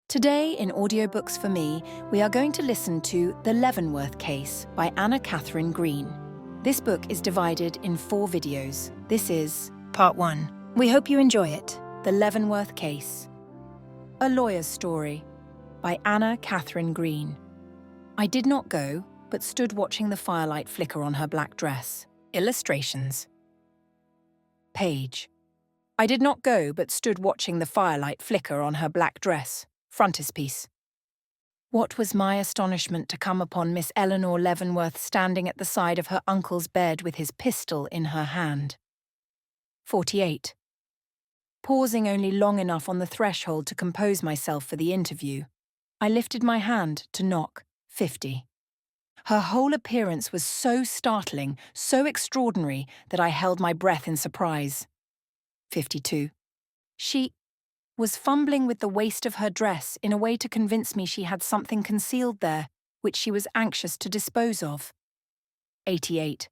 Today in Audiobooks for Me, we are going to listen to The Leavenworth Case by Katharine Green. This book is divided in 4 videos. This is Part 1. We hope you enjoy it. The Leavenworth Case. A Lawyer's Story by Katharine Green. I did not go, but stood watching the firelight flicker on her black dress. Illustrations. Page. I did not go, but stood watching the firelight flicker on her black dress. Frontispiece. What was my astonishment to come upon Miss Eleanor Leavenworth standing at the side of her uncle's bed with his pistol in her hand. 48. Pausing only long enough on the threshold to compose myself for the interview, I lifted my hand to knock. 50. Her whole appearance was so startling, so extraordinary, that I held my breath in surprise. 52. She was fumbling with the waist of her dress in a way to convince me she had something concealed there, which she was anxious to dispose of. 88.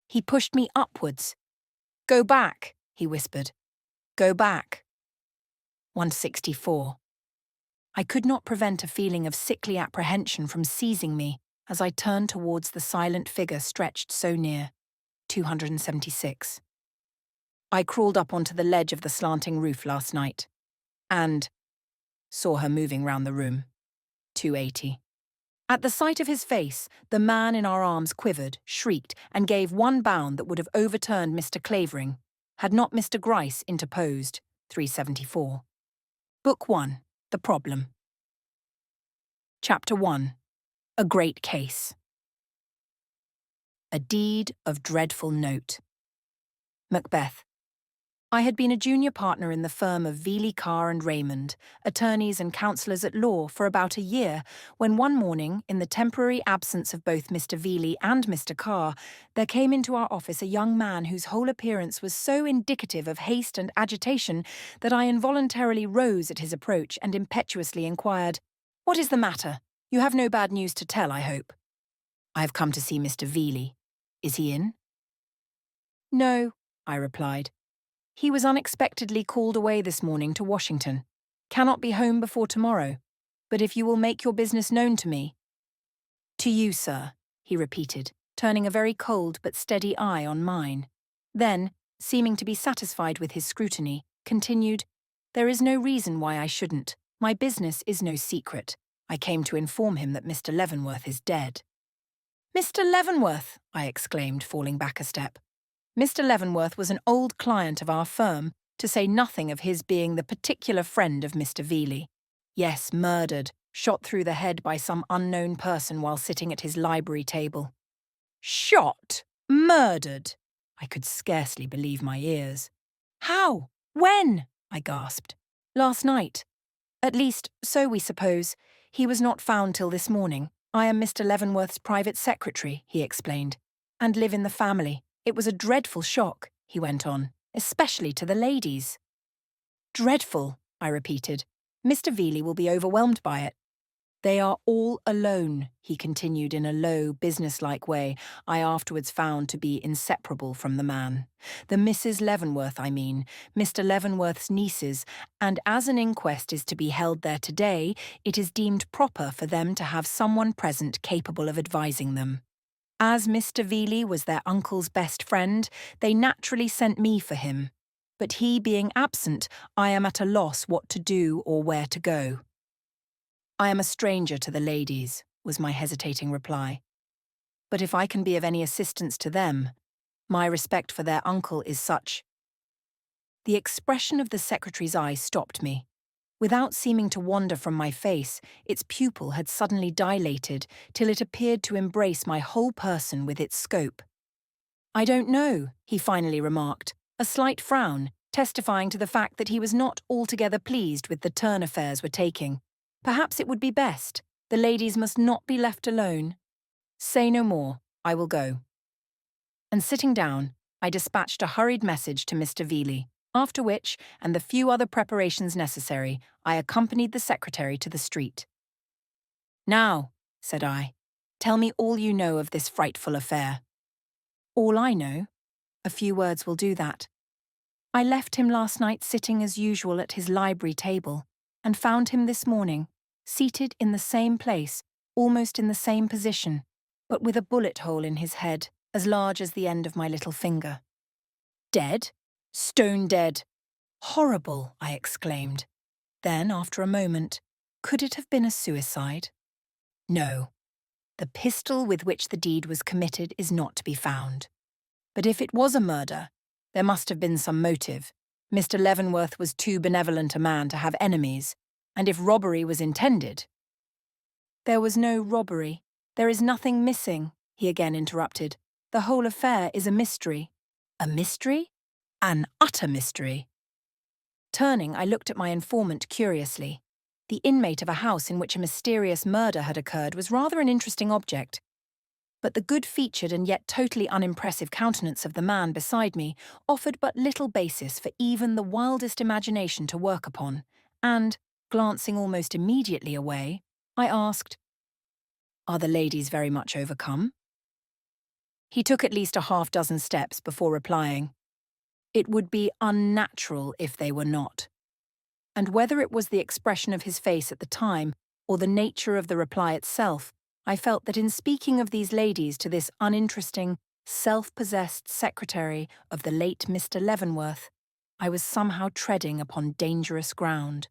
He pushed me upwards. "Go back," he whispered. "Go back." 164. I could not prevent a feeling of sickly apprehension from seizing me as I turned towards the silent figure stretched so near. 276. I crawled up onto the ledge of the slanting roof last night and saw her moving round the room. 280. At the sight of his face, the man in our arms quivered, shrieked, and gave one bound that would have overturned Mr. Clavering, had not Mr. Gryce interposed. 374. Book 1. The Problem. Chapter 1. A Great Case. A Deed of Dreadful Note. Macbeth. I had been a junior partner in the firm of Veely, Carr and Raymond, attorneys and counsellors at law, for about a year, when one morning, in the temporary absence of both Mr. Veely and Mr. Carr, there came into our office a young man whose whole appearance was so indicative of haste and agitation that I involuntarily rose at his approach and impetuously inquired, "What is the matter? You have no bad news to tell, I hope." "I have come to see Mr. Veely. Is he in?" "No," I replied. "He was unexpectedly called away this morning to Washington. Cannot be home before tomorrow. But if you will make your business known to me—" "To you, sir," he repeated, turning a very cold but steady eye on mine. Then, seeming to be satisfied with his scrutiny, continued, "There is no reason why I shouldn't. My business is no secret. I came to inform him that Mr. Leavenworth is dead." "Mr. Leavenworth!" I exclaimed, falling back a step. Mr. Leavenworth was an old client of our firm, to say nothing of his being the particular friend of Mr. Veely. Yes, murdered, shot through the head by some unknown person while sitting at his library table. Shot? Murdered? I could scarcely believe my ears. "How? When?" I gasped. "Last night. At least, so we suppose. He was not found till this morning. I am Mr. Leavenworth's private secretary," he explained, "and live in the family. It was a dreadful shock," he went on, "especially to the ladies." "Dreadful," I repeated. "Mr. Veely will be overwhelmed by it." "They are all alone," he continued in a low, businesslike way I afterwards found to be inseparable from the man. "The Mrs. Leavenworth, I mean, Mr. Leavenworth's nieces, and as an inquest is to be held there today, it is deemed proper for them to have someone present capable of advising them. As Mr. Veely was their uncle's best friend, they naturally sent me for him. But he being absent, I am at a loss what to do or where to go." "I am a stranger to the ladies," was my hesitating reply. "But if I can be of any assistance to them, my respect for their uncle is such—" The expression of the secretary's eye stopped me. Without seeming to wander from my face, its pupil had suddenly dilated till it appeared to embrace my whole person with its scope. "I don't know," he finally remarked, a slight frown, testifying to the fact that he was not altogether pleased with the turn affairs were taking. "Perhaps it would be best. The ladies must not be left alone." "Say no more. I will go." And sitting down, I dispatched a hurried message to Mr. Veely, after which, and the few other preparations necessary, I accompanied the secretary to the street. "Now," said I, "tell me all you know of this frightful affair." "All I know? A few words will do that. I left him last night sitting as usual at his library table. and found him this morning, seated in the same place, almost in the same position, but with a bullet hole in his head, as large as the end of my little finger. Dead? Stone dead. Horrible, I exclaimed. Then, after a moment, could it have been a suicide? No. The pistol with which the deed was committed is not to be found. But if it was a murder, there must have been some motive. Mr. Leavenworth was too benevolent a man to have enemies, and if robbery was intended— There was no robbery. There is nothing missing, he again interrupted. The whole affair is a mystery. A mystery? An utter mystery. Turning, I looked at my informant curiously. The inmate of a house in which a mysterious murder had occurred was rather an interesting object. But the good-featured and yet totally unimpressive countenance of the man beside me offered but little basis for even the wildest imagination to work upon, and, glancing almost immediately away, I asked, "Are the ladies very much overcome?" He took at least a half-dozen steps before replying, "It would be unnatural if they were not." And whether it was the expression of his face at the time or the nature of the reply itself, I felt that in speaking of these ladies to this uninteresting, self-possessed secretary of the late Mr. Leavenworth, I was somehow treading upon dangerous ground.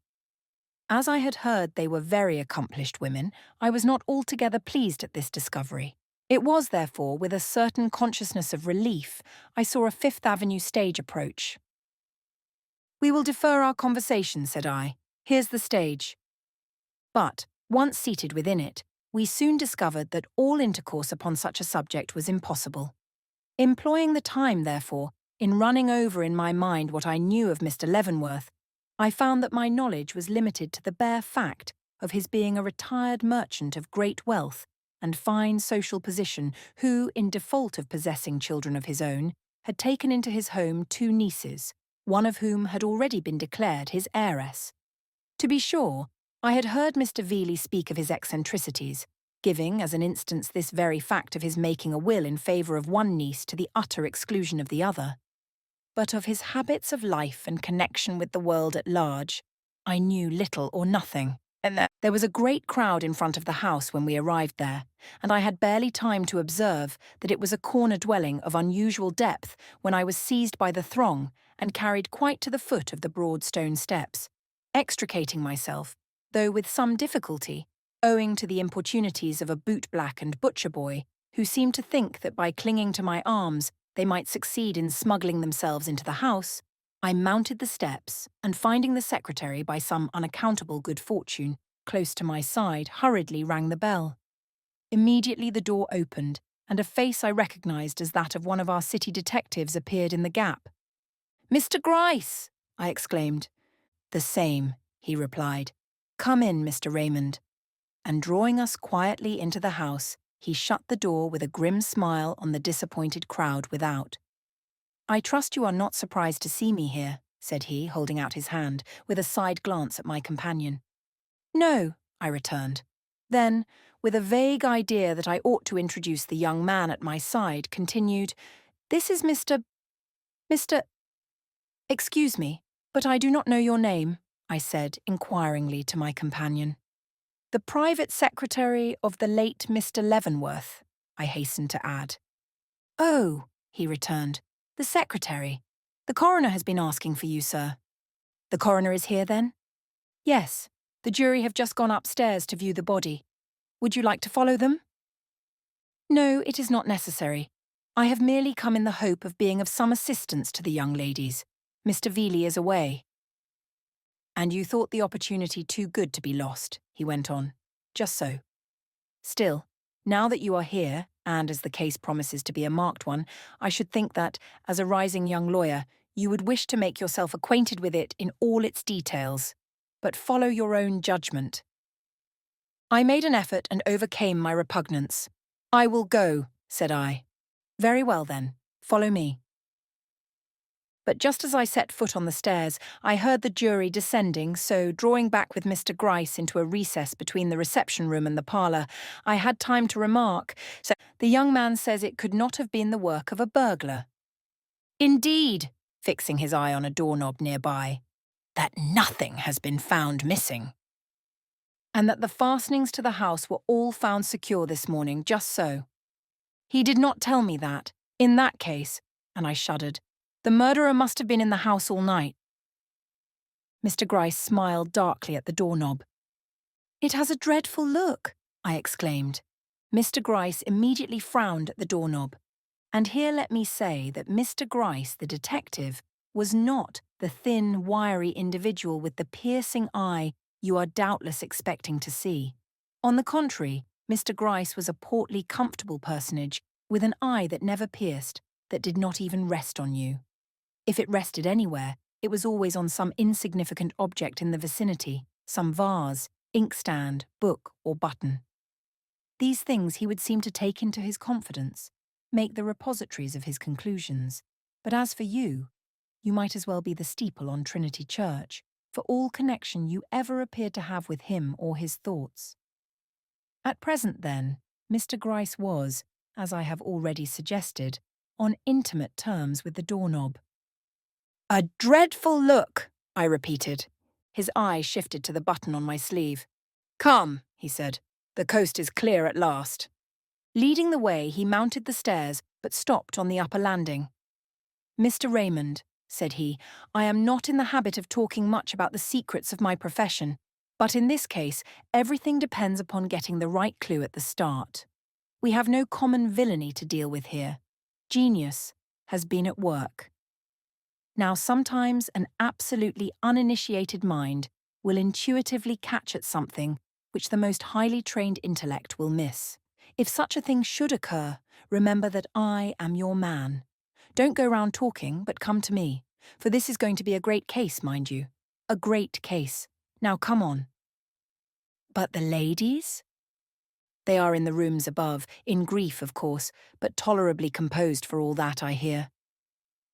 As I had heard they were very accomplished women, I was not altogether pleased at this discovery. It was, therefore, with a certain consciousness of relief I saw a Fifth Avenue stage approach. "We will defer our conversation," said I. "Here's the stage." But, once seated within it, we soon discovered that all intercourse upon such a subject was impossible. Employing the time, therefore, in running over in my mind what I knew of Mr. Leavenworth, I found that my knowledge was limited to the bare fact of his being a retired merchant of great wealth and fine social position who, in default of possessing children of his own, had taken into his home 2 nieces, one of whom had already been declared his heiress. To be sure, I had heard Mr. Veeley speak of his eccentricities, giving as an instance this very fact of his making a will in favour of one niece to the utter exclusion of the other. But of his habits of life and connection with the world at large, I knew little or nothing. And there was a great crowd in front of the house when we arrived there, and I had barely time to observe that it was a corner dwelling of unusual depth when I was seized by the throng and carried quite to the foot of the broad stone steps. Extricating myself, though with some difficulty, owing to the importunities of a bootblack and butcher boy, who seemed to think that by clinging to my arms they might succeed in smuggling themselves into the house, I mounted the steps and, finding the secretary by some unaccountable good fortune close to my side, hurriedly rang the bell. Immediately the door opened, and a face I recognized as that of one of our city detectives appeared in the gap. "Mr. Gryce!" I exclaimed. "The same," he replied. "Come in, Mr. Raymond." And drawing us quietly into the house, he shut the door with a grim smile on the disappointed crowd without. "I trust you are not surprised to see me here," said he, holding out his hand, with a side glance at my companion. "No," I returned. Then, with a vague idea that I ought to introduce the young man at my side, continued, "This is Mr. Excuse me, but I do not know your name," I said inquiringly to my companion. "The private secretary of the late Mr. Leavenworth," I hastened to add. "Oh," he returned, "the secretary. The coroner has been asking for you, sir." "The coroner is here, then?" "Yes. The jury have just gone upstairs to view the body. Would you like to follow them?" "No, it is not necessary. I have merely come in the hope of being of some assistance to the young ladies. Mr. Veeley is away." "And you thought the opportunity too good to be lost," he went on. "Just so. Still, now that you are here, and as the case promises to be a marked one, I should think that, as a rising young lawyer, you would wish to make yourself acquainted with it in all its details. But follow your own judgment." I made an effort and overcame my repugnance. "I will go," said I. "Very well, then. Follow me." But just as I set foot on the stairs, I heard the jury descending, so, drawing back with Mr. Gryce into a recess between the reception room and the parlour, I had time to remark, "So the young man says it could not have been the work of a burglar." "Indeed," fixing his eye on a doorknob nearby. that nothing has been found missing, and that the fastenings to the house were all found secure this morning, just so. He did not tell me that. In that case, and I shuddered, the murderer must have been in the house all night. Mr. Gryce smiled darkly at the doorknob. "It has a dreadful look," I exclaimed. Mr. Gryce immediately frowned at the doorknob. And here let me say that Mr. Gryce, the detective, was not the thin, wiry individual with the piercing eye you are doubtless expecting to see. On the contrary, Mr. Gryce was a portly, comfortable personage with an eye that never pierced, that did not even rest on you. If it rested anywhere, it was always on some insignificant object in the vicinity, some vase, inkstand, book, or button. These things he would seem to take into his confidence, make the repositories of his conclusions. But as for you might as well be the steeple on Trinity Church, for all connection you ever appeared to have with him or his thoughts. At present, then, Mr. Gryce was, as I have already suggested, on intimate terms with the doorknob. "A dreadful look," I repeated. His eye shifted to the button on my sleeve. "Come," he said, "the coast is clear at last." Leading the way, he mounted the stairs, but stopped on the upper landing. "Mr. Raymond," said he, "I am not in the habit of talking much about the secrets of my profession, but in this case, everything depends upon getting the right clue at the start. We have no common villainy to deal with here. Genius has been at work. Now, sometimes an absolutely uninitiated mind will intuitively catch at something which the most highly trained intellect will miss. If such a thing should occur, remember that I am your man. Don't go round talking, but come to me, for this is going to be a great case, mind you. A great case. Now come on." "But the ladies?" "They are in the rooms above, in grief, of course, but tolerably composed for all that, I hear."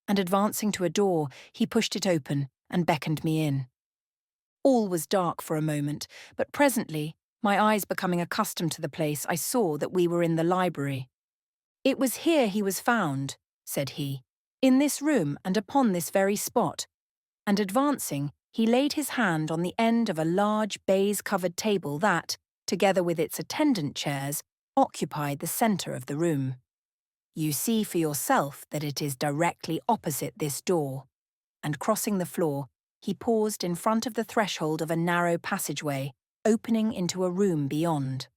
And advancing to a door, he pushed it open and beckoned me in. All was dark for a moment, but presently, my eyes becoming accustomed to the place, I saw that we were in the library. "It was here he was found," said he, "in this room and upon this very spot." And advancing, he laid his hand on the end of a large baize-covered table that, together with its attendant chairs, occupied the centre of the room. "You see for yourself that it is directly opposite this door." And crossing the floor, he paused in front of the threshold of a narrow passageway, opening into a room beyond.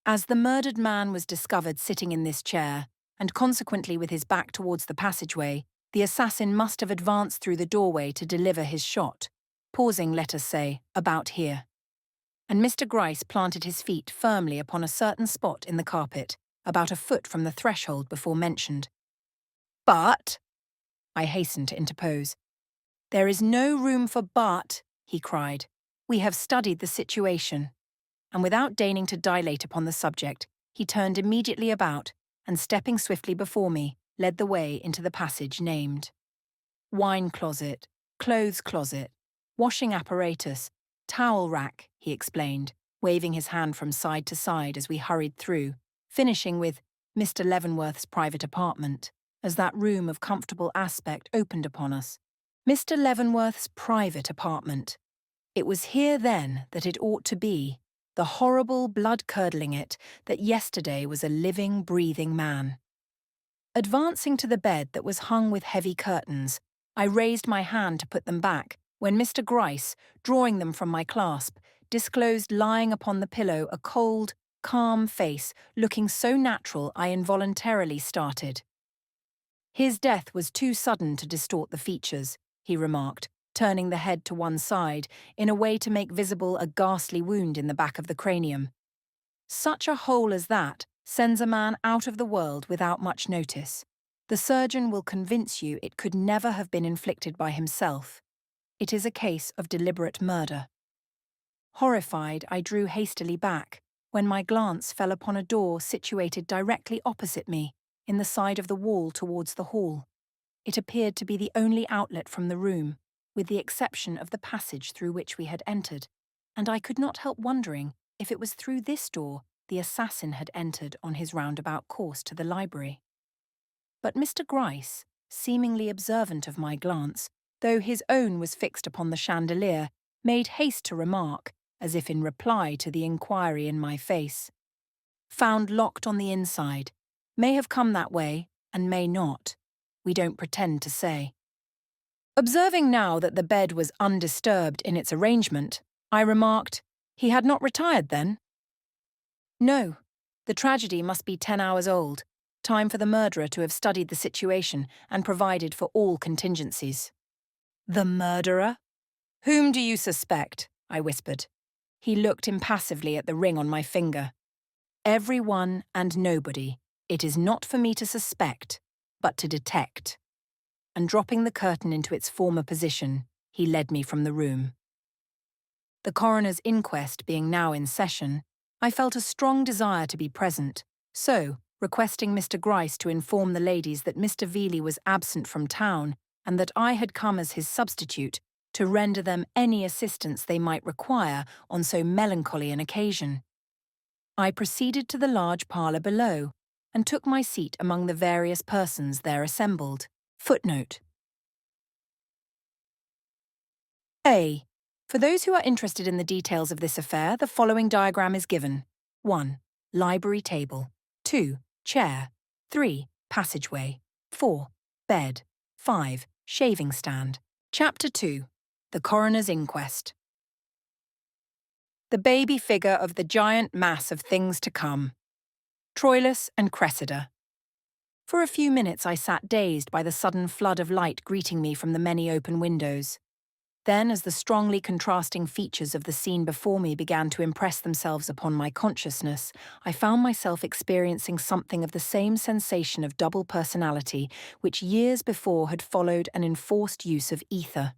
As the murdered man was discovered sitting in this chair, and consequently with his back towards the passageway, the assassin must have advanced through the doorway to deliver his shot, pausing, let us say, about here. And Mr. Gryce planted his feet firmly upon a certain spot in the carpet, about a foot from the threshold before mentioned. "But," I hastened to interpose. "There is no room for but," he cried. "We have studied the situation." And without deigning to dilate upon the subject, he turned immediately about, and stepping swiftly before me, led the way into the passage named. "Wine closet, clothes closet, washing apparatus, towel rack," he explained, waving his hand from side to side as we hurried through, finishing with Mr. Leavenworth's private apartment, as that room of comfortable aspect opened upon us. Mr. Leavenworth's private apartment. It was here, then, that it ought to be, the horrible blood-curdling it that yesterday was a living, breathing man. Advancing to the bed that was hung with heavy curtains, I raised my hand to put them back, when Mr. Gryce, drawing them from my clasp, disclosed lying upon the pillow a cold, calm face, looking so natural I involuntarily started. "His death was too sudden to distort the features," he remarked, turning the head to one side, in a way to make visible a ghastly wound in the back of the cranium. "Such a hole as that sends a man out of the world without much notice. The surgeon will convince you it could never have been inflicted by himself. It is a case of deliberate murder." Horrified, I drew hastily back, when my glance fell upon a door situated directly opposite me, in the side of the wall towards the hall. It appeared to be the only outlet from the room, with the exception of the passage through which we had entered, and I could not help wondering if it was through this door the assassin had entered on his roundabout course to the library. But Mr. Gryce, seemingly observant of my glance, though his own was fixed upon the chandelier, made haste to remark, as if in reply to the inquiry in my face. Found locked on the inside. May have come that way, and may not. We don't pretend to say. Observing now that the bed was undisturbed in its arrangement, I remarked, "He had not retired then?" "No. The tragedy must be 10 hours old. Time for the murderer to have studied the situation and provided for all contingencies." "The murderer? Whom do you suspect?" I whispered. He looked impassively at the ring on my finger. "Everyone and nobody. It is not for me to suspect, but to detect." And dropping the curtain into its former position, he led me from the room. The coroner's inquest being now in session, I felt a strong desire to be present, so, requesting Mr. Gryce to inform the ladies that Mr. Veeley was absent from town and that I had come as his substitute to render them any assistance they might require on so melancholy an occasion, I proceeded to the large parlour below and took my seat among the various persons there assembled. Footnote A. For those who are interested in the details of this affair, the following diagram is given. 1. Library table. 2. Chair. 3. Passageway. 4. Bed. 5. Shaving stand. Chapter 2. The Coroner's Inquest. The baby figure of the giant mass of things to come. Troilus and Cressida. For a few minutes I sat dazed by the sudden flood of light greeting me from the many open windows. Then, as the strongly contrasting features of the scene before me began to impress themselves upon my consciousness, I found myself experiencing something of the same sensation of double personality which years before had followed an enforced use of ether.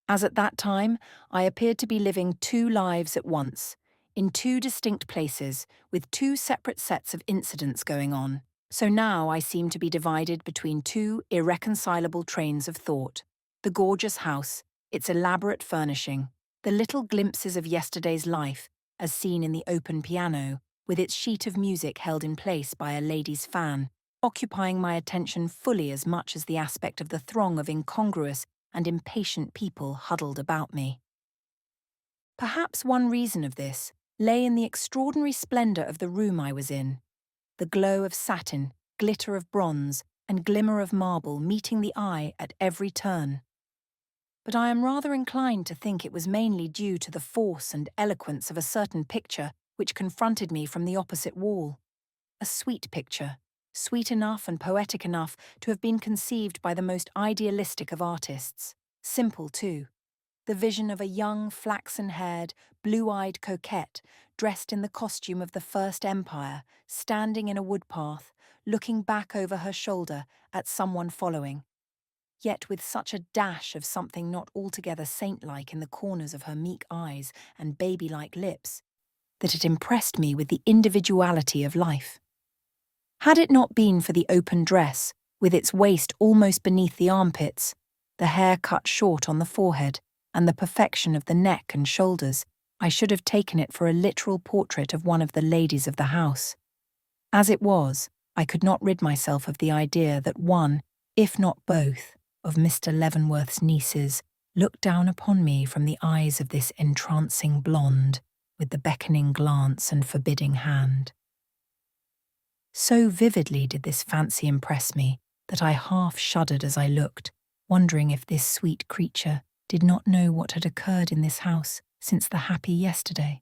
As at that time, I appeared to be living two lives at once, in two distinct places, with two separate sets of incidents going on. So now I seem to be divided between two irreconcilable trains of thought: the gorgeous house, its elaborate furnishing, the little glimpses of yesterday's life, as seen in the open piano, with its sheet of music held in place by a lady's fan, occupying my attention fully as much as the aspect of the throng of incongruous and impatient people huddled about me. Perhaps one reason of this lay in the extraordinary splendour of the room I was in, the glow of satin, glitter of bronze, and glimmer of marble meeting the eye at every turn. But I am rather inclined to think it was mainly due to the force and eloquence of a certain picture which confronted me from the opposite wall. A sweet picture, sweet enough and poetic enough to have been conceived by the most idealistic of artists. Simple, too. The vision of a young, flaxen-haired, blue-eyed coquette dressed in the costume of the First Empire, standing in a wood-path, looking back over her shoulder at someone following, yet with such a dash of something not altogether saint-like in the corners of her meek eyes and baby-like lips, that it impressed me with the individuality of life. Had it not been for the open dress, with its waist almost beneath the armpits, the hair cut short on the forehead, and the perfection of the neck and shoulders, I should have taken it for a literal portrait of one of the ladies of the house. As it was, I could not rid myself of the idea that one, if not both, of Mr. Leavenworth's nieces looked down upon me from the eyes of this entrancing blonde, with the beckoning glance and forbidding hand. So vividly did this fancy impress me that I half shuddered as I looked, wondering if this sweet creature did not know what had occurred in this house since the happy yesterday,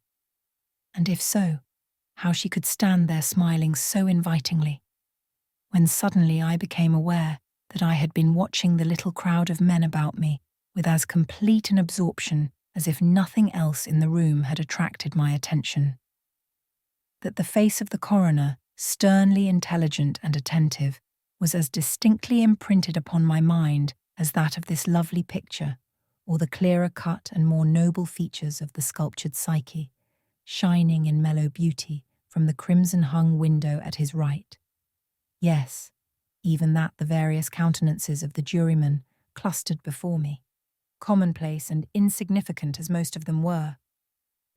and if so, how she could stand there smiling so invitingly, when suddenly I became aware that I had been watching the little crowd of men about me with as complete an absorption as if nothing else in the room had attracted my attention. That the face of the coroner, sternly intelligent and attentive, was as distinctly imprinted upon my mind as that of this lovely picture, or the clearer cut and more noble features of the sculptured Psyche, shining in mellow beauty from the crimson-hung window at his right. Yes, even that the various countenances of the jurymen clustered before me, commonplace and insignificant as most of them were.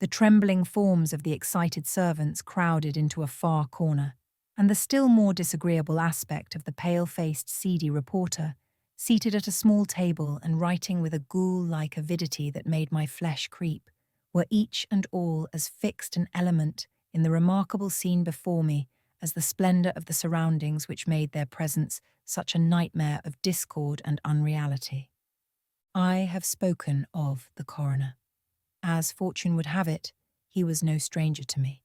The trembling forms of the excited servants crowded into a far corner, and the still more disagreeable aspect of the pale-faced, seedy reporter seated at a small table and writing with a ghoul-like avidity that made my flesh creep, were each and all as fixed an element in the remarkable scene before me as the splendour of the surroundings which made their presence such a nightmare of discord and unreality. I have spoken of the coroner. As fortune would have it, he was no stranger to me.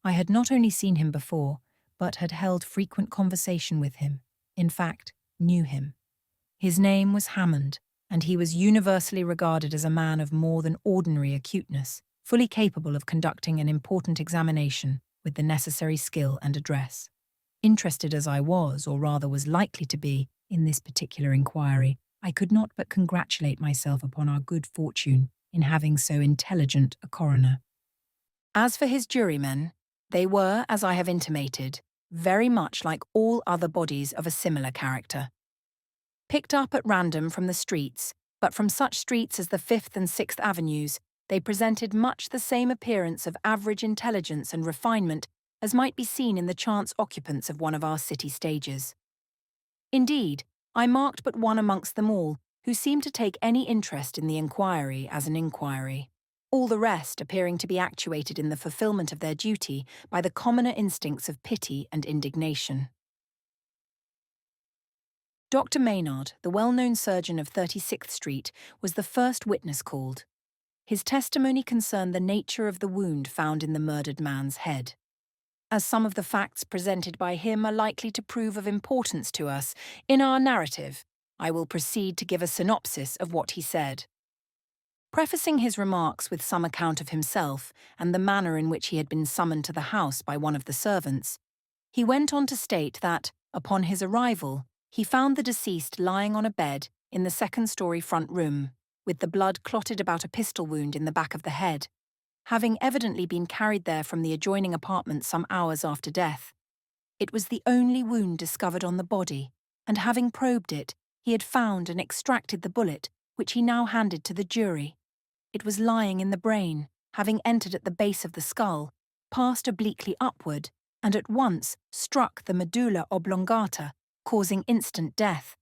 I had not only seen him before, but had held frequent conversation with him, in fact, knew him. His name was Hammond, and he was universally regarded as a man of more than ordinary acuteness, fully capable of conducting an important examination with the necessary skill and address. Interested as I was, or rather was likely to be, in this particular inquiry, I could not but congratulate myself upon our good fortune in having so intelligent a coroner. As for his jurymen, they were, as I have intimated, very much like all other bodies of a similar character. Picked up at random from the streets, but from such streets as the Fifth and Sixth Avenues, they presented much the same appearance of average intelligence and refinement as might be seen in the chance occupants of one of our city stages. Indeed, I marked but one amongst them all who seemed to take any interest in the inquiry as an inquiry, all the rest appearing to be actuated in the fulfilment of their duty by the commoner instincts of pity and indignation. Dr. Maynard, the well-known surgeon of 36th Street, was the first witness called. His testimony concerned the nature of the wound found in the murdered man's head. As some of the facts presented by him are likely to prove of importance to us in our narrative, I will proceed to give a synopsis of what he said. Prefacing his remarks with some account of himself and the manner in which he had been summoned to the house by one of the servants, he went on to state that, upon his arrival, he found the deceased lying on a bed in the second-story front room, with the blood clotted about a pistol wound in the back of the head, having evidently been carried there from the adjoining apartment some hours after death. It was the only wound discovered on the body, and having probed it, he had found and extracted the bullet, which he now handed to the jury. It was lying in the brain, having entered at the base of the skull, passed obliquely upward, and at once struck the medulla oblongata, causing instant death.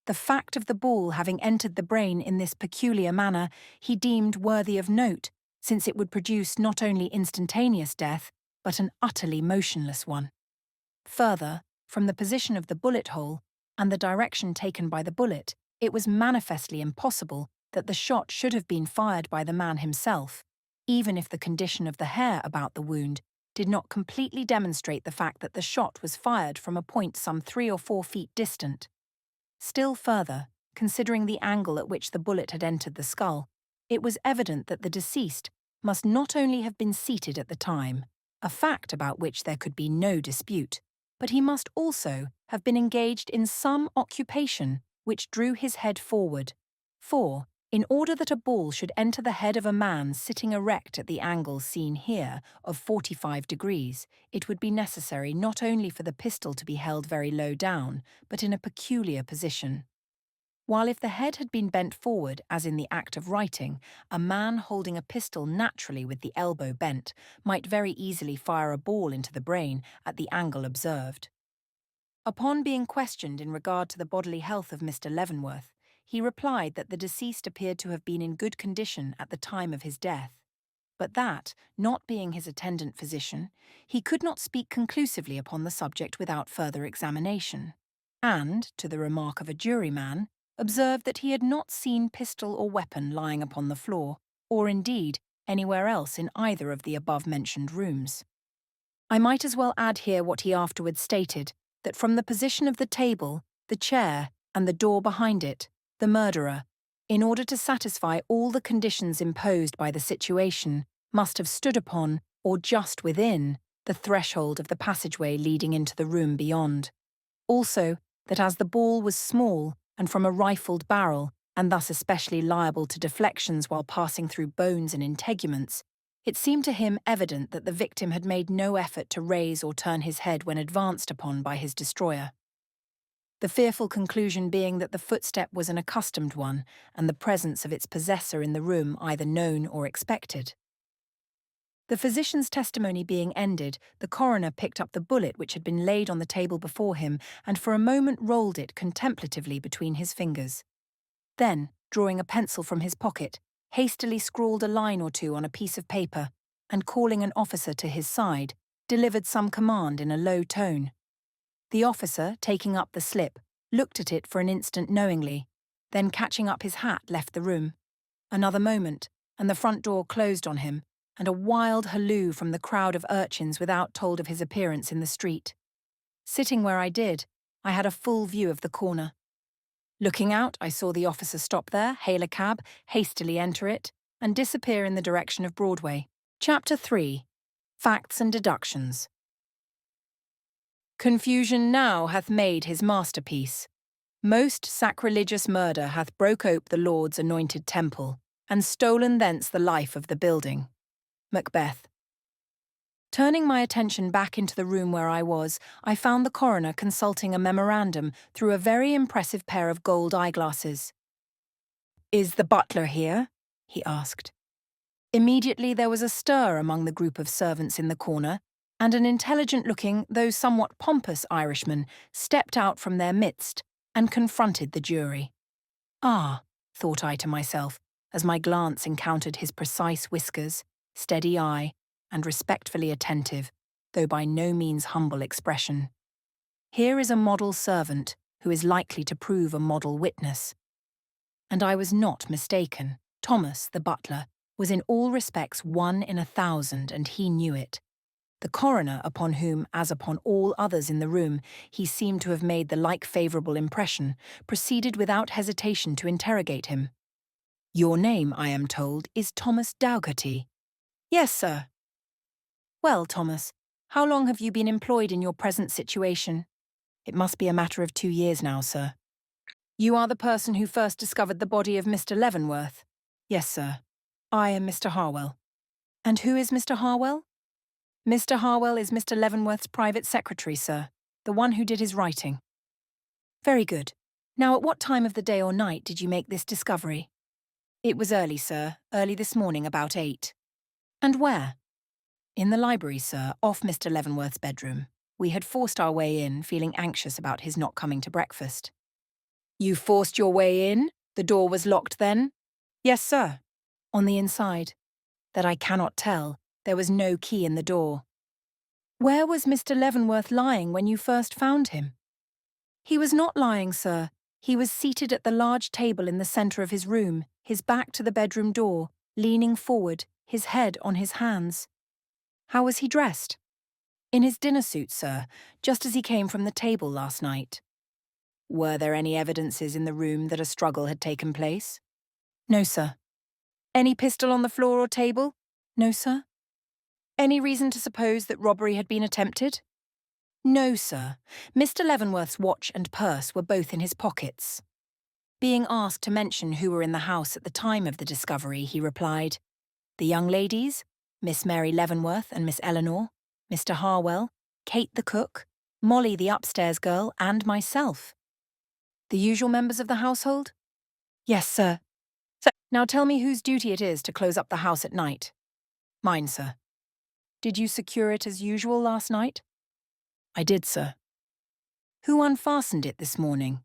The fact of the ball having entered the brain in this peculiar manner he deemed worthy of note, since it would produce not only instantaneous death, but an utterly motionless one. Further, from the position of the bullet hole and the direction taken by the bullet, it was manifestly impossible that the shot should have been fired by the man himself, even if the condition of the hair about the wound did not completely demonstrate the fact that the shot was fired from a point some 3 or 4 feet distant. Still further, considering the angle at which the bullet had entered the skull, it was evident that the deceased must not only have been seated at the time, a fact about which there could be no dispute, but he must also have been engaged in some occupation which drew his head forward. For, in order that a ball should enter the head of a man sitting erect at the angle seen here of 45 degrees, it would be necessary not only for the pistol to be held very low down, but in a peculiar position. While if the head had been bent forward, as in the act of writing, a man holding a pistol naturally with the elbow bent might very easily fire a ball into the brain at the angle observed. Upon being questioned in regard to the bodily health of Mr. Leavenworth, he replied that the deceased appeared to have been in good condition at the time of his death, but that, not being his attendant physician, he could not speak conclusively upon the subject without further examination, and, to the remark of a juryman, observed that he had not seen pistol or weapon lying upon the floor, or indeed anywhere else in either of the above-mentioned rooms. I might as well add here what he afterwards stated, that from the position of the table, the chair, and the door behind it, the murderer, in order to satisfy all the conditions imposed by the situation, must have stood upon, or just within, the threshold of the passageway leading into the room beyond. Also, that as the ball was small, and from a rifled barrel, and thus especially liable to deflections while passing through bones and integuments, it seemed to him evident that the victim had made no effort to raise or turn his head when advanced upon by his destroyer. The fearful conclusion being that the footstep was an accustomed one, and the presence of its possessor in the room either known or expected. The physician's testimony being ended, the coroner picked up the bullet which had been laid on the table before him and for a moment rolled it contemplatively between his fingers. Then, drawing a pencil from his pocket, hastily scrawled a line or two on a piece of paper and, calling an officer to his side, delivered some command in a low tone. The officer, taking up the slip, looked at it for an instant knowingly, then catching up his hat left the room. Another moment, and the front door closed on him, and a wild halloo from the crowd of urchins without told of his appearance in the street. Sitting where I did, I had a full view of the corner. Looking out, I saw the officer stop there, hail a cab, hastily enter it, and disappear in the direction of Broadway. Chapter 3. Facts and Deductions. Confusion now hath made his masterpiece. Most sacrilegious murder hath broke ope the Lord's anointed temple, and stolen thence the life of the building. Macbeth. Turning my attention back into the room where I was, I found the coroner consulting a memorandum through a very impressive pair of gold eyeglasses. "Is the butler here?" he asked. Immediately there was a stir among the group of servants in the corner, and an intelligent-looking, though somewhat pompous Irishman stepped out from their midst and confronted the jury. Ah, thought I to myself, as my glance encountered his precise whiskers, steady eye, and respectfully attentive, though by no means humble expression. Here is a model servant who is likely to prove a model witness. And I was not mistaken. Thomas, the butler, was in all respects 1 in 1,000, and he knew it. The coroner, upon whom, as upon all others in the room, he seemed to have made the like favourable impression, proceeded without hesitation to interrogate him. "Your name, I am told, is Thomas Dougherty." "Yes, sir." "Well, Thomas, how long have you been employed in your present situation?" "It must be a matter of 2 years now, sir." "You are the person who first discovered the body of Mr. Leavenworth?" "Yes, sir." "I am Mr. Harwell." "And who is Mr. Harwell?" "Mr. Harwell is Mr. Leavenworth's private secretary, sir, the one who did his writing." "Very good. Now, at what time of the day or night did you make this discovery?" "It was early, sir, early this morning about 8. "And where?" "In the library, sir, off Mr. Leavenworth's bedroom. We had forced our way in, feeling anxious about his not coming to breakfast." "You forced your way in? The door was locked then?" "Yes, sir." "On the inside?" "That I cannot tell. There was no key in the door." "Where was Mr. Leavenworth lying when you first found him?" "He was not lying, sir. He was seated at the large table in the centre of his room, his back to the bedroom door, leaning forward, his head on his hands." "How was he dressed?" "In his dinner suit, sir, just as he came from the table last night." "Were there any evidences in the room that a struggle had taken place?" "No, sir." "Any pistol on the floor or table?" "No, sir." "Any reason to suppose that robbery had been attempted?" "No, sir. Mr. Leavenworth's watch and purse were both in his pockets." Being asked to mention who were in the house at the time of the discovery, he replied, "The young ladies, Miss Mary Leavenworth and Miss Eleanor, Mr. Harwell, Kate the cook, Molly the upstairs girl, and myself." "The usual members of the household?" "Yes, sir." "Now tell me whose duty it is to close up the house at night." "Mine, sir." "Did you secure it as usual last night?" "I did, sir." "Who unfastened it this morning?"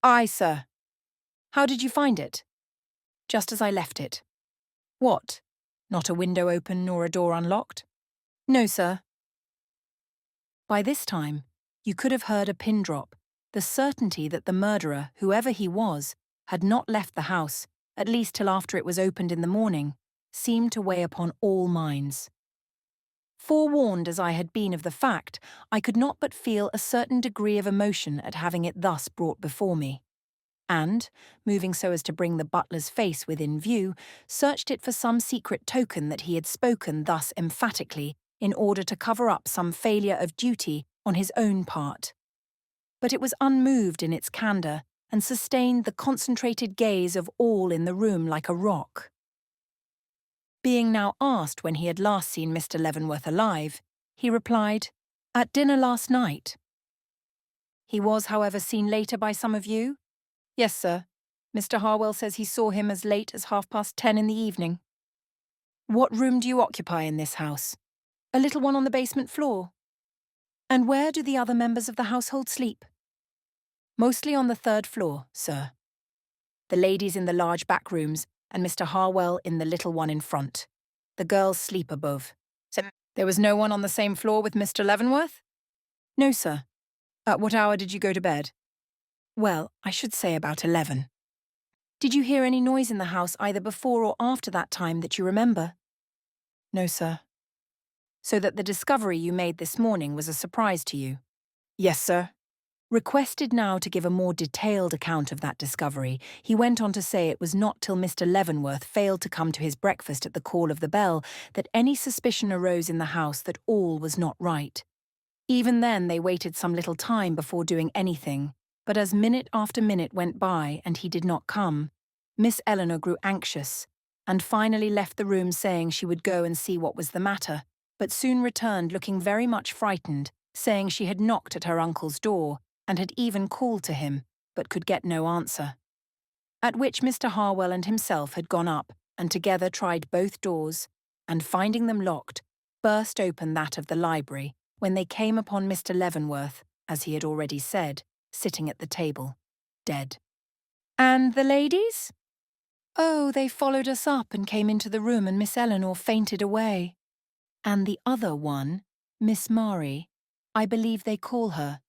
"I, sir." "How did you find it?" "Just as I left it." "What? Not a window open nor a door unlocked?" "No, sir." By this time, you could have heard a pin drop. The certainty that the murderer, whoever he was, had not left the house, at least till after it was opened in the morning, seemed to weigh upon all minds. Forewarned as I had been of the fact, I could not but feel a certain degree of emotion at having it thus brought before me, and, moving so as to bring the butler's face within view, searched it for some secret token that he had spoken thus emphatically in order to cover up some failure of duty on his own part. But it was unmoved in its candour, and sustained the concentrated gaze of all in the room like a rock. Being now asked when he had last seen Mr. Leavenworth alive, he replied, "At dinner last night." "He was, however, seen later by some of you?" "Yes, sir. Mr. Harwell says he saw him as late as 10:30 in the evening." What room do you occupy in this house? A little one on the basement floor. And where do the other members of the household sleep? Mostly on the third floor, sir. The ladies in the large back rooms and Mr. Harwell in the little one in front. The girls sleep above. So there was no one on the same floor with Mr. Leavenworth? No, sir. At what hour did you go to bed? Well, I should say about 11. Did you hear any noise in the house either before or after that time that you remember? No, sir. So that the discovery you made this morning was a surprise to you? Yes, sir. Requested now to give a more detailed account of that discovery, he went on to say it was not till Mr. Leavenworth failed to come to his breakfast at the call of the bell that any suspicion arose in the house that all was not right. Even then they waited some little time before doing anything, but as minute after minute went by and he did not come, Miss Eleanor grew anxious, and finally left the room saying she would go and see what was the matter, but soon returned looking very much frightened, saying she had knocked at her uncle's door, and had even called to him, but could get no answer. At which Mr. Harwell and himself had gone up, and together tried both doors, and finding them locked, burst open that of the library, when they came upon Mr. Leavenworth, as he had already said, sitting at the table, dead. And the ladies? Oh, they followed us up and came into the room, and Miss Eleanor fainted away. And the other one, Miss Mari, I believe they call her.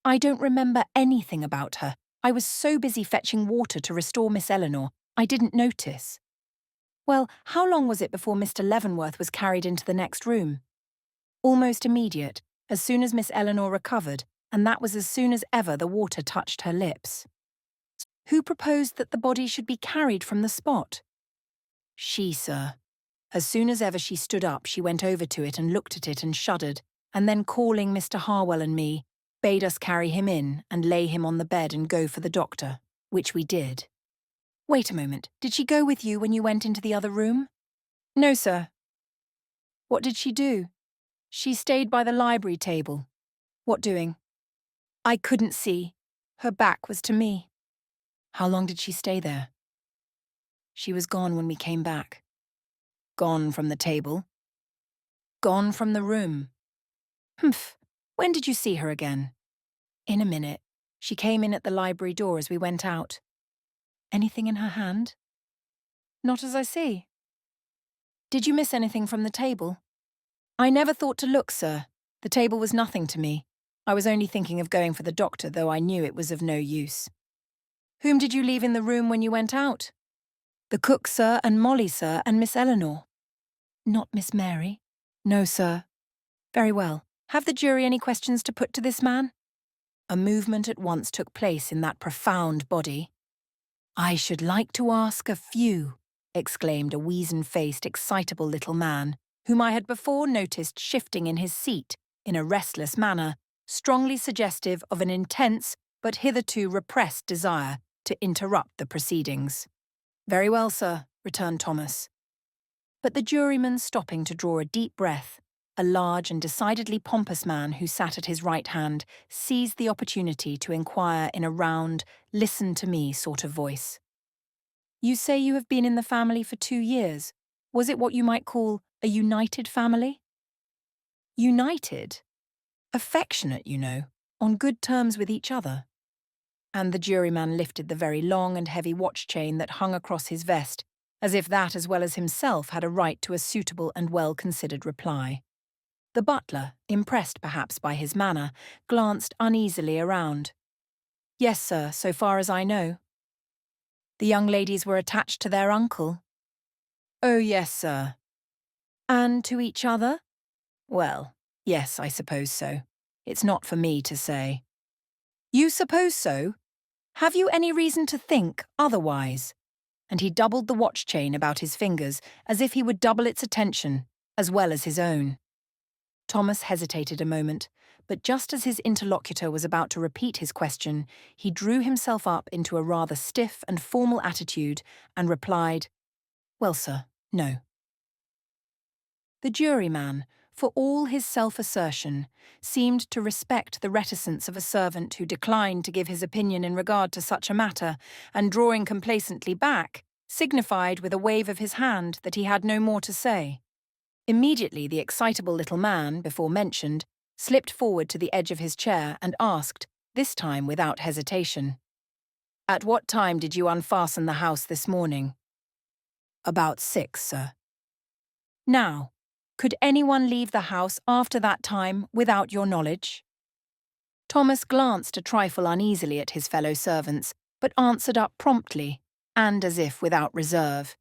I don't remember anything about her. I was so busy fetching water to restore Miss Eleanor, I didn't notice. Well, how long was it before Mr. Leavenworth was carried into the next room? Almost immediate, as soon as Miss Eleanor recovered, and that was as soon as ever the water touched her lips. Who proposed that the body should be carried from the spot? She, sir. As soon as ever she stood up, she went over to it and looked at it and shuddered, and then calling Mr. Harwell and me, bade us carry him in and lay him on the bed and go for the doctor, which we did. Wait a moment, did she go with you when you went into the other room? No, sir. What did she do? She stayed by the library table. What doing? I couldn't see. Her back was to me. How long did she stay there? She was gone when we came back. Gone from the table? Gone from the room. Humph. When did you see her again? In a minute. She came in at the library door as we went out. Anything in her hand? Not as I see. Did you miss anything from the table? I never thought to look, sir. The table was nothing to me. I was only thinking of going for the doctor, though I knew it was of no use. Whom did you leave in the room when you went out? The cook, sir, and Molly, sir, and Miss Eleanor. Not Miss Mary? No, sir. Very well. Have the jury any questions to put to this man? A movement at once took place in that profound body. I should like to ask a few, exclaimed a weazen-faced, excitable little man, whom I had before noticed shifting in his seat in a restless manner, strongly suggestive of an intense but hitherto repressed desire to interrupt the proceedings. Very well, sir, returned Thomas. But the juryman, stopping to draw a deep breath, a large and decidedly pompous man who sat at his right hand, seized the opportunity to inquire in a round, listen-to-me sort of voice. You say you have been in the family for 2 years. Was it what you might call a united family? United? Affectionate, you know, on good terms with each other. And the juryman lifted the very long and heavy watch chain that hung across his vest, as if that as well as himself had a right to a suitable and well-considered reply. The butler, impressed perhaps by his manner, glanced uneasily around. Yes, sir, so far as I know. The young ladies were attached to their uncle? Oh, yes, sir. And to each other? Well, yes, I suppose so. It's not for me to say. You suppose so? Have you any reason to think otherwise? And he doubled the watch chain about his fingers as if he would double its attention, as well as his own. Thomas hesitated a moment, but just as his interlocutor was about to repeat his question, he drew himself up into a rather stiff and formal attitude and replied, Well, sir, no. The juryman, for all his self-assertion, seemed to respect the reticence of a servant who declined to give his opinion in regard to such a matter, and drawing complacently back, signified with a wave of his hand that he had no more to say. Immediately the excitable little man, before mentioned, slipped forward to the edge of his chair and asked, this time without hesitation, "At what time did you unfasten the house this morning?" "About 6, sir." "Now, could anyone leave the house after that time without your knowledge?" Thomas glanced a trifle uneasily at his fellow servants, but answered up promptly, and as if without reserve.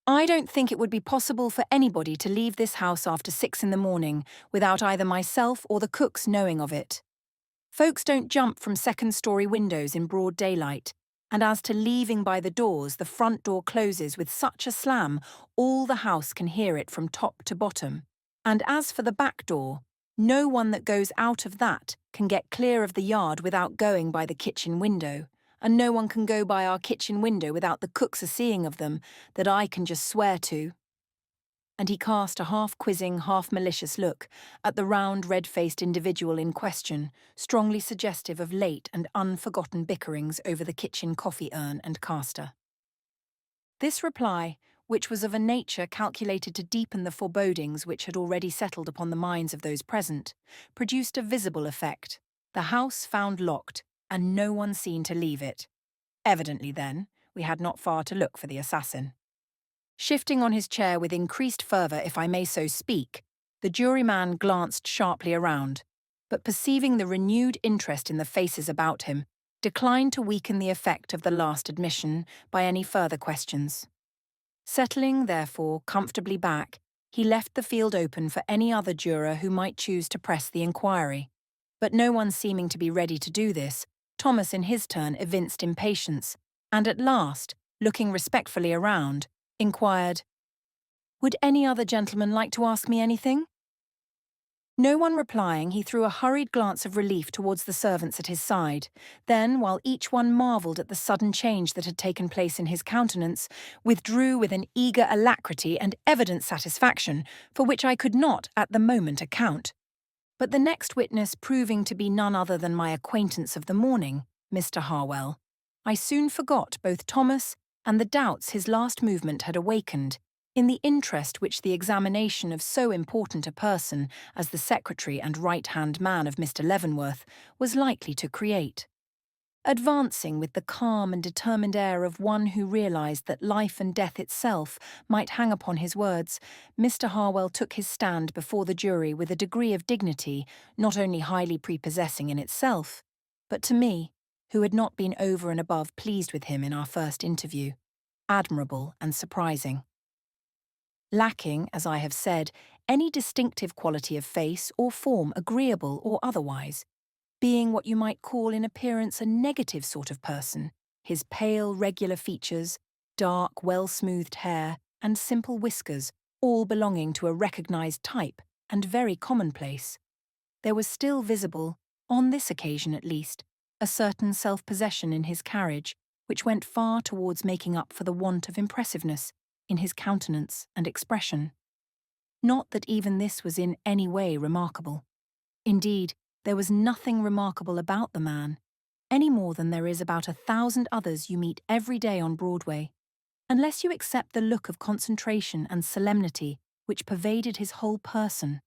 "I don't think it would be possible for anybody to leave this house after 6 in the morning without either myself or the cooks knowing of it. Folks don't jump from second-story windows in broad daylight, and as to leaving by the doors, the front door closes with such a slam, all the house can hear it from top to bottom. And as for the back door, no one that goes out of that can get clear of the yard without going by the kitchen window, and no one can go by our kitchen window without the cooks seeing of them, that I can just swear to." And he cast a half-quizzing, half-malicious look at the round, red-faced individual in question, strongly suggestive of late and unforgotten bickerings over the kitchen coffee-urn and caster. This reply, which was of a nature calculated to deepen the forebodings which had already settled upon the minds of those present, produced a visible effect. The house found locked, and no one seen to leave it. Evidently, then, we had not far to look for the assassin. Shifting on his chair with increased fervour, if I may so speak, the juryman glanced sharply around, but perceiving the renewed interest in the faces about him, declined to weaken the effect of the last admission by any further questions. Settling, therefore, comfortably back, he left the field open for any other juror who might choose to press the inquiry. But no one seeming to be ready to do this, Thomas in his turn evinced impatience, and at last, looking respectfully around, inquired, "Would any other gentleman like to ask me anything?" No one replying, he threw a hurried glance of relief towards the servants at his side. Then, while each one marvelled at the sudden change that had taken place in his countenance, withdrew with an eager alacrity and evident satisfaction, for which I could not at the moment account. But the next witness proving to be none other than my acquaintance of the morning, Mr. Harwell, I soon forgot both Thomas and the doubts his last movement had awakened, in the interest which the examination of so important a person as the secretary and right-hand man of Mr. Leavenworth was likely to create. Advancing with the calm and determined air of one who realised that life and death itself might hang upon his words, Mr. Harwell took his stand before the jury with a degree of dignity not only highly prepossessing in itself, but to me, who had not been over and above pleased with him in our first interview, admirable and surprising. Lacking, as I have said, any distinctive quality of face or form agreeable or otherwise, being what you might call in appearance a negative sort of person, his pale, regular features, dark, well-smoothed hair, and simple whiskers, all belonging to a recognised type and very commonplace, there was still visible, on this occasion at least, a certain self-possession in his carriage, which went far towards making up for the want of impressiveness in his countenance and expression. Not that even this was in any way remarkable. Indeed, there was nothing remarkable about the man, any more than there is about 1,000 others you meet every day on Broadway, unless you accept the look of concentration and solemnity which pervaded his whole person,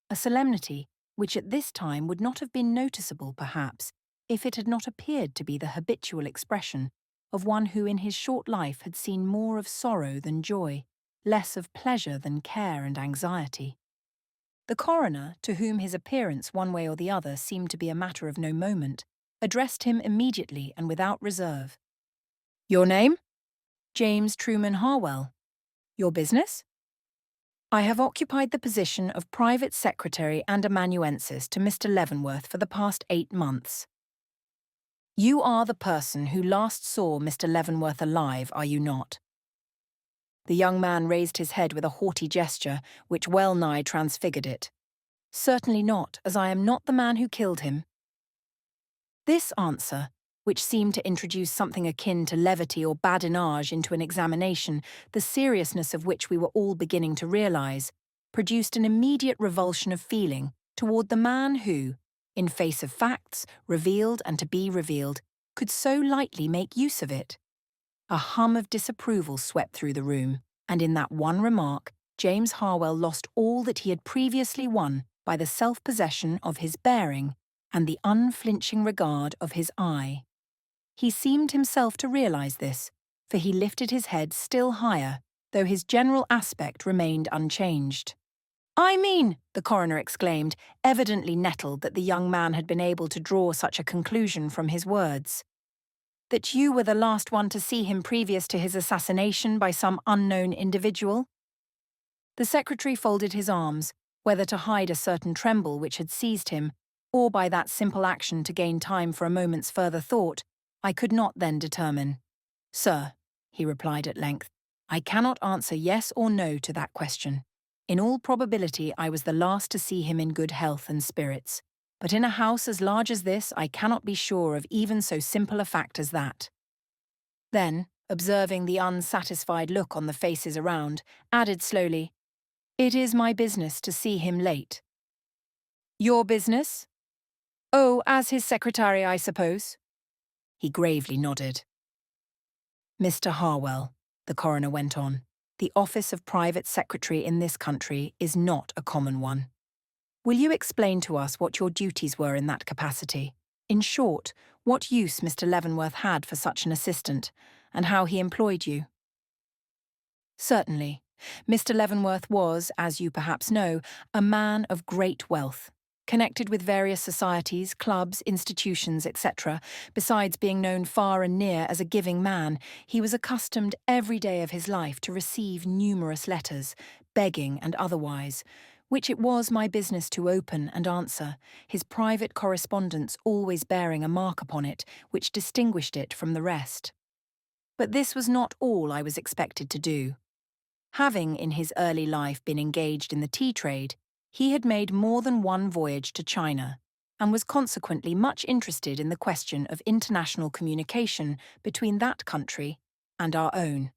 a solemnity which at this time would not have been noticeable, perhaps, if it had not appeared to be the habitual expression of one who in his short life had seen more of sorrow than joy, less of pleasure than care and anxiety. The coroner, to whom his appearance one way or the other seemed to be a matter of no moment, addressed him immediately and without reserve. "Your name?" "James Truman Harwell." "Your business?" "I have occupied the position of private secretary and amanuensis to Mr. Leavenworth for the past 8 months. You are the person who last saw Mr. Leavenworth alive, are you not?" The young man raised his head with a haughty gesture, which well nigh transfigured it. "Certainly not, as I am not the man who killed him." This answer, which seemed to introduce something akin to levity or badinage into an examination, the seriousness of which we were all beginning to realise, produced an immediate revulsion of feeling toward the man who, in face of facts, revealed and to be revealed, could so lightly make use of it. A hum of disapproval swept through the room, and in that one remark, James Harwell lost all that he had previously won by the self-possession of his bearing and the unflinching regard of his eye. He seemed himself to realize this, for he lifted his head still higher, though his general aspect remained unchanged. "I mean," the coroner exclaimed, evidently nettled that the young man had been able to draw such a conclusion from his words, "that you were the last one to see him previous to his assassination by some unknown individual?" The secretary folded his arms, whether to hide a certain tremble which had seized him, or by that simple action to gain time for a moment's further thought, I could not then determine. "Sir," he replied at length, "I cannot answer yes or no to that question. In all probability I was the last to see him in good health and spirits, but in a house as large as this I cannot be sure of even so simple a fact as that." Then, observing the unsatisfied look on the faces around, added slowly, "It is my business to see him late." "Your business? Oh, as his secretary, I suppose?" He gravely nodded. "Mr. Harwell," the coroner went on, "the office of private secretary in this country is not a common one. Will you explain to us what your duties were in that capacity? In short, what use Mr. Leavenworth had for such an assistant, and how he employed you?" "Certainly. Mr. Leavenworth was, as you perhaps know, a man of great wealth, connected with various societies, clubs, institutions, etc. Besides being known far and near as a giving man, he was accustomed every day of his life to receive numerous letters, begging and otherwise, which it was my business to open and answer, his private correspondence always bearing a mark upon it which distinguished it from the rest. But this was not all I was expected to do. Having in his early life been engaged in the tea trade, he had made more than one voyage to China, and was consequently much interested in the question of international communication between that country and our own.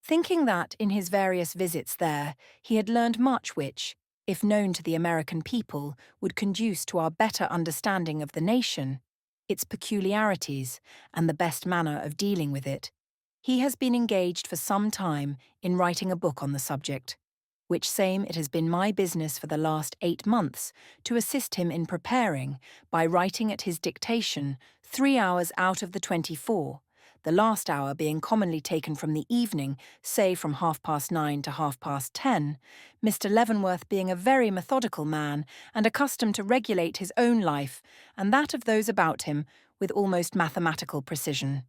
Thinking that, in his various visits there, he had learned much which, if known to the American people, would conduce to our better understanding of the nation, its peculiarities, and the best manner of dealing with it, he has been engaged for some time in writing a book on the subject, which same it has been my business for the last 8 months to assist him in preparing by writing at his dictation 3 hours out of the 24, the last hour being commonly taken from the evening, say from 9:30 to 10:30, Mr. Leavenworth being a very methodical man and accustomed to regulate his own life and that of those about him with almost mathematical precision.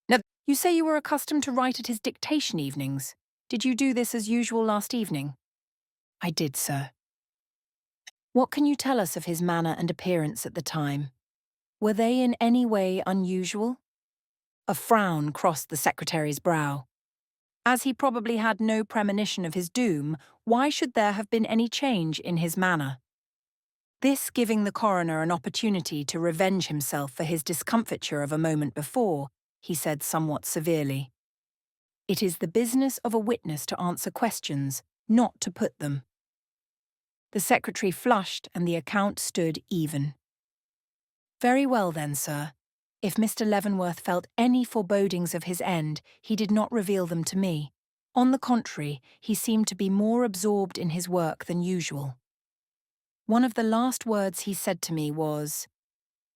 Now, you say you were accustomed to write at his dictation evenings. Did you do this as usual last evening? I did, sir. What can you tell us of his manner and appearance at the time? Were they in any way unusual? A frown crossed the secretary's brow. As he probably had no premonition of his doom, why should there have been any change in his manner? This giving the coroner an opportunity to revenge himself for his discomfiture of a moment before, he said somewhat severely, "It is the business of a witness to answer questions, not to put them." The secretary flushed and the account stood even. "Very well then, sir. If Mr. Leavenworth felt any forebodings of his end, he did not reveal them to me. On the contrary, he seemed to be more absorbed in his work than usual. One of the last words he said to me was,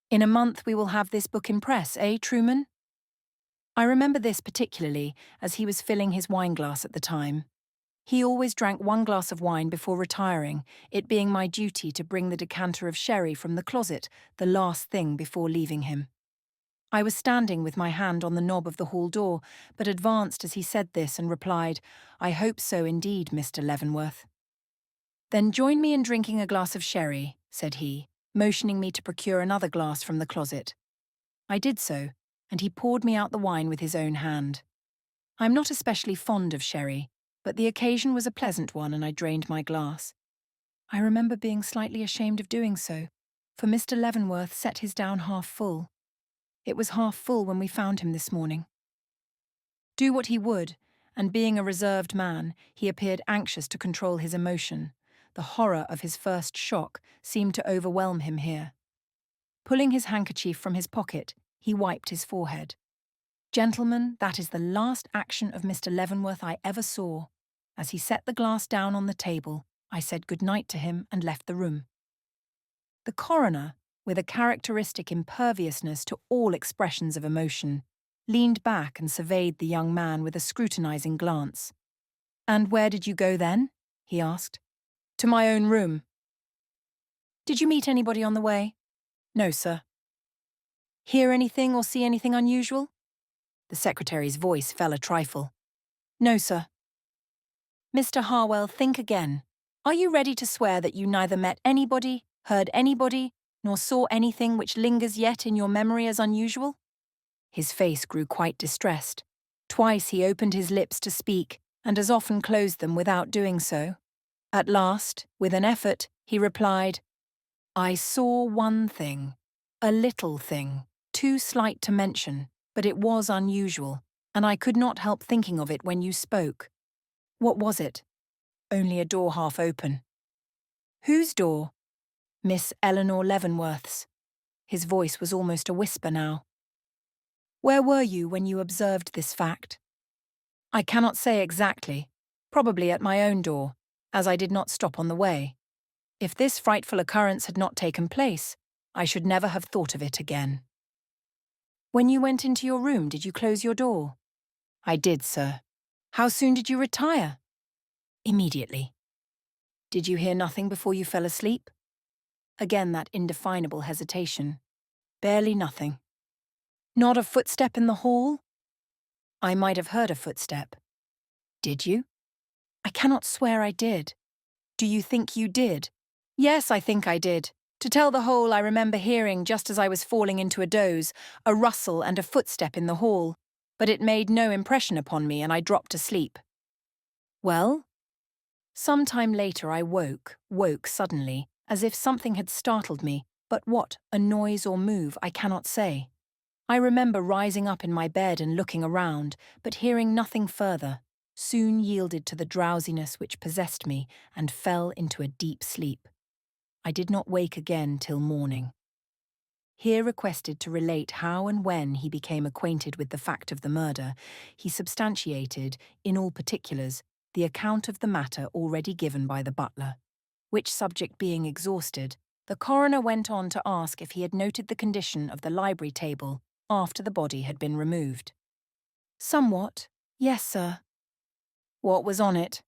'In a month we will have this book in press, eh, Truman?' I remember this particularly, as he was filling his wineglass at the time. He always drank 1 glass of wine before retiring, it being my duty to bring the decanter of sherry from the closet the last thing before leaving him. I was standing with my hand on the knob of the hall door, but advanced as he said this and replied, 'I hope so indeed, Mr. Leavenworth.' 'Then join me in drinking a glass of sherry,' said he, motioning me to procure another glass from the closet. I did so, and he poured me out the wine with his own hand. I am not especially fond of sherry, but the occasion was a pleasant one and I drained my glass. I remember being slightly ashamed of doing so, for Mr. Leavenworth set his down half full. It was half full when we found him this morning." Do what he would, and being a reserved man, he appeared anxious to control his emotion. The horror of his first shock seemed to overwhelm him here. Pulling his handkerchief from his pocket, he wiped his forehead. Gentlemen, that is the last action of Mr. Leavenworth I ever saw. As he set the glass down on the table, I said good night to him and left the room. The coroner, with a characteristic imperviousness to all expressions of emotion, leaned back and surveyed the young man with a scrutinizing glance. "And where did you go then?" he asked. "To my own room." "Did you meet anybody on the way?" "No, sir." "Hear anything or see anything unusual?" The secretary's voice fell a trifle. "No, sir." "Mr. Harwell, think again. Are you ready to swear that you neither met anybody, heard anybody, nor saw anything which lingers yet in your memory as unusual?" His face grew quite distressed. Twice he opened his lips to speak, and as often closed them without doing so. At last, with an effort, he replied, "I saw one thing, a little thing, too slight to mention, but it was unusual, and I could not help thinking of it when you spoke." "What was it?" "Only a door half open." "Whose door?" "Miss Eleanor Leavenworth's." His voice was almost a whisper now. "Where were you when you observed this fact?" "I cannot say exactly. Probably at my own door, as I did not stop on the way. If this frightful occurrence had not taken place, I should never have thought of it again." "When you went into your room, did you close your door?" "I did, sir." "How soon did you retire?" "Immediately." "Did you hear nothing before you fell asleep?" Again that indefinable hesitation. "Barely nothing." "Not a footstep in the hall?" "I might have heard a footstep." "Did you?" "I cannot swear I did." "Do you think you did?" "Yes, I think I did. To tell the whole, I remember hearing, just as I was falling into a doze, a rustle and a footstep in the hall, but it made no impression upon me and I dropped asleep." "Well?" "Some time later I woke suddenly, as if something had startled me, but what, a noise or move, I cannot say. I remember rising up in my bed and looking around, but hearing nothing further, soon yielded to the drowsiness which possessed me and fell into a deep sleep. I did not wake again till morning." Here requested to relate how and when he became acquainted with the fact of the murder, he substantiated, in all particulars, the account of the matter already given by the butler. Which subject being exhausted, the coroner went on to ask if he had noted the condition of the library table after the body had been removed. "Somewhat, yes, sir." "What was on it?"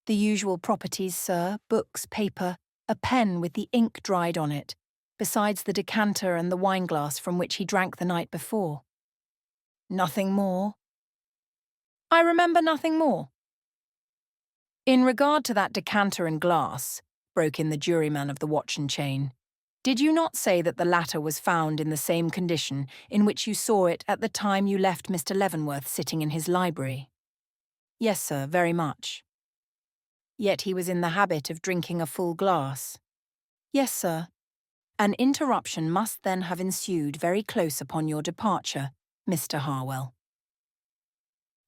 "The usual properties, sir, books, paper, a pen with the ink dried on it, besides the decanter and the wineglass from which he drank the night before." "Nothing more?" "I remember nothing more." "In regard to that decanter and glass," broke in the juryman of the watch and chain, "did you not say that the latter was found in the same condition in which you saw it at the time you left Mr. Leavenworth sitting in his library?" "Yes, sir, very much." "Yet he was in the habit of drinking a full glass?" "Yes, sir." "An interruption must then have ensued very close upon your departure, Mr. Harwell."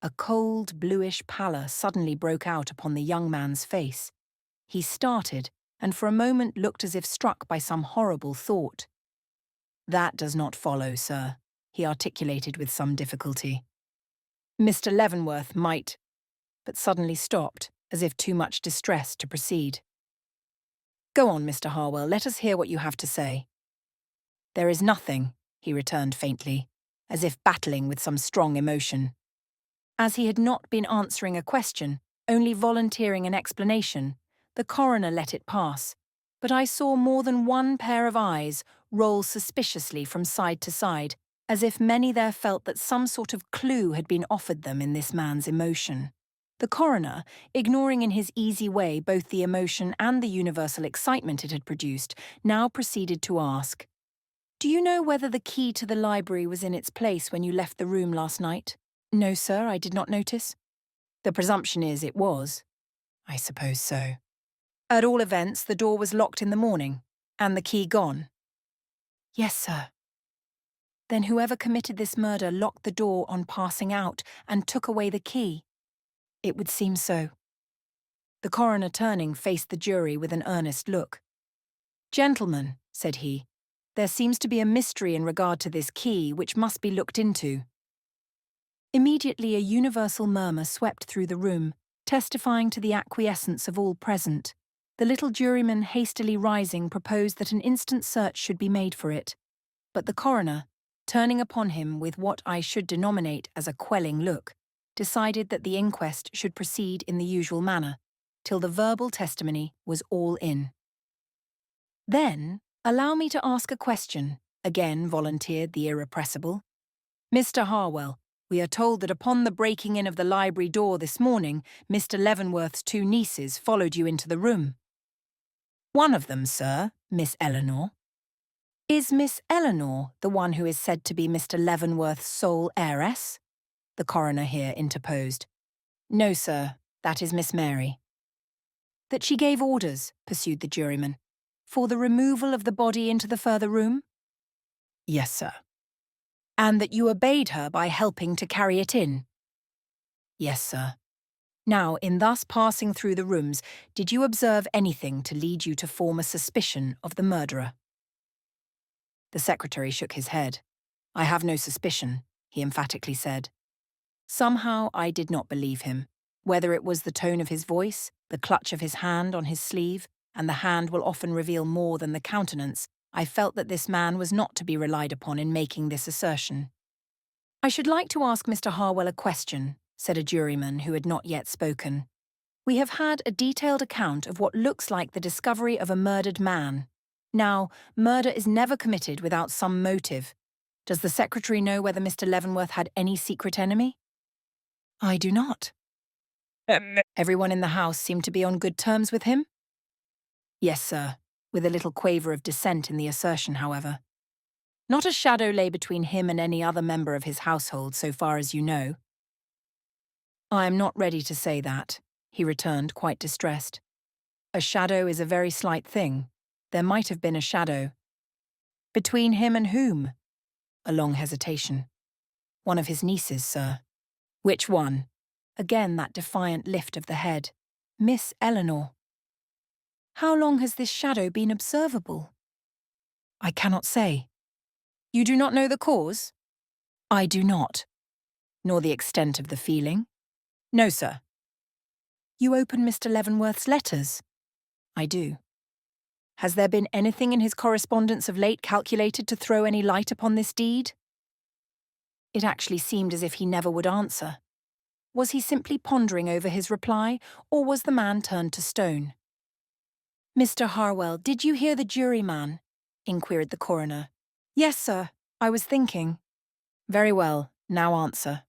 A cold, bluish pallor suddenly broke out upon the young man's face. He started, and for a moment looked as if struck by some horrible thought. "That does not follow, sir," he articulated with some difficulty. "Mr. Leavenworth might—" but suddenly stopped, as if too much distressed to proceed. "Go on, Mr. Harwell, let us hear what you have to say." "There is nothing," he returned faintly, as if battling with some strong emotion. As he had not been answering a question, only volunteering an explanation, the coroner let it pass, but I saw more than one pair of eyes roll suspiciously from side to side, as if many there felt that some sort of clue had been offered them in this man's emotion. The coroner, ignoring in his easy way both the emotion and the universal excitement it had produced, now proceeded to ask, "Do you know whether the key to the library was in its place when you left the room last night?" "No, sir, I did not notice." "The presumption is it was." "I suppose so." "At all events, the door was locked in the morning, and the key gone." "Yes, sir." "Then whoever committed this murder locked the door on passing out and took away the key?" "It would seem so." The coroner, turning, faced the jury with an earnest look. "Gentlemen," said he, "there seems to be a mystery in regard to this key which must be looked into. Immediately a universal murmur swept through the room, testifying to the acquiescence of all present. The little juryman, hastily rising, proposed that an instant search should be made for it. But the coroner, turning upon him with what I should denominate as a quelling look, decided that the inquest should proceed in the usual manner, till the verbal testimony was all in. "Then, allow me to ask a question," again volunteered the irrepressible. "Mr. Harwell, we are told that upon the breaking in of the library door this morning, Mr. Leavenworth's two nieces followed you into the room." "One of them, sir, Miss Eleanor." "Is Miss Eleanor the one who is said to be Mr. Leavenworth's sole heiress?" the coroner here interposed. "No, sir, that is Miss Mary." "That she gave orders," pursued the juryman, "for the removal of the body into the further room?" "Yes, sir." "And that you obeyed her by helping to carry it in?" "Yes, sir." "Now, in thus passing through the rooms, did you observe anything to lead you to form a suspicion of the murderer?" The secretary shook his head. "I have no suspicion," he emphatically said. Somehow I did not believe him. Whether it was the tone of his voice, the clutch of his hand on his sleeve, and the hand will often reveal more than the countenance, I felt that this man was not to be relied upon in making this assertion. "I should like to ask Mr. Harwell a question," said a juryman who had not yet spoken. "We have had a detailed account of what looks like the discovery of a murdered man. Now, murder is never committed without some motive. Does the secretary know whether Mr. Leavenworth had any secret enemy?" "I do not." "Everyone in the house seemed to be on good terms with him?" "Yes, sir," with a little quaver of dissent in the assertion, however. "Not a shadow lay between him and any other member of his household, so far as you know?" "I am not ready to say that," he returned, quite distressed. "A shadow is a very slight thing. There might have been a shadow." "Between him and whom?" A long hesitation. "One of his nieces, sir." "Which one?" Again that defiant lift of the head. "Miss Eleanor." "How long has this shadow been observable?" "I cannot say." "You do not know the cause?" "I do not." "Nor the extent of the feeling?" "No, sir." "You open Mr. Leavenworth's letters?" "I do." "Has there been anything in his correspondence of late calculated to throw any light upon this deed?" It actually seemed as if he never would answer. Was he simply pondering over his reply, or was the man turned to stone? "Mr. Harwell, did you hear the juryman?" inquired the coroner. "Yes, sir. I was thinking." "Very well. Now answer."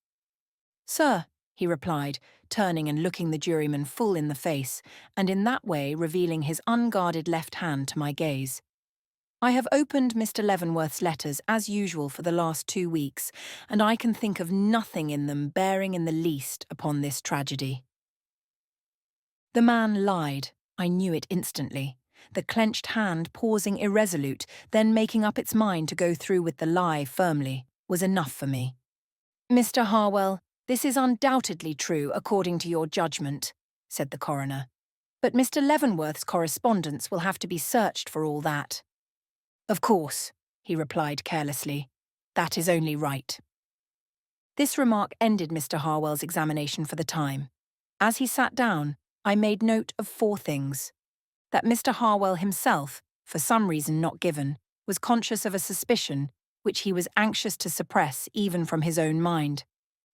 "Sir," he replied, turning and looking the juryman full in the face, and in that way revealing his unguarded left hand to my gaze. "I have opened Mr. Leavenworth's letters as usual for the last 2 weeks, and I can think of nothing in them bearing in the least upon this tragedy." The man lied. I knew it instantly. The clenched hand pausing irresolute, then making up its mind to go through with the lie firmly, was enough for me. "Mr. Harwell, this is undoubtedly true according to your judgment," said the coroner. "But Mr. Leavenworth's correspondence will have to be searched for all that." "Of course," he replied carelessly. "That is only right." This remark ended Mr. Harwell's examination for the time. As he sat down, I made note of 4 things. That Mr. Harwell himself, for some reason not given, was conscious of a suspicion which he was anxious to suppress even from his own mind.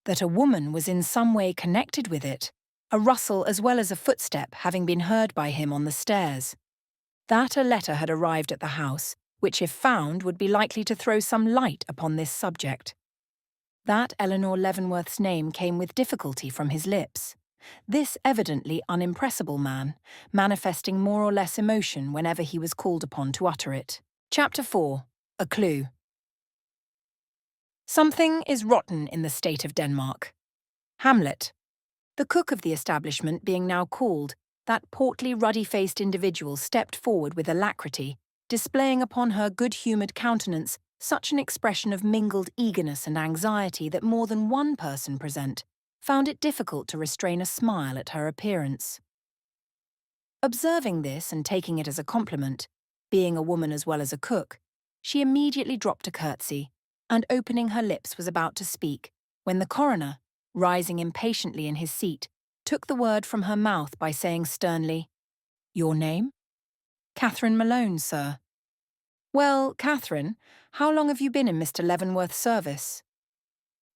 That a woman was in some way connected with it, a rustle as well as a footstep having been heard by him on the stairs. That a letter had arrived at the house, which if found would be likely to throw some light upon this subject. That Eleanor Leavenworth's name came with difficulty from his lips. This evidently unimpressible man, manifesting more or less emotion whenever he was called upon to utter it. Chapter 4. A Clue. Something is rotten in the state of Denmark. Hamlet. The cook of the establishment being now called, that portly, ruddy-faced individual stepped forward with alacrity, displaying upon her good-humoured countenance such an expression of mingled eagerness and anxiety that more than one person present found it difficult to restrain a smile at her appearance. Observing this and taking it as a compliment, being a woman as well as a cook, she immediately dropped a curtsy, and opening her lips was about to speak, when the coroner, rising impatiently in his seat, took the word from her mouth by saying sternly, "Your name?" "Katharine Malone, sir." "Well, Katharine, how long have you been in Mr. Leavenworth's service?"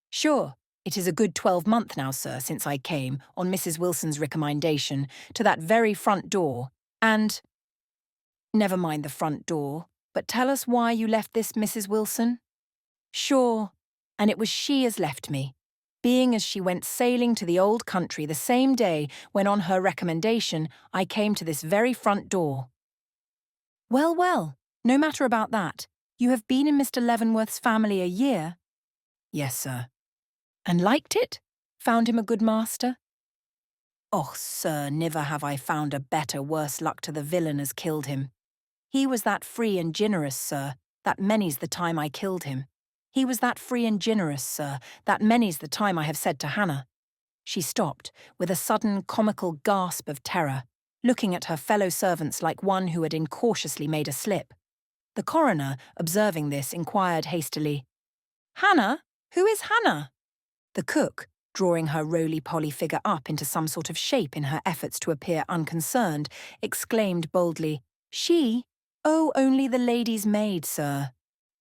"Sure, it is a good 12 months now, sir, since I came, on Mrs. Wilson's recommendation, to that very front door, and—" "Never mind the front door, but tell us why you left this Mrs. Wilson." "Sure, and it was she as left me, being as she went sailing to the old country the same day when on her recommendation I came to this very front door." "Well, well, no matter about that. You have been in Mr. Leavenworth's family a year?" "Yes, sir." "And liked it? Found him a good master?" "Oh, sir, niver have I found a better worse luck to the villain as killed him. He was that free and generous, sir, that many's the time I killed him. He was that free and generous, sir, that many's the time I have said to Hannah." She stopped, with a sudden comical gasp of terror, looking at her fellow servants like one who had incautiously made a slip. The coroner, observing this, inquired hastily, "Hannah? Who is Hannah?" The cook, drawing her roly-poly figure up into some sort of shape in her efforts to appear unconcerned, exclaimed boldly, "She? Oh, only the lady's maid, sir."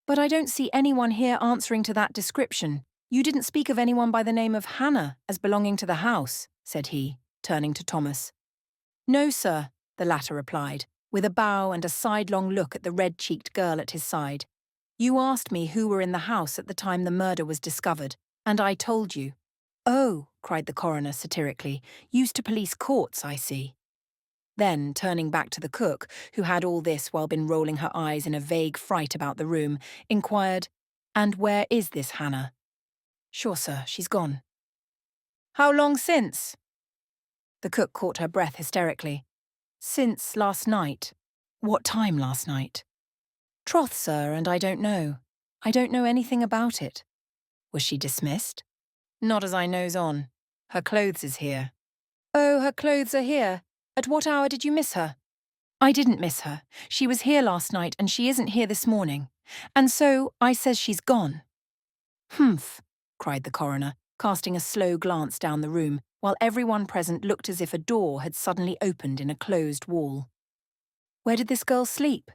"But I don't see anyone here answering to that description. You didn't speak of anyone by the name of Hannah as belonging to the house," said he, turning to Thomas. "No, sir," the latter replied, with a bow and a sidelong look at the red-cheeked girl at his side. "You asked me who were in the house at the time the murder was discovered, and I told you." "Oh," cried the coroner satirically, "used to police courts, I see." Then, turning back to the cook, who had all this while been rolling her eyes in a vague fright about the room, inquired, "And where is this Hannah?" "Sure, sir, she's gone." "How long since?" The cook caught her breath hysterically. "Since last night." "What time last night?" "Troth, sir, and I don't know. I don't know anything about it." "Was she dismissed?" "Not as I knows on. Her clothes is here." "Oh, her clothes are here. At what hour did you miss her?" "I didn't miss her. She was here last night and she isn't here this morning. And so I says she's gone." "Humph," cried the coroner, casting a slow glance down the room, while everyone present looked as if a door had suddenly opened in a closed wall. "Where did this girl sleep?"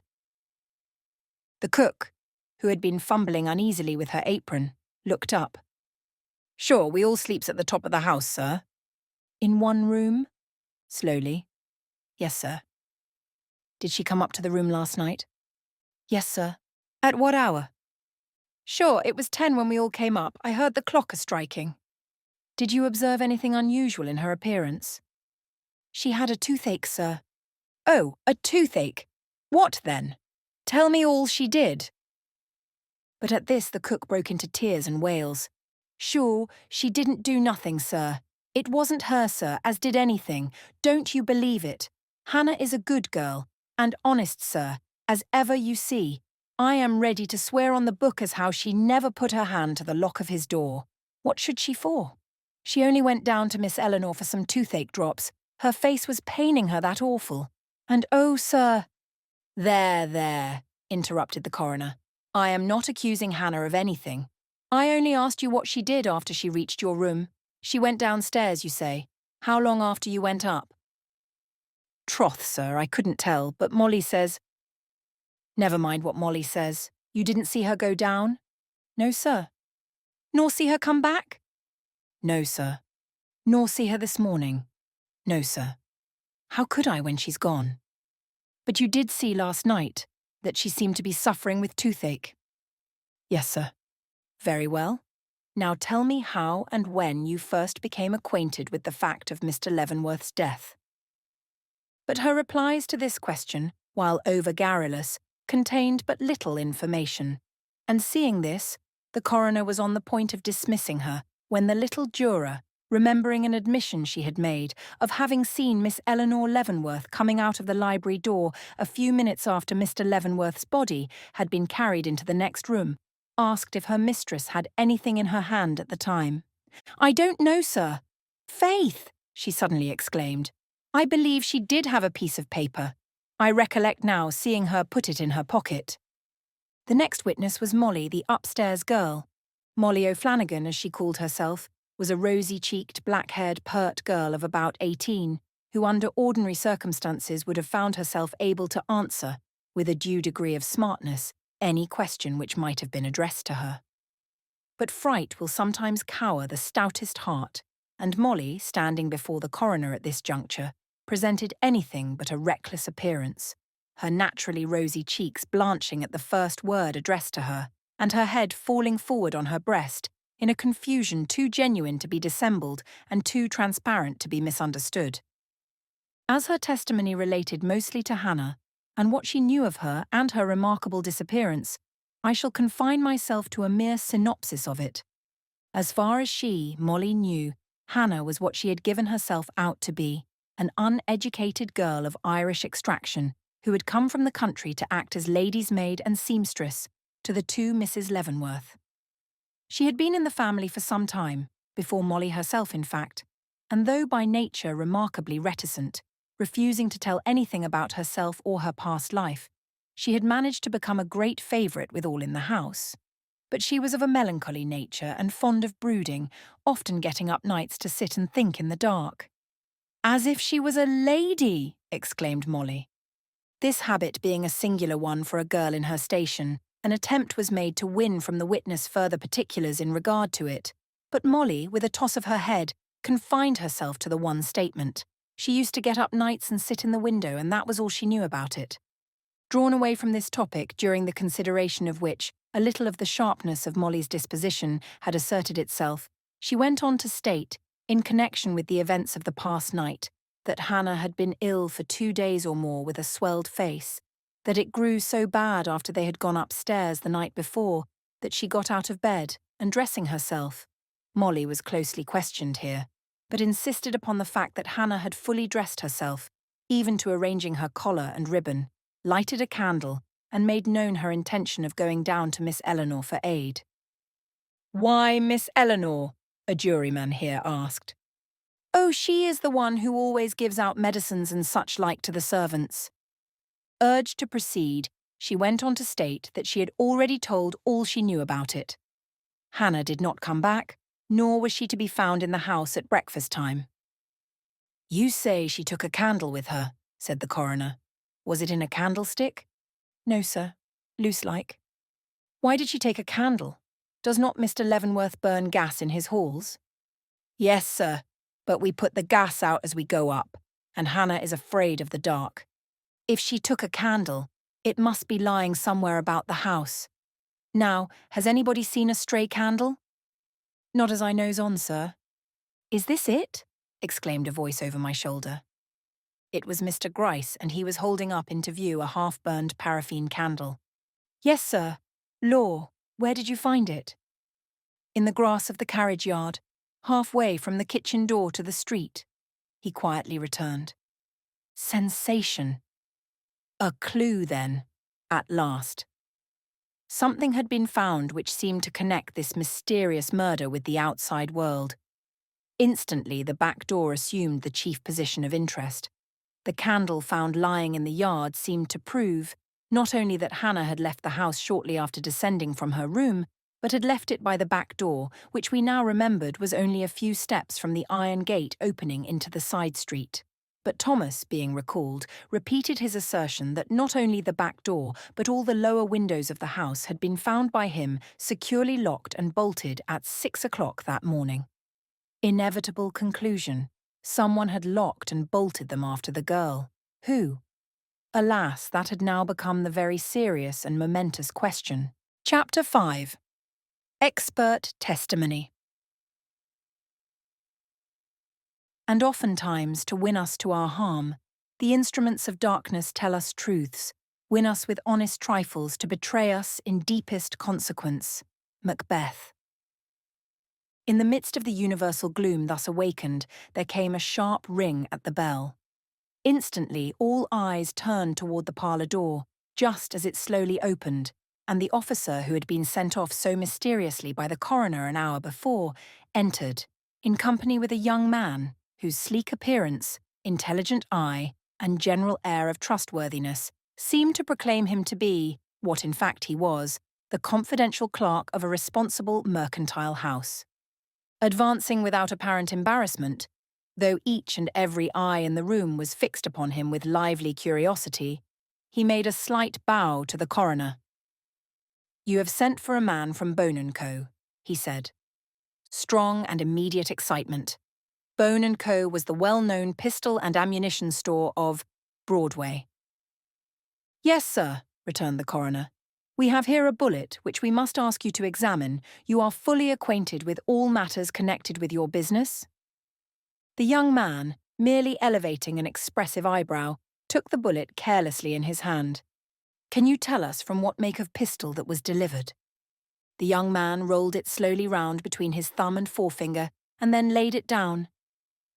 The cook, who had been fumbling uneasily with her apron, looked up. "Sure, we all sleeps at the top of the house, sir." "In one room?" Slowly. "Yes, sir." "Did she come up to the room last night?" "Yes, sir." "At what hour?" "Sure, it was 10 when we all came up. I heard the clock a-striking." "Did you observe anything unusual in her appearance?" "She had a toothache, sir." "Oh, a toothache. What then? Tell me all she did." But at this the cook broke into tears and wails. "Sure, she didn't do nothing, sir. It wasn't her, sir, as did anything. Don't you believe it. Hannah is a good girl, and honest, sir, as ever you see. I am ready to swear on the book as how she never put her hand to the lock of his door. What should she for? She only went down to Miss Eleanor for some toothache drops. Her face was paining her that awful. And oh, sir—" There, interrupted the coroner. "I am not accusing Hannah of anything. I only asked you what she did after she reached your room. She went downstairs, you say. How long after you went up?" "Troth, sir, I couldn't tell, but Molly says—" "Never mind what Molly says. You didn't see her go down?" "No, sir." "Nor see her come back?" "No, sir." "Nor see her this morning?" "No, sir." "How could I when she's gone?" "But you did see last night that she seemed to be suffering with toothache?" "Yes, sir." "Very well. Now tell me how and when you first became acquainted with the fact of Mr. Leavenworth's death." But her replies to this question, while over-garrulous, contained but little information, and seeing this, the coroner was on the point of dismissing her when the little juror, remembering an admission she had made of having seen Miss Eleanor Leavenworth coming out of the library door a few minutes after Mr. Leavenworth's body had been carried into the next room, asked if her mistress had anything in her hand at the time. "I don't know, sir." "Faith!" she suddenly exclaimed. "I believe she did have a piece of paper. I recollect now seeing her put it in her pocket." The next witness was Molly, the upstairs girl. Molly O'Flanagan, as she called herself, was a rosy-cheeked, black-haired, pert girl of about 18, who under ordinary circumstances would have found herself able to answer, with a due degree of smartness, any question which might have been addressed to her. But fright will sometimes cower the stoutest heart, and Molly, standing before the coroner at this juncture, presented anything but a reckless appearance, her naturally rosy cheeks blanching at the first word addressed to her, and her head falling forward on her breast in a confusion too genuine to be dissembled and too transparent to be misunderstood. As her testimony related mostly to Hannah, and what she knew of her and her remarkable disappearance, I shall confine myself to a mere synopsis of it. As far as she, Molly, knew, Hannah was what she had given herself out to be, an uneducated girl of Irish extraction who had come from the country to act as lady's maid and seamstress to the two Misses Leavenworth. She had been in the family for some time, before Molly herself in fact, and though by nature remarkably reticent, refusing to tell anything about herself or her past life, she had managed to become a great favourite with all in the house. But she was of a melancholy nature and fond of brooding, often getting up nights to sit and think in the dark. "As if she was a lady!" exclaimed Molly. This habit being a singular one for a girl in her station, an attempt was made to win from the witness further particulars in regard to it, but Molly, with a toss of her head, confined herself to the one statement. She used to get up nights and sit in the window, and that was all she knew about it. Drawn away from this topic, during the consideration of which a little of the sharpness of Molly's disposition had asserted itself, she went on to state, in connection with the events of the past night, that Hannah had been ill for 2 days or more with a swelled face, that it grew so bad after they had gone upstairs the night before that she got out of bed and dressing herself. Molly was closely questioned here, but insisted upon the fact that Hannah had fully dressed herself, even to arranging her collar and ribbon, lighted a candle, and made known her intention of going down to Miss Eleanor for aid. "Why Miss Eleanor?" a juryman here asked. "Oh, she is the one who always gives out medicines and such like to the servants." Urged to proceed, she went on to state that she had already told all she knew about it. Hannah did not come back, nor was she to be found in the house at breakfast time. "You say she took a candle with her," said the coroner. "Was it in a candlestick?" "No, sir. Loose-like." "Why did she take a candle? Does not Mr. Leavenworth burn gas in his halls?" "Yes, sir, but we put the gas out as we go up, and Hannah is afraid of the dark. If she took a candle, it must be lying somewhere about the house. Now, has anybody seen a stray candle?" "Not as I knows on, sir." "Is this it?" exclaimed a voice over my shoulder. It was Mr. Gryce, and he was holding up into view a half-burned paraffin candle. "Yes, sir. Law, where did you find it?" "In the grass of the carriage yard, halfway from the kitchen door to the street," he quietly returned. Sensation. A clue, then, at last. Something had been found which seemed to connect this mysterious murder with the outside world. Instantly, the back door assumed the chief position of interest. The candle found lying in the yard seemed to prove not only that Hannah had left the house shortly after descending from her room, but had left it by the back door, which we now remembered was only a few steps from the iron gate opening into the side street. But Thomas, being recalled, repeated his assertion that not only the back door, but all the lower windows of the house had been found by him securely locked and bolted at 6 o'clock that morning. Inevitable conclusion. Someone had locked and bolted them after the girl. Who? Alas, that had now become the very serious and momentous question. Chapter 5. Expert Testimony. And oftentimes, to win us to our harm, the instruments of darkness tell us truths, win us with honest trifles to betray us in deepest consequence. Macbeth. In the midst of the universal gloom thus awakened, there came a sharp ring at the bell. Instantly, all eyes turned toward the parlour door, just as it slowly opened, and the officer who had been sent off so mysteriously by the coroner an hour before entered, in company with a young man whose sleek appearance, intelligent eye, and general air of trustworthiness seemed to proclaim him to be, what in fact he was, the confidential clerk of a responsible mercantile house. Advancing without apparent embarrassment, though each and every eye in the room was fixed upon him with lively curiosity, he made a slight bow to the coroner. "You have sent for a man from Bone & Co.," he said. Strong and immediate excitement. Bone & Co. was the well-known pistol and ammunition store of Broadway. "Yes, sir," returned the coroner. "We have here a bullet which we must ask you to examine. You are fully acquainted with all matters connected with your business?" The young man, merely elevating an expressive eyebrow, took the bullet carelessly in his hand. "Can you tell us from what make of pistol that was delivered?" The young man rolled it slowly round between his thumb and forefinger and then laid it down.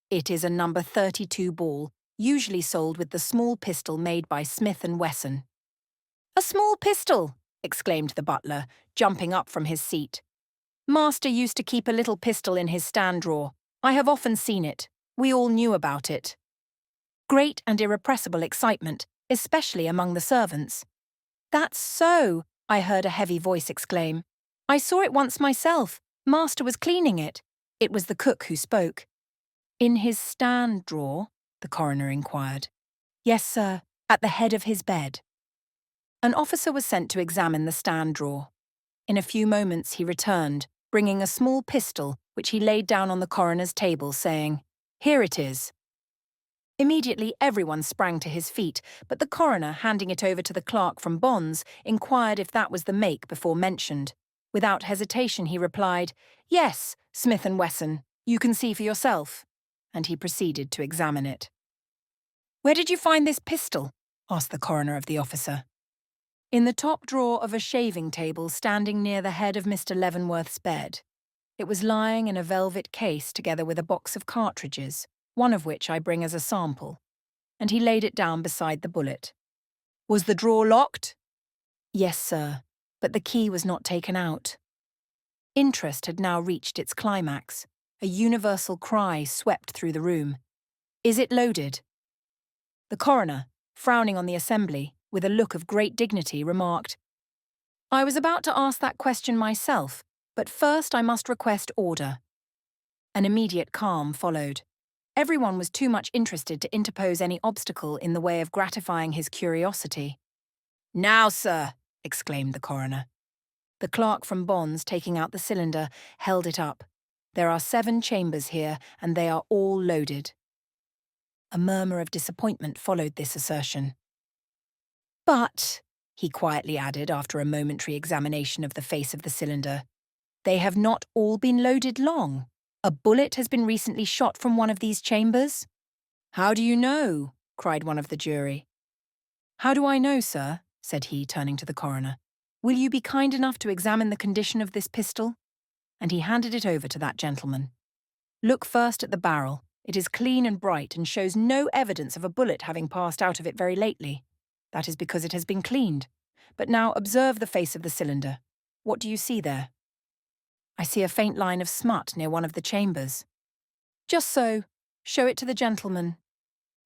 "It is a number 32 ball, usually sold with the small pistol made by Smith & Wesson." "A small pistol!" exclaimed the butler, jumping up from his seat. "Master used to keep a little pistol in his stand drawer. I have often seen it. We all knew about it." Great and irrepressible excitement, especially among the servants. "That's so," I heard a heavy voice exclaim. "I saw it once myself. Master was cleaning it." It was the cook who spoke. "In his stand drawer?" the coroner inquired. "Yes, sir, at the head of his bed." An officer was sent to examine the stand drawer. In a few moments he returned, bringing a small pistol which he laid down on the coroner's table, saying, "Here it is." Immediately everyone sprang to his feet, but the coroner, handing it over to the clerk from Bonds, inquired if that was the make before mentioned. Without hesitation he replied, "Yes, Smith & Wesson, you can see for yourself," and he proceeded to examine it. "Where did you find this pistol?" asked the coroner of the officer. "In the top drawer of a shaving table standing near the head of Mr. Leavenworth's bed. It was lying in a velvet case together with a box of cartridges, one of which I bring as a sample," and he laid it down beside the bullet. "Was the drawer locked?" "Yes, sir, but the key was not taken out." Interest had now reached its climax. A universal cry swept through the room. "Is it loaded?" The coroner, frowning on the assembly, with a look of great dignity, remarked, "I was about to ask that question myself, but first I must request order." An immediate calm followed. Everyone was too much interested to interpose any obstacle in the way of gratifying his curiosity. "Now, sir," exclaimed the coroner. The clerk from Bonds, taking out the cylinder, held it up. "There are 7 chambers here, and they are all loaded." A murmur of disappointment followed this assertion. "But," he quietly added after a momentary examination of the face of the cylinder, "they have not all been loaded long. A bullet has been recently shot from one of these chambers." "How do you know?" cried one of the jury. "How do I know, sir?" said he, turning to the coroner. "Will you be kind enough to examine the condition of this pistol?" And he handed it over to that gentleman. "Look first at the barrel. It is clean and bright and shows no evidence of a bullet having passed out of it very lately. That is because it has been cleaned. But now observe the face of the cylinder. What do you see there?" "I see a faint line of smut near one of the chambers." "Just so. Show it to the gentleman."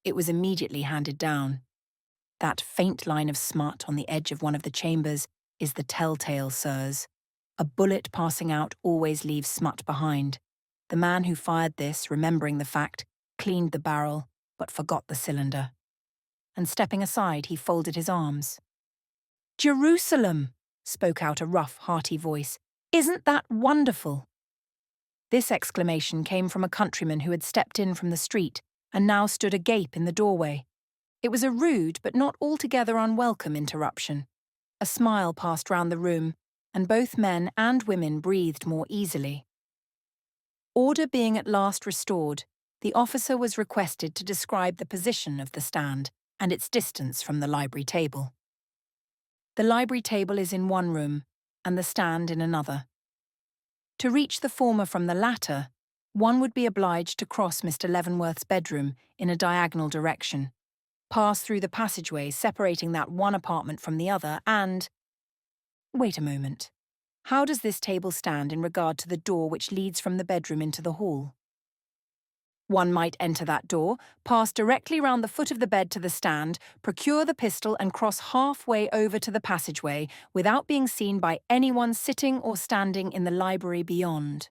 It was immediately handed down. "That faint line of smut on the edge of one of the chambers is the telltale, sirs. A bullet passing out always leaves smut behind. The man who fired this, remembering the fact, cleaned the barrel, but forgot the cylinder." And stepping aside, he folded his arms. "Jerusalem!" spoke out a rough, hearty voice. "Isn't that wonderful?" This exclamation came from a countryman who had stepped in from the street and now stood agape in the doorway. It was a rude but not altogether unwelcome interruption. A smile passed round the room, and both men and women breathed more easily. Order being at last restored, the officer was requested to describe the position of the stand and its distance from the library table. "The library table is in one room, and the stand in another. To reach the former from the latter, one would be obliged to cross Mr. Leavenworth's bedroom in a diagonal direction, pass through the passageway separating that one apartment from the other, and— Wait a moment. How does this table stand in regard to the door which leads from the bedroom into the hall?" One might enter that door, pass directly round the foot of the bed to the stand, procure the pistol and cross halfway over to the passageway without being seen by anyone sitting or standing in the library beyond.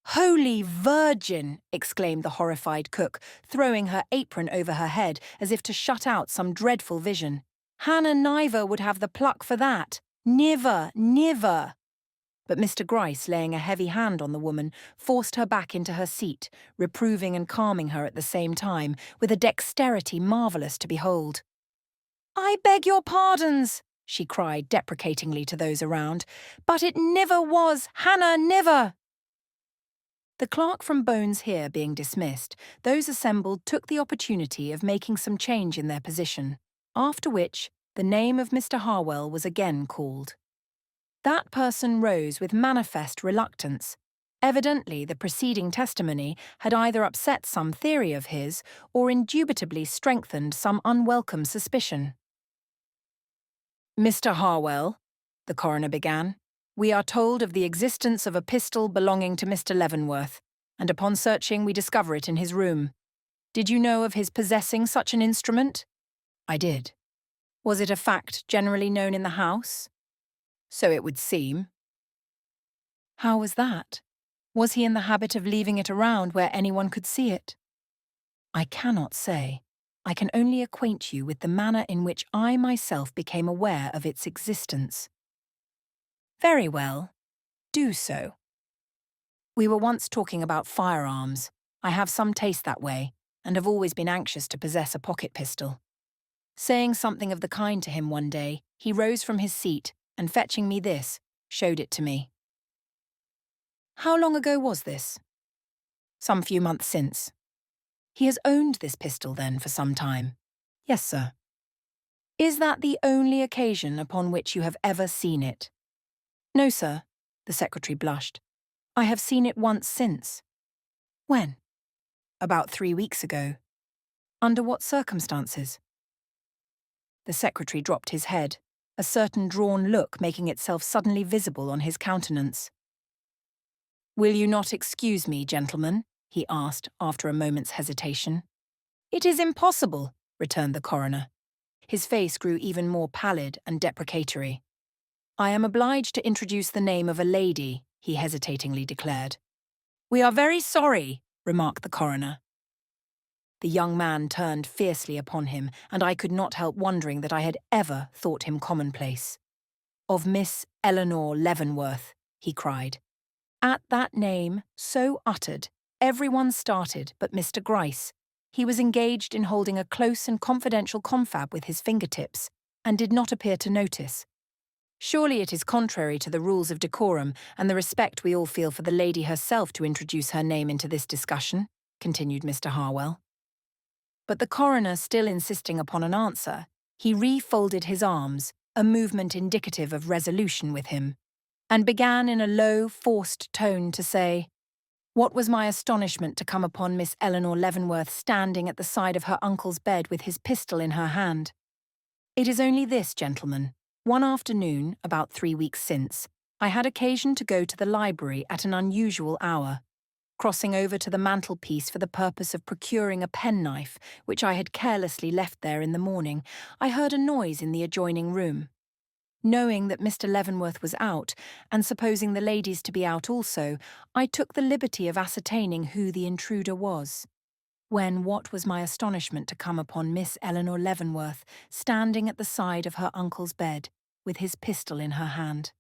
"Holy Virgin!" exclaimed the horrified cook, throwing her apron over her head as if to shut out some dreadful vision. "Hannah never would have the pluck for that. Never, never!" But Mr. Gryce, laying a heavy hand on the woman, forced her back into her seat, reproving and calming her at the same time, with a dexterity marvellous to behold. "I beg your pardons," she cried deprecatingly to those around, "but it never was, Hannah, never!" The clerk from Bones here being dismissed, those assembled took the opportunity of making some change in their position, after which the name of Mr. Harwell was again called. That person rose with manifest reluctance. Evidently, the preceding testimony had either upset some theory of his or indubitably strengthened some unwelcome suspicion. "Mr. Harwell," the coroner began, "we are told of the existence of a pistol belonging to Mr. Leavenworth, and upon searching we discover it in his room. Did you know of his possessing such an instrument?" "I did." "Was it a fact generally known in the house?" "So it would seem." "How was that? Was he in the habit of leaving it around where anyone could see it?" "I cannot say. I can only acquaint you with the manner in which I myself became aware of its existence." "Very well. Do so." "We were once talking about firearms. I have some taste that way, and have always been anxious to possess a pocket pistol. Saying something of the kind to him one day, he rose from his seat, and fetching me this, showed it to me." "How long ago was this?" "Some few months since." "He has owned this pistol, then, for some time?" "Yes, sir." "Is that the only occasion upon which you have ever seen it?" "No, sir." The secretary blushed. "I have seen it once since." "When?" "About 3 weeks ago." "Under what circumstances?" The secretary dropped his head, a certain drawn look making itself suddenly visible on his countenance. "Will you not excuse me, gentlemen?" he asked after a moment's hesitation. "It is impossible," returned the coroner. His face grew even more pallid and deprecatory. "I am obliged to introduce the name of a lady," he hesitatingly declared. "We are very sorry," remarked the coroner. The young man turned fiercely upon him, and I could not help wondering that I had ever thought him commonplace. "Of Miss Eleanor Leavenworth," he cried. At that name, so uttered, everyone started but Mr. Gryce. He was engaged in holding a close and confidential confab with his fingertips, and did not appear to notice. "Surely it is contrary to the rules of decorum and the respect we all feel for the lady herself to introduce her name into this discussion," continued Mr. Harwell. But the coroner still insisting upon an answer, he refolded his arms, a movement indicative of resolution with him, and began in a low, forced tone to say, "What was my astonishment to come upon Miss Eleanor Leavenworth standing at the side of her uncle's bed with his pistol in her hand. It is only this, gentlemen. One afternoon, about 3 weeks since, I had occasion to go to the library at an unusual hour. Crossing over to the mantelpiece for the purpose of procuring a penknife, which I had carelessly left there in the morning, I heard a noise in the adjoining room. Knowing that Mr. Leavenworth was out, and supposing the ladies to be out also, I took the liberty of ascertaining who the intruder was. When what was my astonishment to come upon Miss Eleanor Leavenworth standing at the side of her uncle's bed, with his pistol in her hand.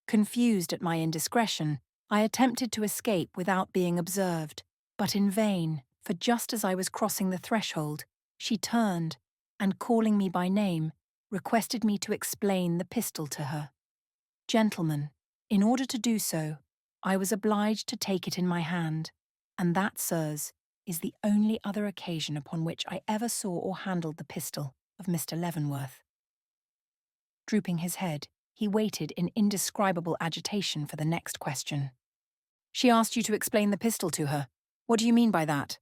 Confused at my indiscretion, I attempted to escape without being observed, but in vain, for just as I was crossing the threshold, she turned, and calling me by name, requested me to explain the pistol to her. Gentlemen, in order to do so, I was obliged to take it in my hand, and that, sirs, is the only other occasion upon which I ever saw or handled the pistol of Mr. Leavenworth." Drooping his head, he waited in indescribable agitation for the next question. "She asked you to explain the pistol to her. What do you mean by that?"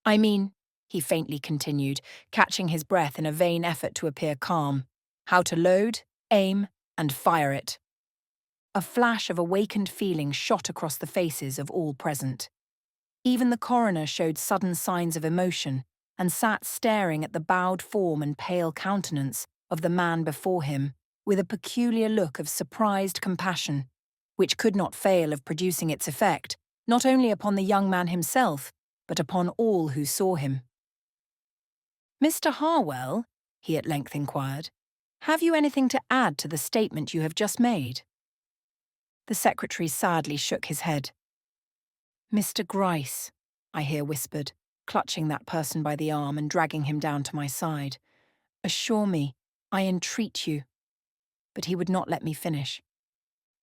"I mean," he faintly continued, catching his breath in a vain effort to appear calm, "how to load, aim, and fire it." A flash of awakened feeling shot across the faces of all present. Even the coroner showed sudden signs of emotion and sat staring at the bowed form and pale countenance of the man before him with a peculiar look of surprised compassion, which could not fail of producing its effect, not only upon the young man himself, but upon all who saw him. "Mr. Harwell," he at length inquired, "have you anything to add to the statement you have just made?" The secretary sadly shook his head. "Mr. Gryce," I hear whispered, clutching that person by the arm and dragging him down to my side. "Assure me, I entreat you." But he would not let me finish.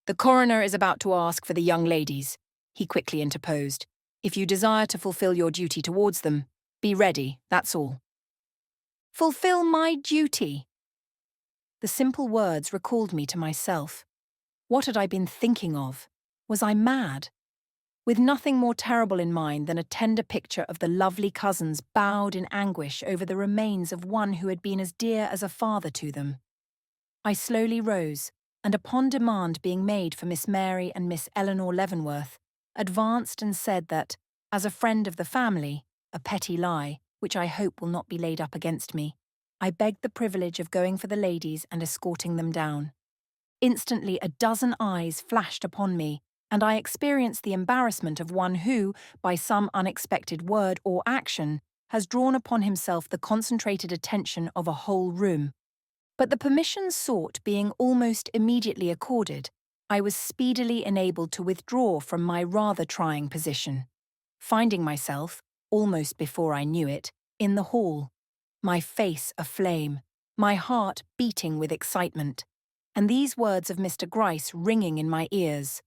"The coroner is about to ask for the young ladies," he quickly interposed. "If you desire to fulfill your duty towards them, be ready, that's all." "Fulfill my duty?" The simple words recalled me to myself. What had I been thinking of? Was I mad? With nothing more terrible in mind than a tender picture of the lovely cousins bowed in anguish over the remains of one who had been as dear as a father to them. I slowly rose, and upon demand being made for Miss Mary and Miss Eleanor Leavenworth, advanced and said that, as a friend of the family, a petty lie, which I hope will not be laid up against me, I begged the privilege of going for the ladies and escorting them down. Instantly a dozen eyes flashed upon me, and I experienced the embarrassment of one who, by some unexpected word or action, has drawn upon himself the concentrated attention of a whole room. But the permission sought being almost immediately accorded, I was speedily enabled to withdraw from my rather trying position, finding myself, almost before I knew it, in the hall, my face aflame, my heart beating with excitement, and these words of Mr. Gryce ringing in my ears.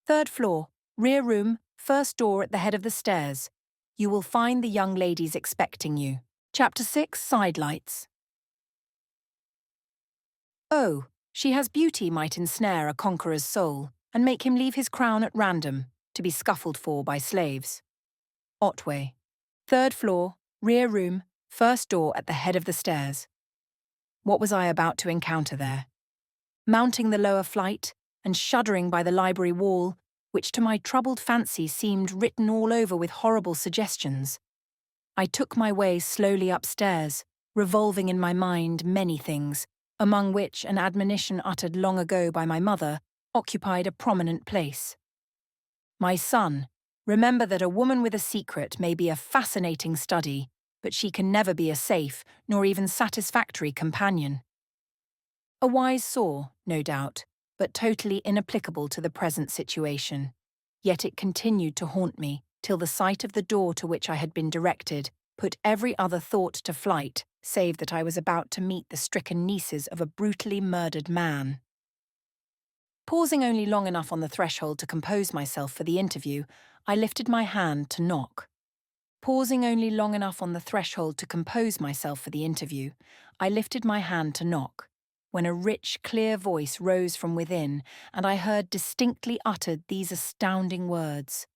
"Third floor, rear room, first door at the head of the stairs. You will find the young ladies expecting you." Chapter 6, Sidelights. "Oh, she has beauty might ensnare a conqueror's soul, and make him leave his crown at random, to be scuffled for by slaves." Otway. Third floor, rear room, first door at the head of the stairs. What was I about to encounter there? Mounting the lower flight, and shuddering by the library wall, which to my troubled fancy seemed written all over with horrible suggestions, I took my way slowly upstairs, revolving in my mind many things, among which an admonition uttered long ago by my mother occupied a prominent place. "My son, remember that a woman with a secret may be a fascinating study, but she can never be a safe, nor even satisfactory companion." A wise saw, no doubt, but totally inapplicable to the present situation. Yet it continued to haunt me till the sight of the door to which I had been directed put every other thought to flight, save that I was about to meet the stricken nieces of a brutally murdered man. Pausing only long enough on the threshold to compose myself for the interview, I lifted my hand to knock. Pausing only long enough on the threshold to compose myself for the interview, I lifted my hand to knock, when a rich, clear voice rose from within, and I heard distinctly uttered these astounding words: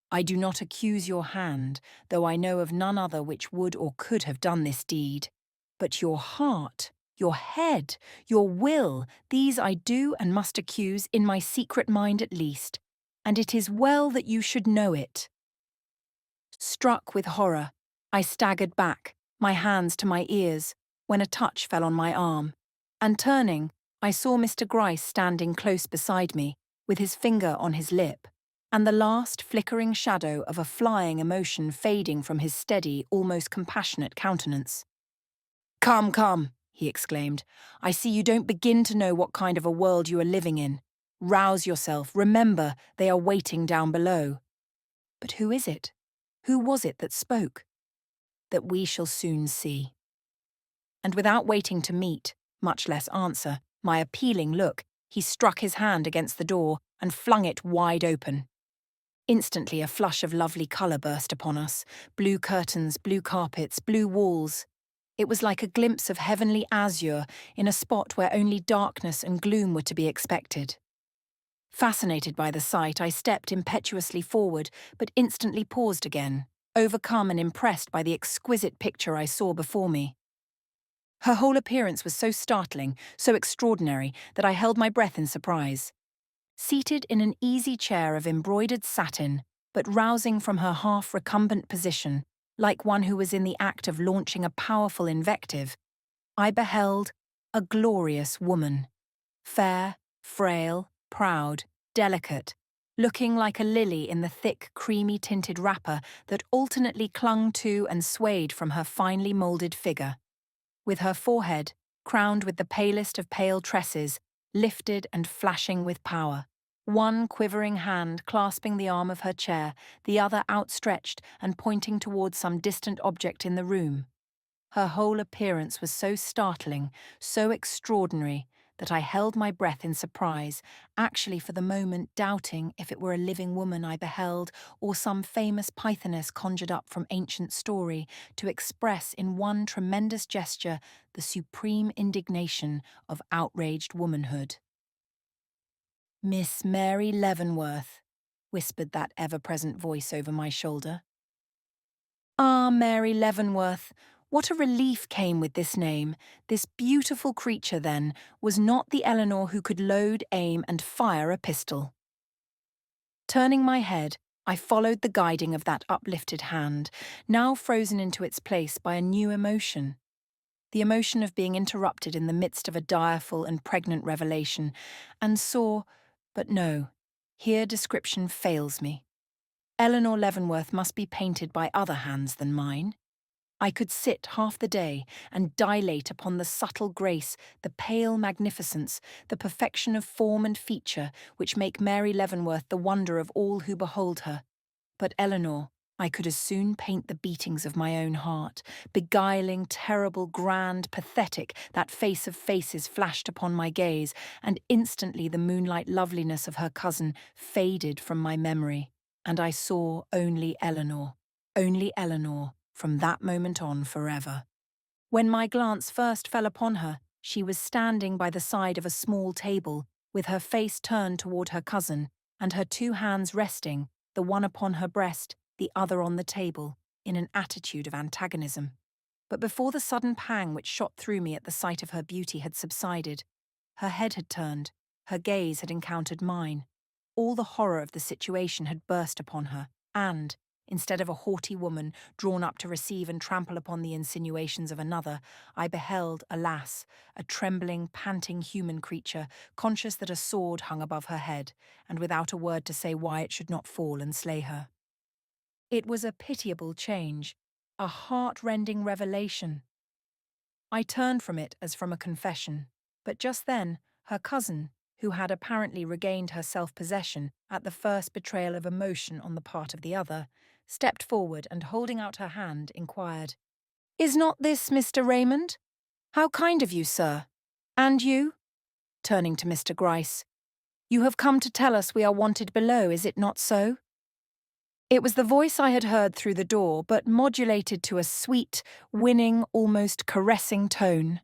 "I do not accuse your hand, though I know of none other which would or could have done this deed. But your heart, your head, your will, these I do and must accuse in my secret mind at least, and it is well that you should know it." Struck with horror, I staggered back, my hands to my ears, when a touch fell on my arm, and turning, I saw Mr. Gryce standing close beside me, with his finger on his lip, and the last flickering shadow of a flying emotion fading from his steady, almost compassionate countenance. "Come, come," he exclaimed. "I see you don't begin to know what kind of a world you are living in. Rouse yourself, remember they are waiting down below." But who is it? Who was it that spoke? That we shall soon see. And without waiting to meet, much less answer, my appealing look, he struck his hand against the door and flung it wide open. Instantly a flush of lovely colour burst upon us, blue curtains, blue carpets, blue walls. It was like a glimpse of heavenly azure in a spot where only darkness and gloom were to be expected. Fascinated by the sight, I stepped impetuously forward, but instantly paused again, overcome and impressed by the exquisite picture I saw before me. Her whole appearance was so startling, so extraordinary, that I held my breath in surprise. Seated in an easy chair of embroidered satin, but rousing from her half-recumbent position, like one who was in the act of launching a powerful invective, I beheld a glorious woman, fair, frail, proud, delicate, looking like a lily in the thick, creamy-tinted wrapper that alternately clung to and swayed from her finely moulded figure. With her forehead, crowned with the palest of pale tresses, lifted and flashing with power, one quivering hand clasping the arm of her chair, the other outstretched and pointing towards some distant object in the room. Her whole appearance was so startling, so extraordinary, that I held my breath in surprise, actually for the moment doubting if it were a living woman I beheld or some famous pythoness conjured up from ancient story to express in one tremendous gesture the supreme indignation of outraged womanhood. "Miss Mary Leavenworth," whispered that ever-present voice over my shoulder. Ah, Mary Leavenworth, what a relief came with this name. This beautiful creature, then, was not the Eleanor who could load, aim, and fire a pistol. Turning my head, I followed the guiding of that uplifted hand, now frozen into its place by a new emotion. The emotion of being interrupted in the midst of a direful and pregnant revelation, and saw, but no, here description fails me. Eleanor Leavenworth must be painted by other hands than mine. I could sit half the day and dilate upon the subtle grace, the pale magnificence, the perfection of form and feature which make Mary Leavenworth the wonder of all who behold her. But Eleanor, I could as soon paint the beatings of my own heart. Beguiling, terrible, grand, pathetic, that face of faces flashed upon my gaze, and instantly the moonlight loveliness of her cousin faded from my memory, and I saw only Eleanor, from that moment on forever. When my glance first fell upon her, she was standing by the side of a small table, with her face turned toward her cousin, and her two hands resting, the one upon her breast, the other on the table, in an attitude of antagonism. But before the sudden pang which shot through me at the sight of her beauty had subsided, her head had turned, her gaze had encountered mine. All the horror of the situation had burst upon her, and, instead of a haughty woman drawn up to receive and trample upon the insinuations of another, I beheld, alas, a trembling, panting human creature, conscious that a sword hung above her head, and without a word to say why it should not fall and slay her. It was a pitiable change, a heart-rending revelation. I turned from it as from a confession, but just then her cousin, who had apparently regained her self-possession at the first betrayal of emotion on the part of the other, stepped forward and, holding out her hand, inquired, "Is not this Mr. Raymond? How kind of you, sir. And you?" Turning to Mr. Gryce, "You have come to tell us we are wanted below, is it not so?" It was the voice I had heard through the door, but modulated to a sweet, winning, almost caressing tone.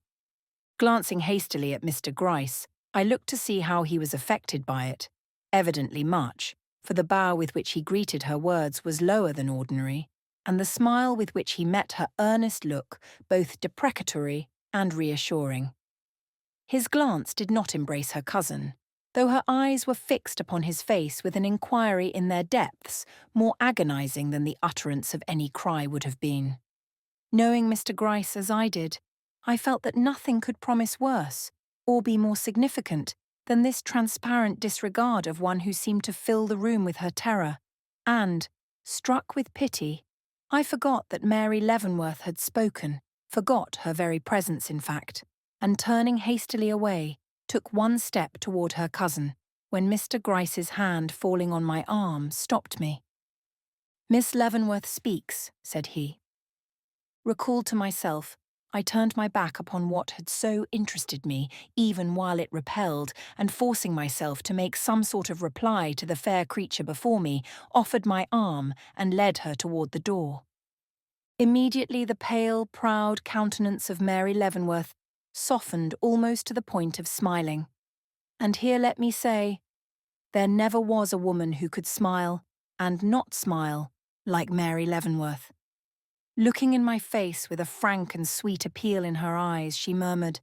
Glancing hastily at Mr. Gryce, I looked to see how he was affected by it. Evidently much, for the bow with which he greeted her words was lower than ordinary, and the smile with which he met her earnest look both deprecatory and reassuring. His glance did not embrace her cousin, though her eyes were fixed upon his face with an inquiry in their depths more agonizing than the utterance of any cry would have been. Knowing Mr. Gryce as I did, I felt that nothing could promise worse, or be more significant, than this transparent disregard of one who seemed to fill the room with her terror, and, struck with pity, I forgot that Mary Leavenworth had spoken, forgot her very presence in fact, and turning hastily away, took one step toward her cousin, when Mr. Gryce's hand falling on my arm stopped me. "Miss Leavenworth speaks," said he. Recalled to myself, I turned my back upon what had so interested me, even while it repelled, and forcing myself to make some sort of reply to the fair creature before me, offered my arm and led her toward the door. Immediately the pale, proud countenance of Mary Leavenworth softened almost to the point of smiling. And here let me say, there never was a woman who could smile, and not smile, like Mary Leavenworth. Looking in my face with a frank and sweet appeal in her eyes, she murmured,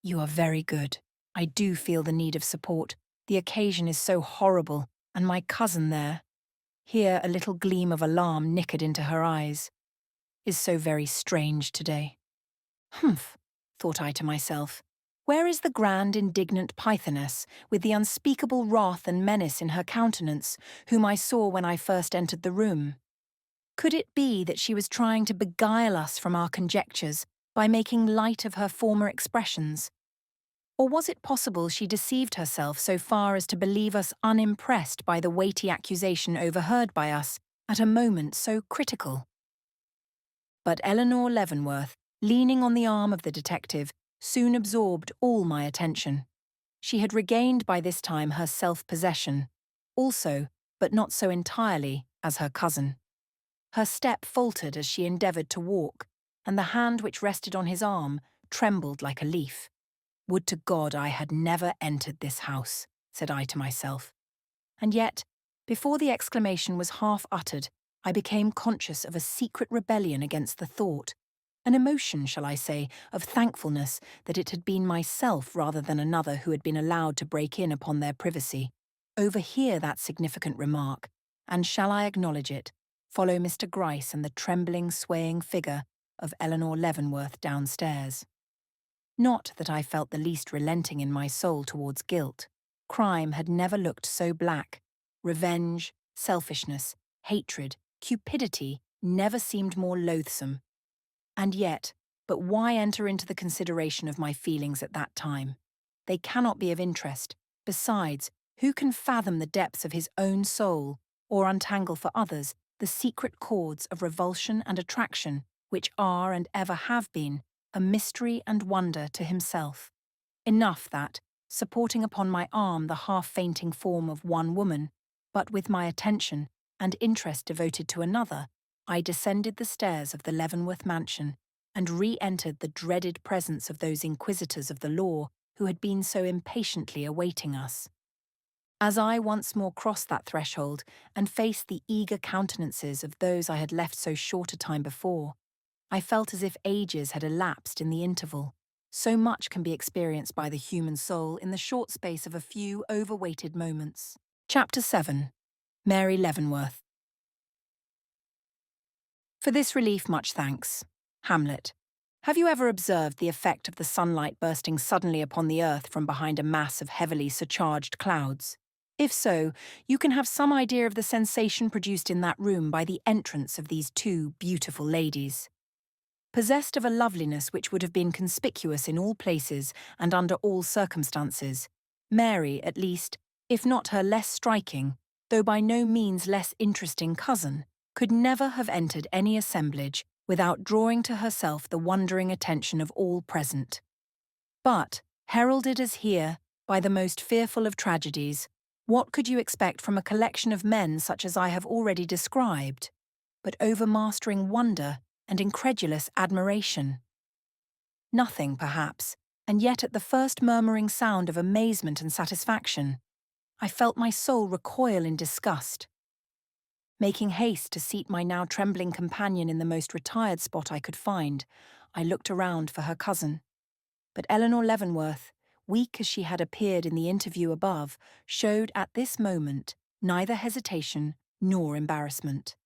"You are very good. I do feel the need of support. The occasion is so horrible, and my cousin there." Here a little gleam of alarm nickered into her eyes. "Is so very strange today." "Humph," thought I to myself. "Where is the grand indignant Pythoness, with the unspeakable wrath and menace in her countenance, whom I saw when I first entered the room? Could it be that she was trying to beguile us from our conjectures by making light of her former expressions? Or was it possible she deceived herself so far as to believe us unimpressed by the weighty accusation overheard by us at a moment so critical?" But Eleanor Leavenworth, leaning on the arm of the detective, soon absorbed all my attention. She had regained by this time her self-possession, also, but not so entirely, as her cousin. Her step faltered as she endeavoured to walk, and the hand which rested on his arm trembled like a leaf. "Would to God I had never entered this house," said I to myself. And yet, before the exclamation was half uttered, I became conscious of a secret rebellion against the thought, an emotion, shall I say, of thankfulness that it had been myself rather than another who had been allowed to break in upon their privacy, overhear that significant remark, and, shall I acknowledge it, follow Mr. Gryce and the trembling, swaying figure of Eleanor Leavenworth downstairs. Not that I felt the least relenting in my soul towards guilt. Crime had never looked so black. Revenge, selfishness, hatred, cupidity never seemed more loathsome. And yet, but why enter into the consideration of my feelings at that time? They cannot be of interest. Besides, who can fathom the depths of his own soul, or untangle for others the secret chords of revulsion and attraction which are and ever have been a mystery and wonder to himself? Enough that, supporting upon my arm the half-fainting form of one woman, but with my attention and interest devoted to another, I descended the stairs of the Leavenworth mansion and re-entered the dreaded presence of those inquisitors of the law who had been so impatiently awaiting us. As I once more crossed that threshold and faced the eager countenances of those I had left so short a time before, I felt as if ages had elapsed in the interval. So much can be experienced by the human soul in the short space of a few overweighted moments. Chapter 7. Mary Leavenworth. For this relief much thanks. Hamlet. Have you ever observed the effect of the sunlight bursting suddenly upon the earth from behind a mass of heavily surcharged clouds? If so, you can have some idea of the sensation produced in that room by the entrance of these two beautiful ladies. Possessed of a loveliness which would have been conspicuous in all places and under all circumstances, Mary, at least, if not her less striking, though by no means less interesting cousin, could never have entered any assemblage without drawing to herself the wondering attention of all present. But, heralded as here, by the most fearful of tragedies, what could you expect from a collection of men such as I have already described, but overmastering wonder and incredulous admiration? Nothing, perhaps, and yet at the first murmuring sound of amazement and satisfaction, I felt my soul recoil in disgust. Making haste to seat my now trembling companion in the most retired spot I could find, I looked around for her cousin. But Eleanor Leavenworth, weak as she had appeared in the interview above, showed at this moment neither hesitation nor embarrassment.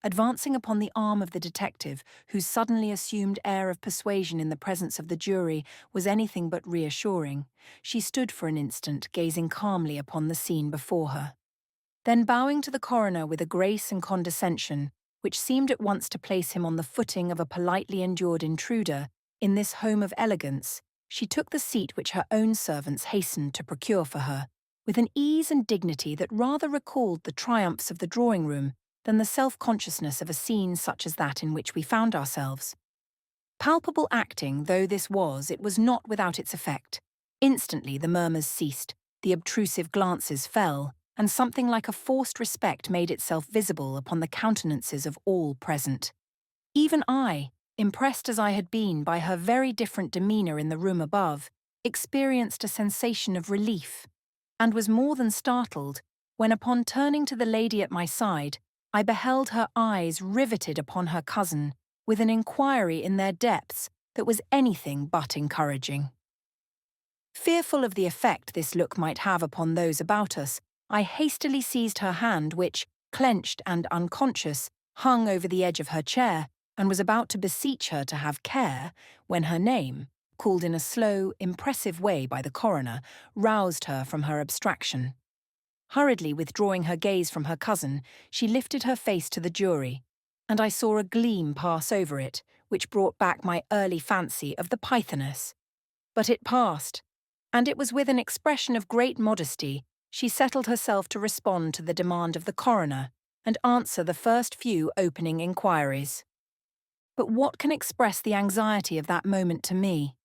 Advancing upon the arm of the detective, whose suddenly assumed air of persuasion in the presence of the jury was anything but reassuring, she stood for an instant gazing calmly upon the scene before her. Then bowing to the coroner with a grace and condescension, which seemed at once to place him on the footing of a politely endured intruder in this home of elegance, she took the seat which her own servants hastened to procure for her, with an ease and dignity that rather recalled the triumphs of the drawing-room than the self-consciousness of a scene such as that in which we found ourselves. Palpable acting though this was, it was not without its effect. Instantly the murmurs ceased, the obtrusive glances fell, and something like a forced respect made itself visible upon the countenances of all present. Even I, impressed as I had been by her very different demeanour in the room above, experienced a sensation of relief, and was more than startled when, upon turning to the lady at my side, I beheld her eyes riveted upon her cousin with an inquiry in their depths that was anything but encouraging. Fearful of the effect this look might have upon those about us, I hastily seized her hand which, clenched and unconscious, hung over the edge of her chair and was about to beseech her to have care when her name, called in a slow, impressive way by the coroner, roused her from her abstraction. Hurriedly withdrawing her gaze from her cousin, she lifted her face to the jury, and I saw a gleam pass over it, which brought back my early fancy of the Pythoness. But it passed, and it was with an expression of great modesty she settled herself to respond to the demand of the coroner and answer the first few opening inquiries. But what can express the anxiety of that moment to me?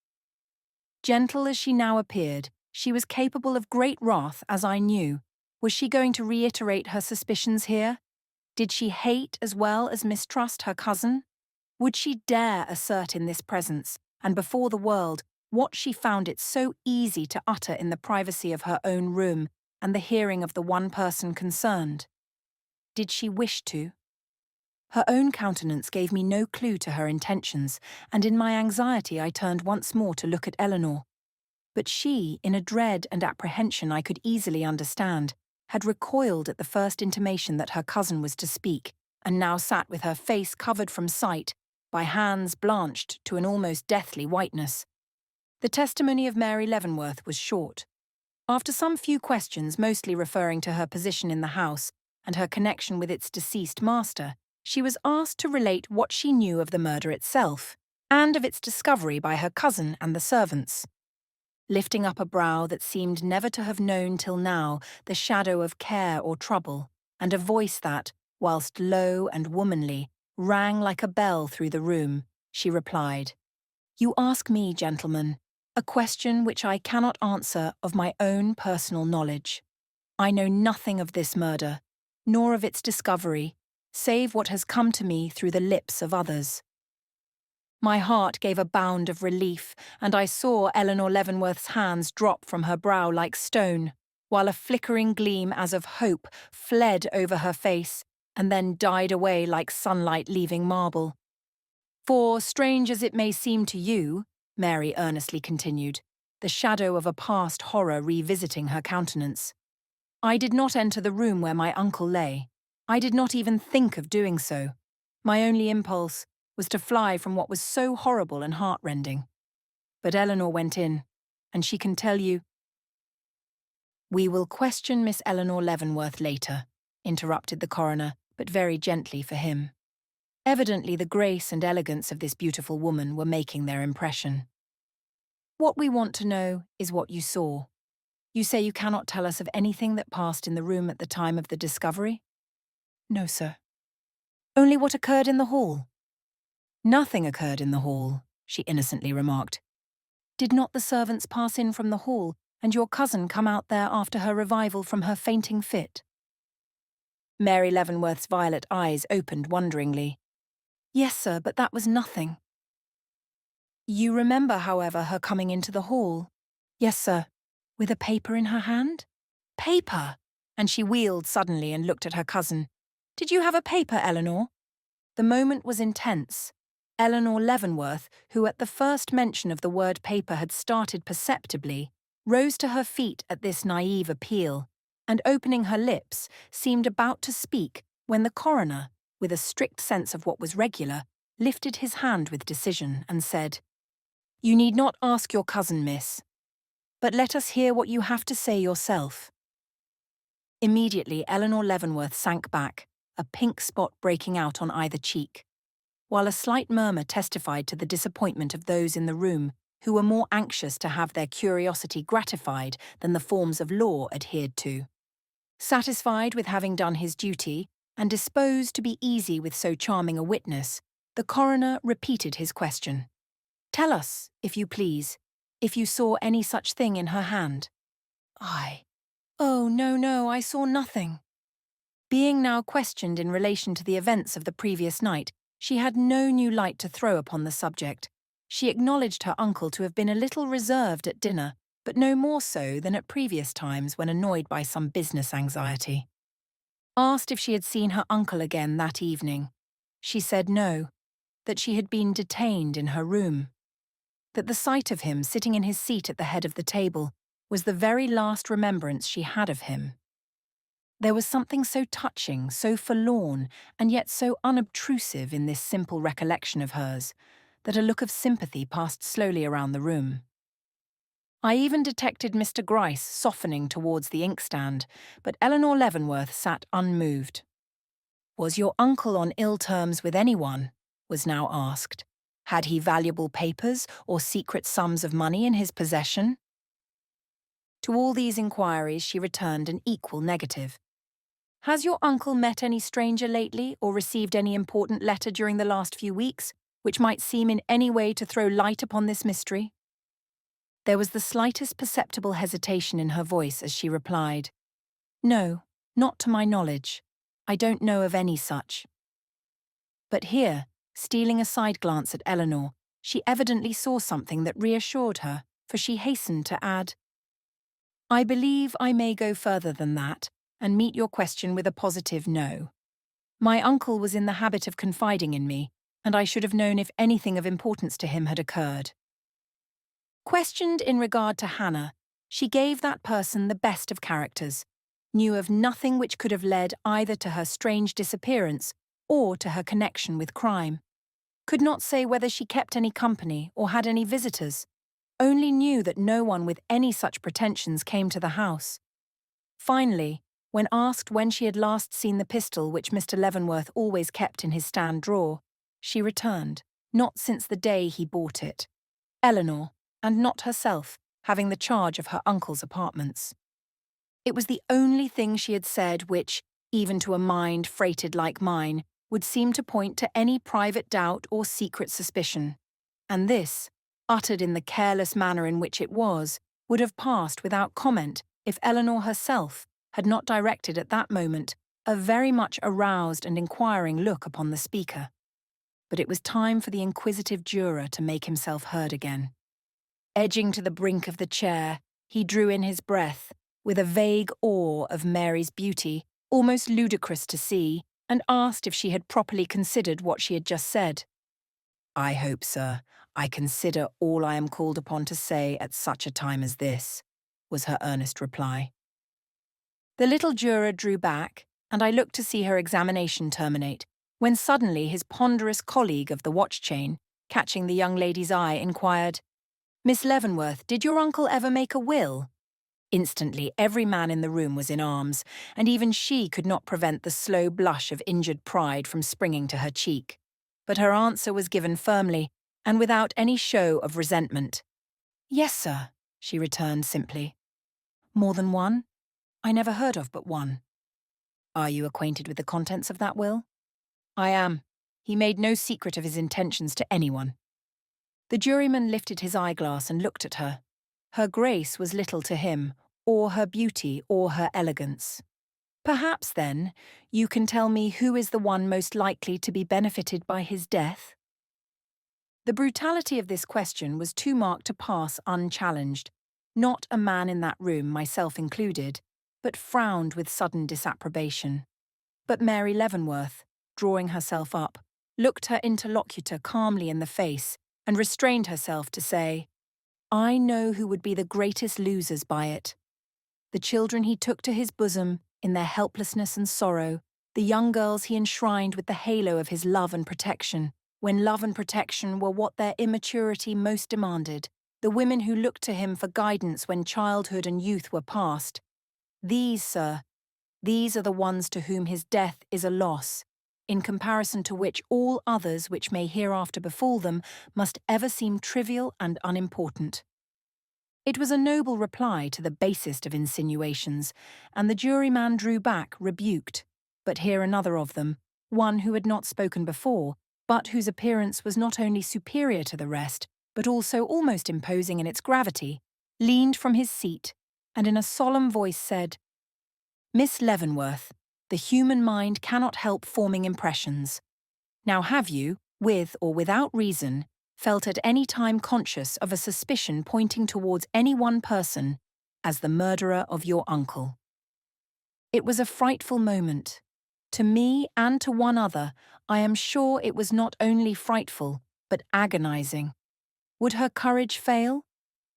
Gentle as she now appeared, she was capable of great wrath, as I knew. Was she going to reiterate her suspicions here? Did she hate as well as mistrust her cousin? Would she dare assert in this presence, and before the world, what she found it so easy to utter in the privacy of her own room and the hearing of the one person concerned? Did she wish to? Her own countenance gave me no clue to her intentions, and in my anxiety I turned once more to look at Eleanor. But she, in a dread and apprehension I could easily understand, had recoiled at the first intimation that her cousin was to speak, and now sat with her face covered from sight by hands blanched to an almost deathly whiteness. The testimony of Mary Leavenworth was short. After some few questions, mostly referring to her position in the house and her connection with its deceased master, she was asked to relate what she knew of the murder itself, and of its discovery by her cousin and the servants. Lifting up a brow that seemed never to have known till now the shadow of care or trouble, and a voice that, whilst low and womanly, rang like a bell through the room, she replied, "You ask me, gentlemen, a question which I cannot answer of my own personal knowledge. I know nothing of this murder, nor of its discovery, save what has come to me through the lips of others." My heart gave a bound of relief, and I saw Eleanor Leavenworth's hands drop from her brow like stone, while a flickering gleam as of hope fled over her face and then died away like sunlight leaving marble. "For, strange as it may seem to you," Mary earnestly continued, the shadow of a past horror revisiting her countenance, "I did not enter the room where my uncle lay. I did not even think of doing so. My only impulse was to fly from what was so horrible and heartrending. But Eleanor went in, and she can tell you—" "We will question Miss Eleanor Leavenworth later," interrupted the coroner, but very gently for him. Evidently the grace and elegance of this beautiful woman were making their impression. "What we want to know is what you saw. You say you cannot tell us of anything that passed in the room at the time of the discovery?" "No, sir." "Only what occurred in the hall?" "Nothing occurred in the hall," she innocently remarked. "Did not the servants pass in from the hall and your cousin come out there after her revival from her fainting fit?" Mary Leavenworth's violet eyes opened wonderingly. "Yes, sir, but that was nothing." "You remember, however, her coming into the hall?" "Yes, sir." "With a paper in her hand?" "Paper!" And she wheeled suddenly and looked at her cousin. "Did you have a paper, Eleanor?" The moment was intense. Eleanor Leavenworth, who at the first mention of the word paper had started perceptibly, rose to her feet at this naive appeal, and opening her lips, seemed about to speak when the coroner, with a strict sense of what was regular, lifted his hand with decision and said, "You need not ask your cousin, miss, but let us hear what you have to say yourself." Immediately Eleanor Leavenworth sank back, a pink spot breaking out on either cheek, while a slight murmur testified to the disappointment of those in the room who were more anxious to have their curiosity gratified than the forms of law adhered to. Satisfied with having done his duty, and disposed to be easy with so charming a witness, the coroner repeated his question. "Tell us, if you please, if you saw any such thing in her hand." "I? Oh, no, I saw nothing." Being now questioned in relation to the events of the previous night, she had no new light to throw upon the subject. She acknowledged her uncle to have been a little reserved at dinner, but no more so than at previous times when annoyed by some business anxiety. Asked if she had seen her uncle again that evening, she said no, that she had been detained in her room, that the sight of him sitting in his seat at the head of the table was the very last remembrance she had of him. There was something so touching, so forlorn, and yet so unobtrusive in this simple recollection of hers, that a look of sympathy passed slowly around the room. I even detected Mr. Gryce softening towards the inkstand, but Eleanor Leavenworth sat unmoved. Was your uncle on ill terms with anyone? Was now asked. Had he valuable papers or secret sums of money in his possession? To all these inquiries she returned an equal negative. Has your uncle met any stranger lately or received any important letter during the last few weeks, which might seem in any way to throw light upon this mystery? There was the slightest perceptible hesitation in her voice as she replied, No, not to my knowledge. I don't know of any such. But here, stealing a side glance at Eleanor, she evidently saw something that reassured her, for she hastened to add, I believe I may go further than that and meet your question with a positive no. My uncle was in the habit of confiding in me, and I should have known if anything of importance to him had occurred. Questioned in regard to Hannah, she gave that person the best of characters, knew of nothing which could have led either to her strange disappearance or to her connection with crime, could not say whether she kept any company or had any visitors, only knew that no one with any such pretensions came to the house. Finally, when asked when she had last seen the pistol which Mr. Leavenworth always kept in his stand drawer, she returned, not since the day he bought it. Eleanor, and not herself, having the charge of her uncle's apartments. It was the only thing she had said which, even to a mind freighted like mine, would seem to point to any private doubt or secret suspicion, and this, uttered in the careless manner in which it was, would have passed without comment if Eleanor herself had not directed at that moment a very much aroused and inquiring look upon the speaker. But it was time for the inquisitive juror to make himself heard again. Edging to the brink of the chair, he drew in his breath, with a vague awe of Mary's beauty, almost ludicrous to see, and asked if she had properly considered what she had just said. I hope, sir, I consider all I am called upon to say at such a time as this, was her earnest reply. The little juror drew back, and I looked to see her examination terminate, when suddenly his ponderous colleague of the watch-chain, catching the young lady's eye, inquired, Miss Leavenworth, did your uncle ever make a will? Instantly every man in the room was in arms, and even she could not prevent the slow blush of injured pride from springing to her cheek. But her answer was given firmly, and without any show of resentment. Yes, sir, she returned simply. More than one? I never heard of but one. Are you acquainted with the contents of that will? I am. He made no secret of his intentions to anyone. The juryman lifted his eyeglass and looked at her. Her grace was little to him, or her beauty, or her elegance. Perhaps, then, you can tell me who is the one most likely to be benefited by his death? The brutality of this question was too marked to pass unchallenged. Not a man in that room, myself included, but frowned with sudden disapprobation. But Mary Leavenworth, drawing herself up, looked her interlocutor calmly in the face, and restrained herself to say, I know who would be the greatest losers by it. The children he took to his bosom, in their helplessness and sorrow, the young girls he enshrined with the halo of his love and protection, when love and protection were what their immaturity most demanded, the women who looked to him for guidance when childhood and youth were past. These, sir, these are the ones to whom his death is a loss, in comparison to which all others which may hereafter befall them must ever seem trivial and unimportant. It was a noble reply to the basest of insinuations, and the juryman drew back rebuked. But here another of them, one who had not spoken before, but whose appearance was not only superior to the rest, but also almost imposing in its gravity, leaned from his seat, and in a solemn voice said, Miss Leavenworth, the human mind cannot help forming impressions. Now have you, with or without reason, felt at any time conscious of a suspicion pointing towards any one person as the murderer of your uncle? It was a frightful moment. To me and to one other, I am sure it was not only frightful, but agonizing. Would her courage fail?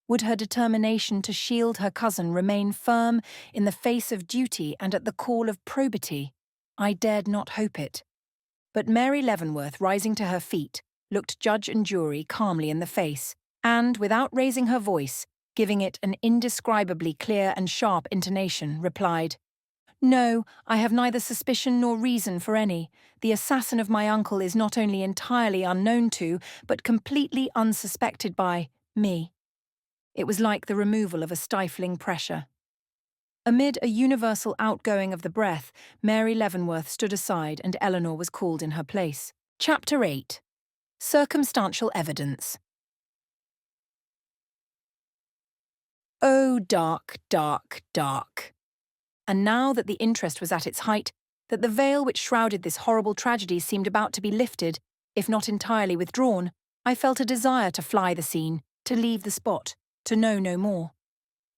Would her determination to shield her cousin remain firm in the face of duty and at the call of probity? I dared not hope it. But Mary Leavenworth, rising to her feet, looked judge and jury calmly in the face, and, without raising her voice, giving it an indescribably clear and sharp intonation, replied, "No, I have neither suspicion nor reason for any. The assassin of my uncle is not only entirely unknown to, but completely unsuspected by, me." It was like the removal of a stifling pressure. Amid a universal outgoing of the breath, Mary Leavenworth stood aside and Eleanor was called in her place. Chapter 8. Circumstantial Evidence. Oh, dark, dark, dark. And now that the interest was at its height, that the veil which shrouded this horrible tragedy seemed about to be lifted, if not entirely withdrawn, I felt a desire to fly the scene, to leave the spot, to know no more.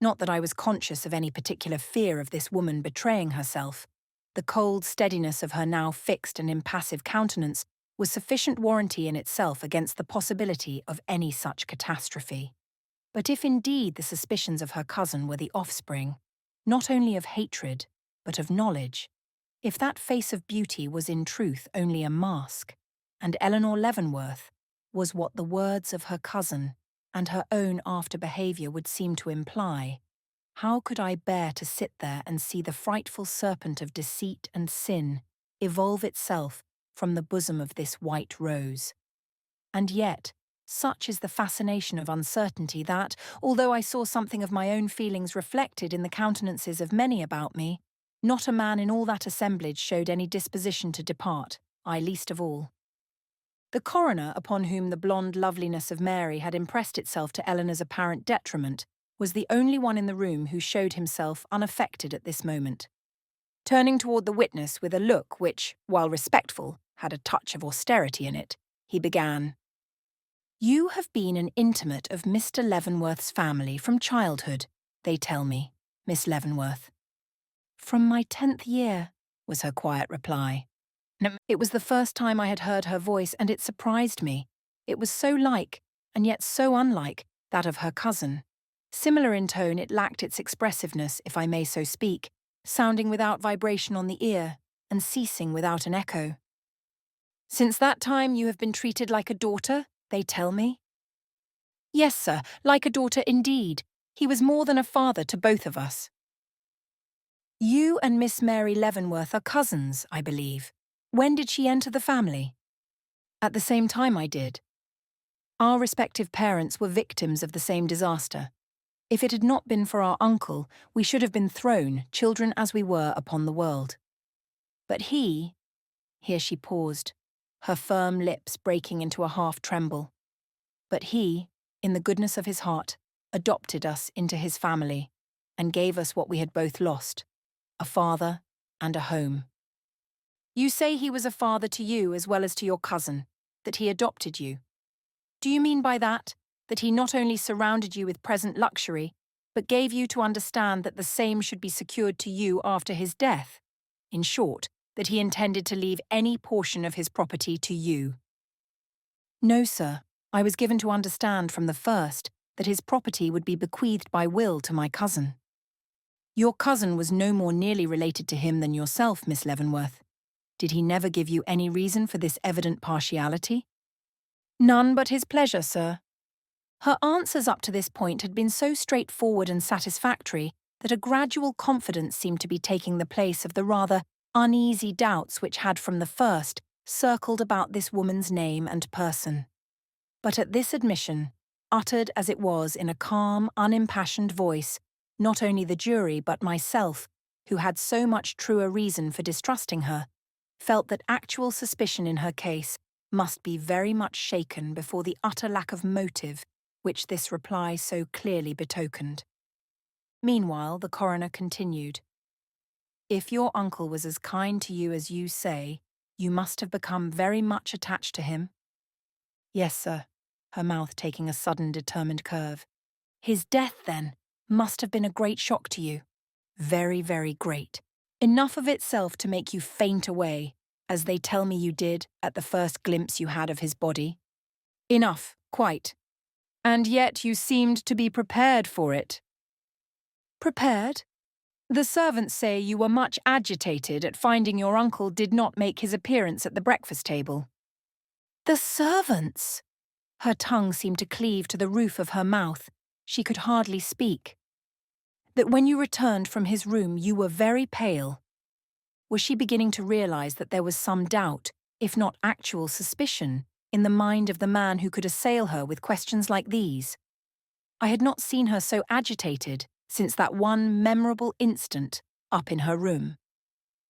Not that I was conscious of any particular fear of this woman betraying herself. The cold steadiness of her now fixed and impassive countenance was sufficient warranty in itself against the possibility of any such catastrophe. But if indeed the suspicions of her cousin were the offspring, not only of hatred, but of knowledge, if that face of beauty was in truth only a mask, and Eleanor Leavenworth was what the words of her cousin and her own after-behaviour would seem to imply, how could I bear to sit there and see the frightful serpent of deceit and sin evolve itself from the bosom of this white rose? And yet, such is the fascination of uncertainty that, although I saw something of my own feelings reflected in the countenances of many about me, not a man in all that assemblage showed any disposition to depart, I least of all. The coroner, upon whom the blonde loveliness of Mary had impressed itself to Eleanor's apparent detriment, was the only one in the room who showed himself unaffected at this moment. Turning toward the witness with a look which, while respectful, had a touch of austerity in it, he began, "You have been an intimate of Mr. Leavenworth's family from childhood, they tell me, Miss Leavenworth." "From my 10th year," was her quiet reply. It was the first time I had heard her voice, and it surprised me. It was so like, and yet so unlike, that of her cousin. Similar in tone, it lacked its expressiveness, if I may so speak, sounding without vibration on the ear, and ceasing without an echo. "Since that time you have been treated like a daughter, they tell me?" "Yes, sir, like a daughter indeed. He was more than a father to both of us." "You and Miss Mary Leavenworth are cousins, I believe. When did she enter the family?" "At the same time I did. Our respective parents were victims of the same disaster. If it had not been for our uncle, we should have been thrown, children as we were, upon the world. But here she paused, her firm lips breaking into a half-tremble. But he, in the goodness of his heart, adopted us into his family, and gave us what we had both lost, a father and a home." "You say he was a father to you as well as to your cousin, that he adopted you. Do you mean by that he not only surrounded you with present luxury, but gave you to understand that the same should be secured to you after his death? In short, that he intended to leave any portion of his property to you?" "No, sir. I was given to understand from the first that his property would be bequeathed by will to my cousin." "Your cousin was no more nearly related to him than yourself, Miss Leavenworth. Did he never give you any reason for this evident partiality?" "None but his pleasure, sir." Her answers up to this point had been so straightforward and satisfactory that a gradual confidence seemed to be taking the place of the rather uneasy doubts which had from the first circled about this woman's name and person. But at this admission, uttered as it was in a calm, unimpassioned voice, not only the jury but myself, who had so much truer reason for distrusting her, felt that actual suspicion in her case must be very much shaken before the utter lack of motive which this reply so clearly betokened. Meanwhile, the coroner continued, "If your uncle was as kind to you as you say, you must have become very much attached to him?" "Yes, sir," her mouth taking a sudden determined curve. "His death, then, must have been a great shock to you?" "Very, very great. Enough of itself to make you faint away, as they tell me you did at the first glimpse you had of his body?" "Enough, quite." And yet you seemed to be prepared for it. Prepared? The servants say you were much agitated at finding your uncle did not make his appearance at the breakfast table. The servants? Her tongue seemed to cleave to the roof of her mouth. She could hardly speak. That when you returned from his room you were very pale. Was she beginning to realize that there was some doubt, if not actual suspicion, in the mind of the man who could assail her with questions like these? I had not seen her so agitated since that one memorable instant up in her room.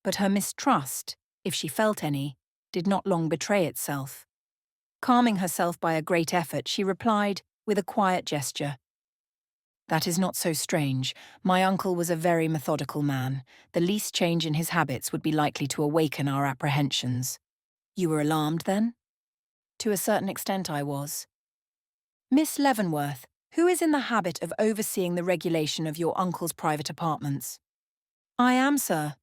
But her mistrust, if she felt any, did not long betray itself. Calming herself by a great effort, she replied, with a quiet gesture, "That is not so strange. My uncle was a very methodical man. The least change in his habits would be likely to awaken our apprehensions." "You were alarmed, then?" "To a certain extent I was." "Miss Leavenworth, who is in the habit of overseeing the regulation of your uncle's private apartments?" "I am, sir."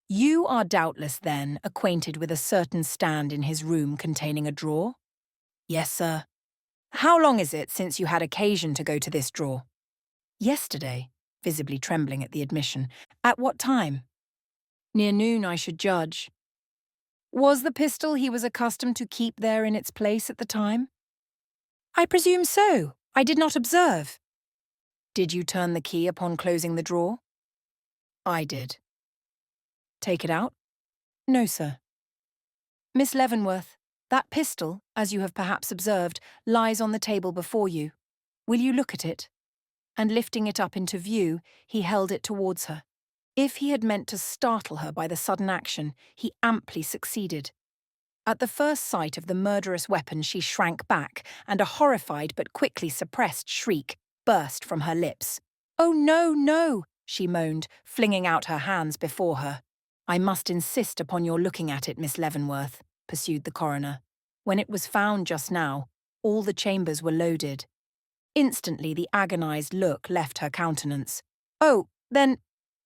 "You are doubtless, then, acquainted with a certain stand in his room containing a drawer?" "Yes, sir." "How long is it since you had occasion to go to this drawer?" "Yesterday," visibly trembling at the admission. "At what time?" "Near noon, I should judge." "Was the pistol he was accustomed to keep there in its place at the time?" "I presume so. I did not observe." "Did you turn the key upon closing the drawer?" "I did." "Take it out?" "No, sir." "Miss Leavenworth, that pistol, as you have perhaps observed, lies on the table before you. Will you look at it?" And lifting it up into view, he held it towards her. If he had meant to startle her by the sudden action, he amply succeeded. At the first sight of the murderous weapon she shrank back, and a horrified but quickly suppressed shriek burst from her lips. "Oh, no, no!" she moaned, flinging out her hands before her. "I must insist upon your looking at it, Miss Leavenworth," pursued the coroner. "When it was found just now, all the chambers were loaded." Instantly the agonized look left her countenance. "Oh, then—"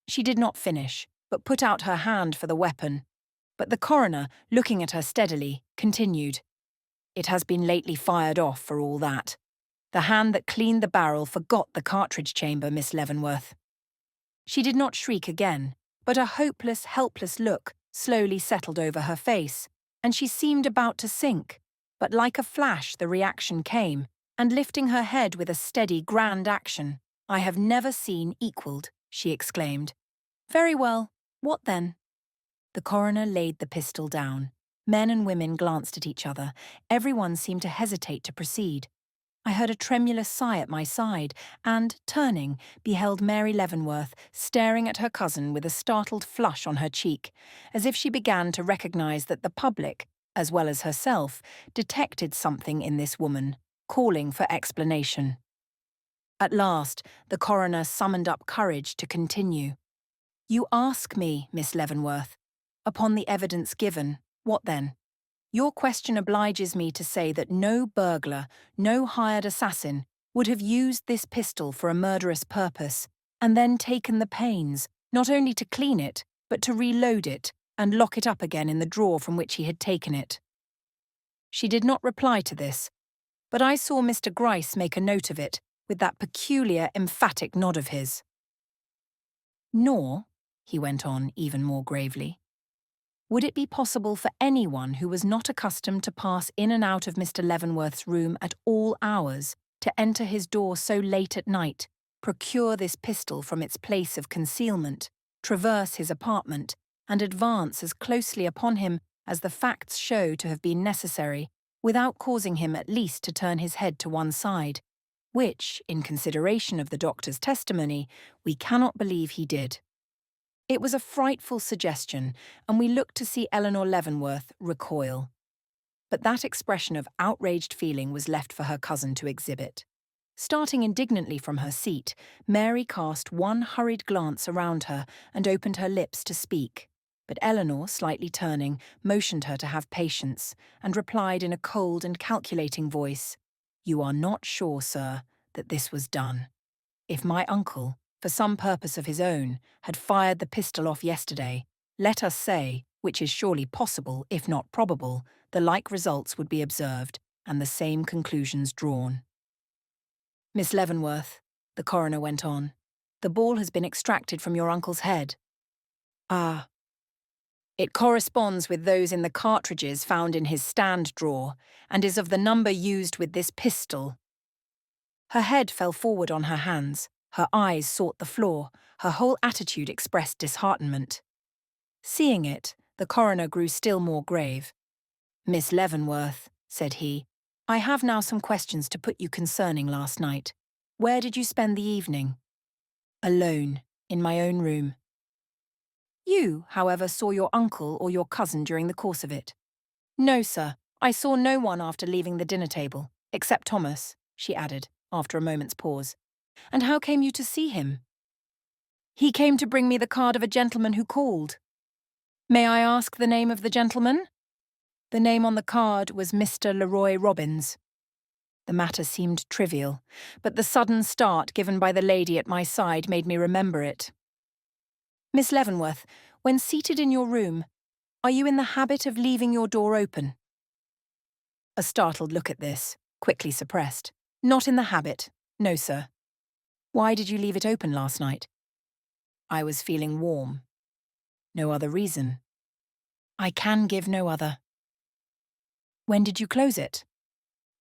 She did not finish, but put out her hand for the weapon. But the coroner, looking at her steadily, continued, "It has been lately fired off for all that. The hand that cleaned the barrel forgot the cartridge chamber, Miss Leavenworth." She did not shriek again, but a hopeless, helpless look slowly settled over her face, and she seemed about to sink. But like a flash the reaction came, and lifting her head with a steady, grand action, "I have never seen equalled," she exclaimed. "Very well. What then?" The coroner laid the pistol down. Men and women glanced at each other. Everyone seemed to hesitate to proceed. I heard a tremulous sigh at my side and, turning, beheld Mary Leavenworth staring at her cousin with a startled flush on her cheek, as if she began to recognize that the public, as well as herself, detected something in this woman, calling for explanation. At last, the coroner summoned up courage to continue. "You ask me, Miss Leavenworth, upon the evidence given, what then? Your question obliges me to say that no burglar, no hired assassin, would have used this pistol for a murderous purpose, and then taken the pains, not only to clean it, but to reload it and lock it up again in the drawer from which he had taken it." She did not reply to this, but I saw Mr. Gryce make a note of it, with that peculiar, emphatic nod of his. "Nor," he went on even more gravely, "would it be possible for anyone who was not accustomed to pass in and out of Mr. Leavenworth's room at all hours, to enter his door so late at night, procure this pistol from its place of concealment, traverse his apartment, and advance as closely upon him as the facts show to have been necessary, without causing him at least to turn his head to one side, which, in consideration of the doctor's testimony, we cannot believe he did." It was a frightful suggestion, and we looked to see Eleanor Leavenworth recoil. But that expression of outraged feeling was left for her cousin to exhibit. Starting indignantly from her seat, Mary cast one hurried glance around her and opened her lips to speak. But Eleanor, slightly turning, motioned her to have patience, and replied in a cold and calculating voice, "You are not sure, sir, that this was done. If my uncle, for some purpose of his own, had fired the pistol off yesterday, let us say, which is surely possible, if not probable, the like results would be observed, and the same conclusions drawn." Miss Leavenworth, the coroner went on, the ball has been extracted from your uncle's head. Ah. It corresponds with those in the cartridges found in his stand drawer and is of the number used with this pistol. Her head fell forward on her hands, her eyes sought the floor, her whole attitude expressed disheartenment. Seeing it, the coroner grew still more grave. Miss Leavenworth, said he, I have now some questions to put you concerning last night. Where did you spend the evening? Alone, in my own room. You, however, saw your uncle or your cousin during the course of it. No, sir. I saw no one after leaving the dinner table, except Thomas, she added, after a moment's pause. And how came you to see him? He came to bring me the card of a gentleman who called. May I ask the name of the gentleman? The name on the card was Mr. Leroy Robbins. The matter seemed trivial, but the sudden start given by the lady at my side made me remember it. Miss Leavenworth, when seated in your room, are you in the habit of leaving your door open? A startled look at this, quickly suppressed. Not in the habit. No, sir. Why did you leave it open last night? I was feeling warm. No other reason. I can give no other. When did you close it?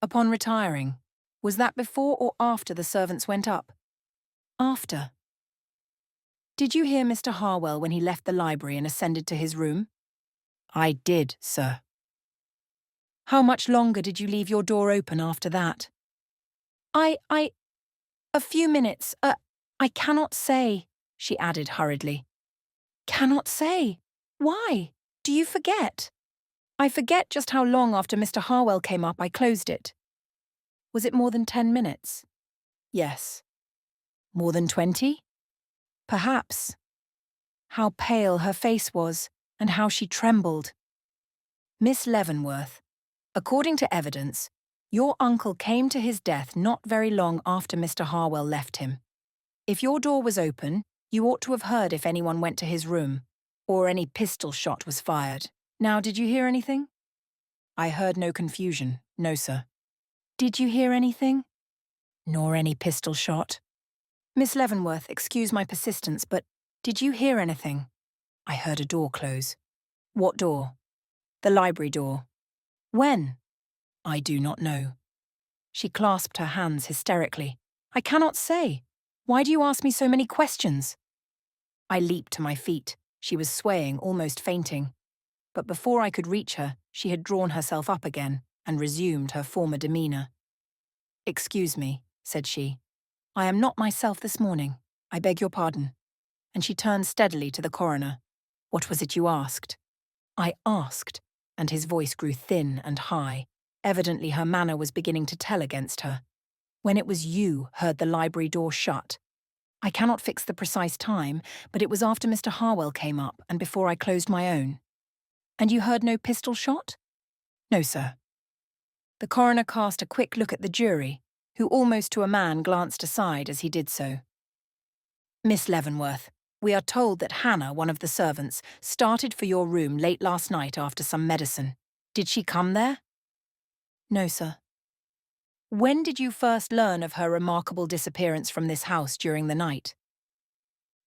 Upon retiring. Was that before or after the servants went up? After. Did you hear Mr. Harwell when he left the library and ascended to his room? I did, sir. How much longer did you leave your door open after that? A few minutes. I cannot say, she added hurriedly. Cannot say? Why? Do you forget? I forget just how long after Mr. Harwell came up I closed it. Was it more than 10 minutes? Yes. More than 20? Perhaps. How pale her face was, and how she trembled. Miss Leavenworth, according to evidence, your uncle came to his death not very long after Mr. Harwell left him. If your door was open, you ought to have heard if anyone went to his room, or any pistol shot was fired. Now, did you hear anything? I heard no confusion, no, sir. Did you hear anything? Nor any pistol shot. Miss Leavenworth, excuse my persistence, but did you hear anything? I heard a door close. What door? The library door. When? I do not know. She clasped her hands hysterically. I cannot say. Why do you ask me so many questions? I leaped to my feet. She was swaying, almost fainting. But before I could reach her, she had drawn herself up again and resumed her former demeanour. Excuse me, said she. I am not myself this morning. I beg your pardon. And she turned steadily to the coroner. What was it you asked? I asked, and his voice grew thin and high. Evidently her manner was beginning to tell against her. When it was you heard the library door shut. I cannot fix the precise time, but it was after Mr. Harwell came up and before I closed my own. And you heard no pistol shot? No, sir. The coroner cast a quick look at the jury, who almost to a man glanced aside as he did so. Miss Leavenworth, we are told that Hannah, one of the servants, started for your room late last night after some medicine. Did she come there? No, sir. When did you first learn of her remarkable disappearance from this house during the night?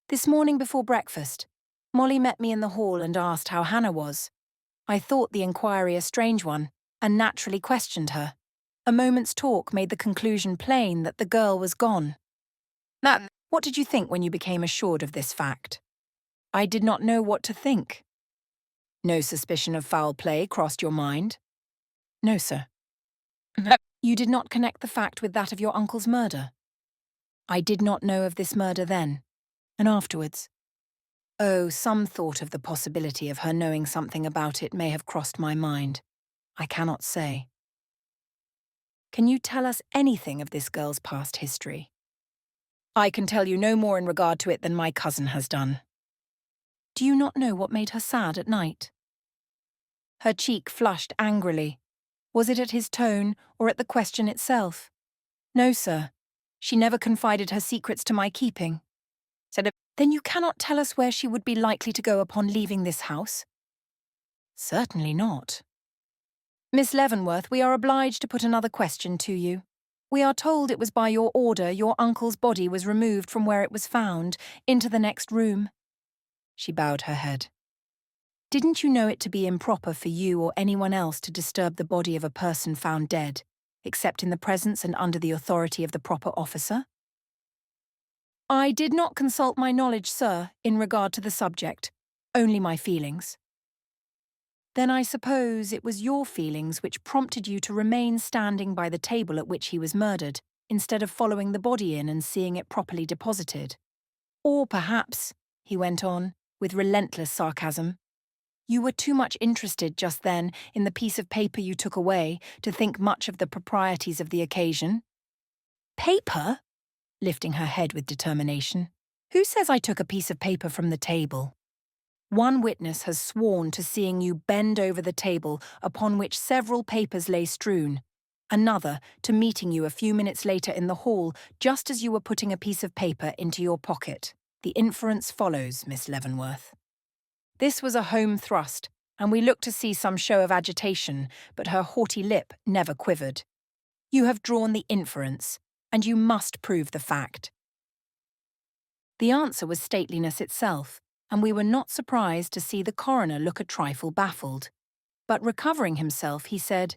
This morning before breakfast. Molly met me in the hall and asked how Hannah was. I thought the inquiry a strange one, and naturally questioned her. A moment's talk made the conclusion plain that the girl was gone. What did you think when you became assured of this fact? I did not know what to think. No suspicion of foul play crossed your mind? No, sir. You did not connect the fact with that of your uncle's murder? I did not know of this murder then, and afterwards. Oh, some thought of the possibility of her knowing something about it may have crossed my mind. I cannot say. Can you tell us anything of this girl's past history? I can tell you no more in regard to it than my cousin has done. Do you not know what made her sad at night? Her cheek flushed angrily. Was it at his tone or at the question itself? No, sir. She never confided her secrets to my keeping. Then you cannot tell us where she would be likely to go upon leaving this house? Certainly not. Miss Leavenworth, we are obliged to put another question to you. We are told it was by your order your uncle's body was removed from where it was found, into the next room. She bowed her head. Didn't you know it to be improper for you or anyone else to disturb the body of a person found dead, except in the presence and under the authority of the proper officer? I did not consult my knowledge, sir, in regard to the subject, only my feelings. Then I suppose it was your feelings which prompted you to remain standing by the table at which he was murdered, instead of following the body in and seeing it properly deposited. Or perhaps, he went on, with relentless sarcasm, you were too much interested just then in the piece of paper you took away to think much of the proprieties of the occasion. Paper? Lifting her head with determination. Who says I took a piece of paper from the table? One witness has sworn to seeing you bend over the table upon which several papers lay strewn, another to meeting you a few minutes later in the hall just as you were putting a piece of paper into your pocket. The inference follows, Miss Leavenworth. This was a home thrust, and we looked to see some show of agitation, but her haughty lip never quivered. You have drawn the inference, and you must prove the fact. The answer was stateliness itself, and we were not surprised to see the coroner look a trifle baffled. But recovering himself, he said,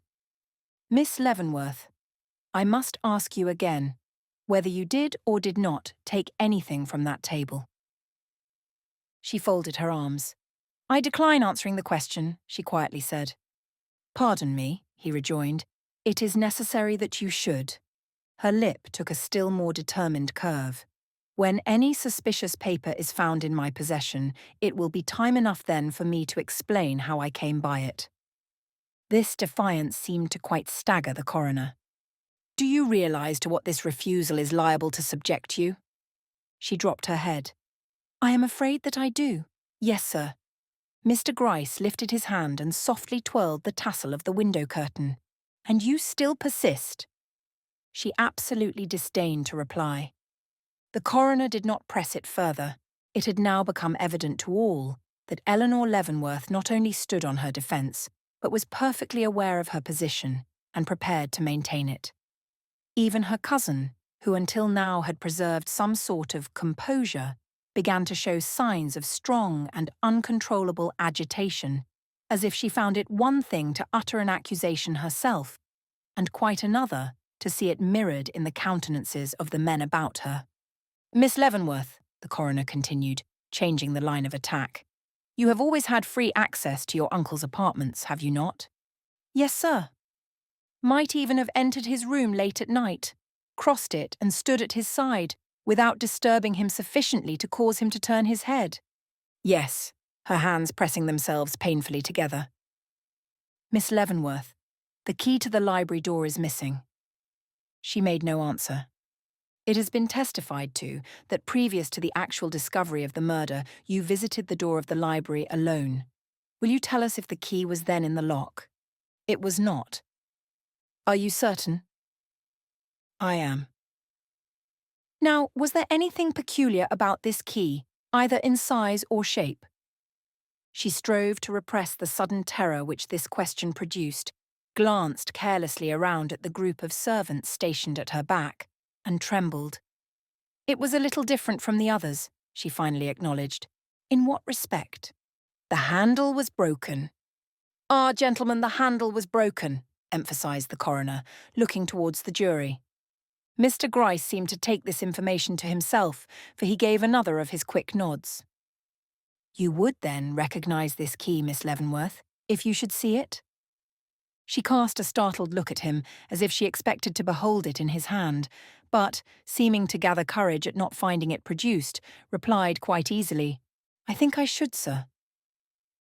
Miss Leavenworth, I must ask you again, whether you did or did not take anything from that table. She folded her arms. I decline answering the question, she quietly said. Pardon me, he rejoined. It is necessary that you should. Her lip took a still more determined curve. When any suspicious paper is found in my possession, it will be time enough then for me to explain how I came by it. This defiance seemed to quite stagger the coroner. Do you realize to what this refusal is liable to subject you? She dropped her head. I am afraid that I do. Yes, sir. Mr. Gryce lifted his hand and softly twirled the tassel of the window curtain. And you still persist? She absolutely disdained to reply. The coroner did not press it further. It had now become evident to all that Eleanor Leavenworth not only stood on her defence, but was perfectly aware of her position and prepared to maintain it. Even her cousin, who until now had preserved some sort of composure, began to show signs of strong and uncontrollable agitation, as if she found it one thing to utter an accusation herself, and quite another to see it mirrored in the countenances of the men about her. Miss Leavenworth, the coroner continued, changing the line of attack, you have always had free access to your uncle's apartments, have you not? Yes, sir. Might even have entered his room late at night, crossed it and stood at his side, without disturbing him sufficiently to cause him to turn his head. Yes, her hands pressing themselves painfully together. Miss Leavenworth, the key to the library door is missing. She made no answer. It has been testified to that previous to the actual discovery of the murder, you visited the door of the library alone. Will you tell us if the key was then in the lock? It was not. Are you certain? I am. Now, was there anything peculiar about this key, either in size or shape? She strove to repress the sudden terror which this question produced, glanced carelessly around at the group of servants stationed at her back, and trembled. It was a little different from the others, she finally acknowledged. In what respect? The handle was broken. Ah, gentlemen, the handle was broken, emphasised the coroner, looking towards the jury. Mr. Gryce seemed to take this information to himself, for he gave another of his quick nods. You would then recognise this key, Miss Leavenworth, if you should see it? She cast a startled look at him, as if she expected to behold it in his hand, but, seeming to gather courage at not finding it produced, replied quite easily, I think I should, sir.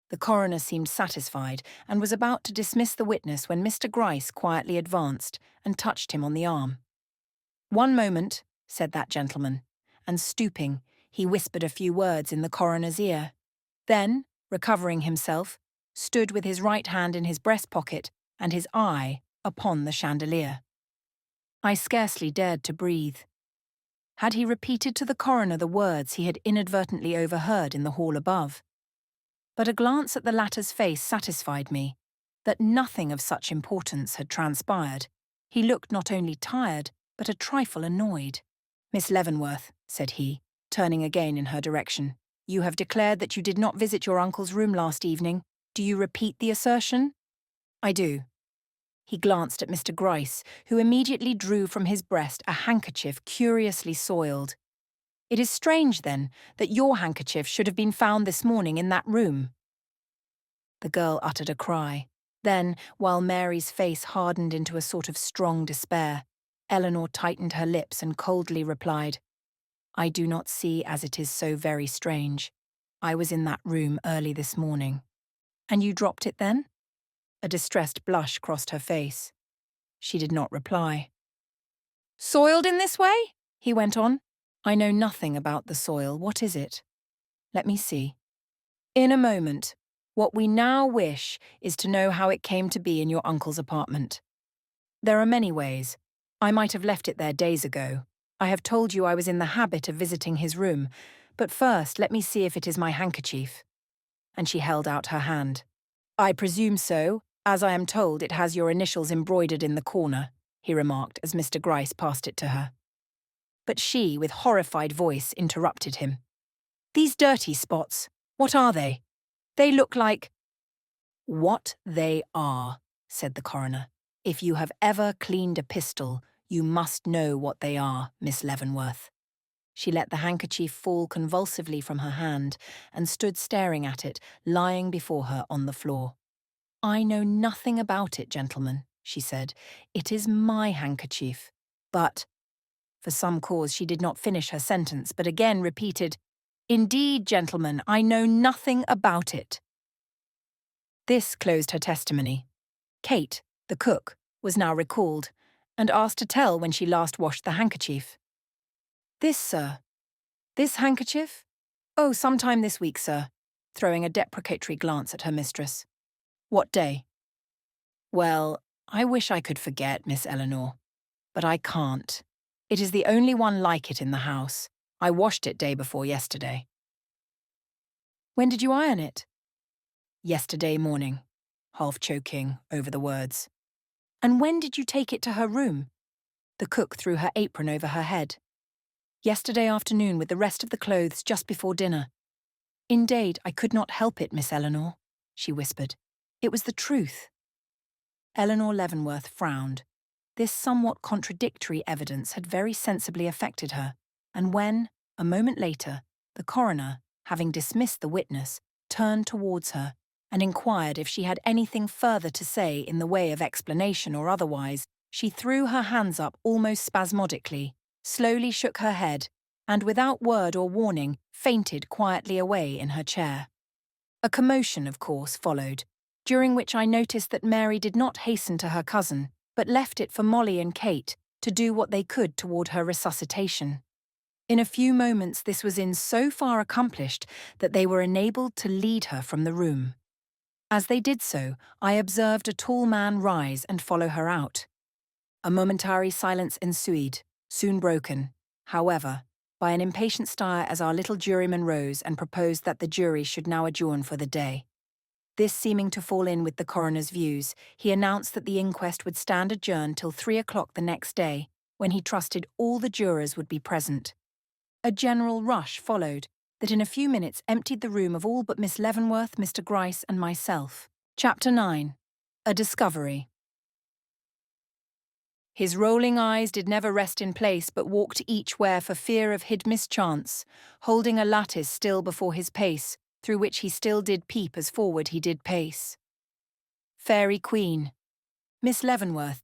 The coroner seemed satisfied, and was about to dismiss the witness when Mr. Gryce quietly advanced and touched him on the arm. One moment, said that gentleman, and stooping, he whispered a few words in the coroner's ear. Then, recovering himself, stood with his right hand in his breast pocket and his eye upon the chandelier. I scarcely dared to breathe. Had he repeated to the coroner the words he had inadvertently overheard in the hall above? But a glance at the latter's face satisfied me that nothing of such importance had transpired. He looked not only tired, but a trifle annoyed. "Miss Leavenworth," said he, turning again in her direction, "you have declared that you did not visit your uncle's room last evening. Do you repeat the assertion?" "I do." He glanced at Mr. Gryce, who immediately drew from his breast a handkerchief curiously soiled. "It is strange, then, that your handkerchief should have been found this morning in that room." The girl uttered a cry. Then, while Mary's face hardened into a sort of strong despair, Eleanor tightened her lips and coldly replied, "I do not see as it is so very strange. I was in that room early this morning." "And you dropped it then?" A distressed blush crossed her face. She did not reply. "Soiled in this way?" he went on. "I know nothing about the soil. What is it?" "Let me see." "In a moment. What we now wish is to know how it came to be in your uncle's apartment. There are many ways. I might have left it there days ago. I have told you I was in the habit of visiting his room, but first let me see if it is my handkerchief." And she held out her hand. "I presume so, as I am told it has your initials embroidered in the corner," he remarked as Mr. Gryce passed it to her. But she, with horrified voice, interrupted him. "These dirty spots, what are they? They look like—" "What they are," said the coroner. "If you have ever cleaned a pistol, you must know what they are, Miss Leavenworth." She let the handkerchief fall convulsively from her hand and stood staring at it, lying before her on the floor. "I know nothing about it, gentlemen," she said. "It is my handkerchief. But—" For some cause she did not finish her sentence, but again repeated, "Indeed, gentlemen, I know nothing about it." This closed her testimony. Kate, the cook, was now recalled, and asked to tell when she last washed the handkerchief. "This, sir." "This handkerchief? Oh, sometime this week, sir," throwing a deprecatory glance at her mistress. "What day?" "Well, I wish I could forget, Miss Eleanor, but I can't. It is the only one like it in the house. I washed it day before yesterday." "When did you iron it?" "Yesterday morning," half choking over the words. "And when did you take it to her room?" The cook threw her apron over her head. "Yesterday afternoon with the rest of the clothes just before dinner." "Indeed, I could not help it, Miss Eleanor," she whispered. "It was the truth." Eleanor Leavenworth frowned. This somewhat contradictory evidence had very sensibly affected her, and when, a moment later, the coroner, having dismissed the witness, turned towards her and inquired if she had anything further to say in the way of explanation or otherwise, she threw her hands up almost spasmodically, slowly shook her head, and without word or warning fainted quietly away in her chair. A commotion, of course, followed, during which I noticed that Mary did not hasten to her cousin, but left it for Molly and Kate to do what they could toward her resuscitation. In a few moments this was so far accomplished that they were enabled to lead her from the room. As they did so, I observed a tall man rise and follow her out. A momentary silence ensued, soon broken, however, by an impatient stare as our little juryman rose and proposed that the jury should now adjourn for the day. This seeming to fall in with the coroner's views, he announced that the inquest would stand adjourned till 3 o'clock the next day, when he trusted all the jurors would be present. A general rush followed, that in a few minutes emptied the room of all but Miss Leavenworth, Mr. Gryce, and myself. Chapter 9. A Discovery. His rolling eyes did never rest in place, but walked each where for fear of hid mischance, holding a lattice still before his pace, through which he still did peep as forward he did pace. Fairy Queen. Miss Leavenworth,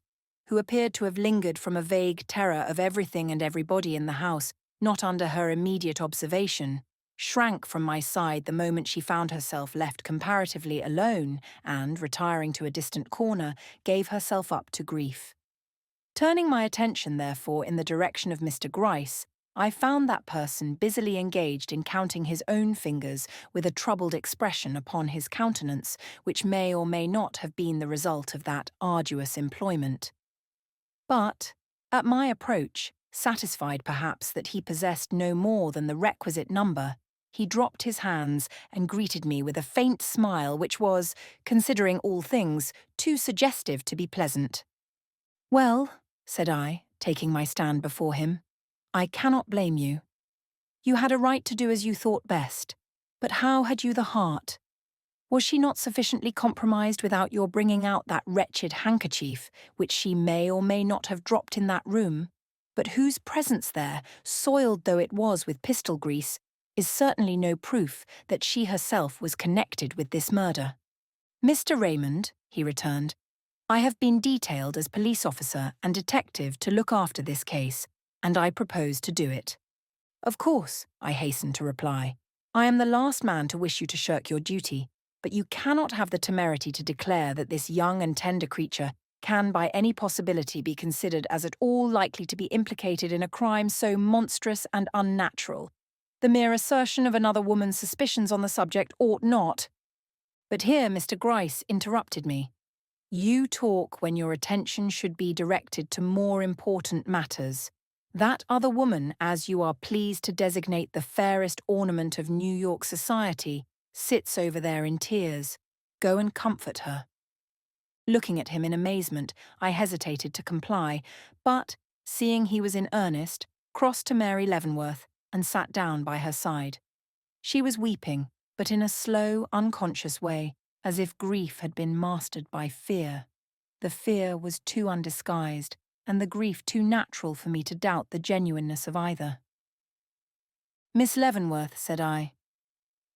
who appeared to have lingered from a vague terror of everything and everybody in the house, not under her immediate observation, shrank from my side the moment she found herself left comparatively alone and, retiring to a distant corner, gave herself up to grief. Turning my attention, therefore, in the direction of Mr. Gryce, I found that person busily engaged in counting his own fingers with a troubled expression upon his countenance, which may or may not have been the result of that arduous employment. But, at my approach, satisfied perhaps that he possessed no more than the requisite number, he dropped his hands and greeted me with a faint smile which was, considering all things, too suggestive to be pleasant. Well, said I, taking my stand before him, I cannot blame you. You had a right to do as you thought best. But how had you the heart? Was she not sufficiently compromised without your bringing out that wretched handkerchief, which she may or may not have dropped in that room, but whose presence there, soiled though it was with pistol grease, is certainly no proof that she herself was connected with this murder? Mr. Raymond, he returned, I have been detailed as police officer and detective to look after this case, and I propose to do it. Of course, I hastened to reply. I am the last man to wish you to shirk your duty, but you cannot have the temerity to declare that this young and tender creature can by any possibility be considered as at all likely to be implicated in a crime so monstrous and unnatural. The mere assertion of another woman's suspicions on the subject ought not. But here Mr. Gryce interrupted me. You talk when your attention should be directed to more important matters. That other woman, as you are pleased to designate the fairest ornament of New York society, sits over there in tears. Go and comfort her. Looking at him in amazement, I hesitated to comply, but, seeing he was in earnest, crossed to Mary Leavenworth and sat down by her side. She was weeping, but in a slow, unconscious way, as if grief had been mastered by fear. The fear was too undisguised, and the grief too natural for me to doubt the genuineness of either. Miss Leavenworth, said I,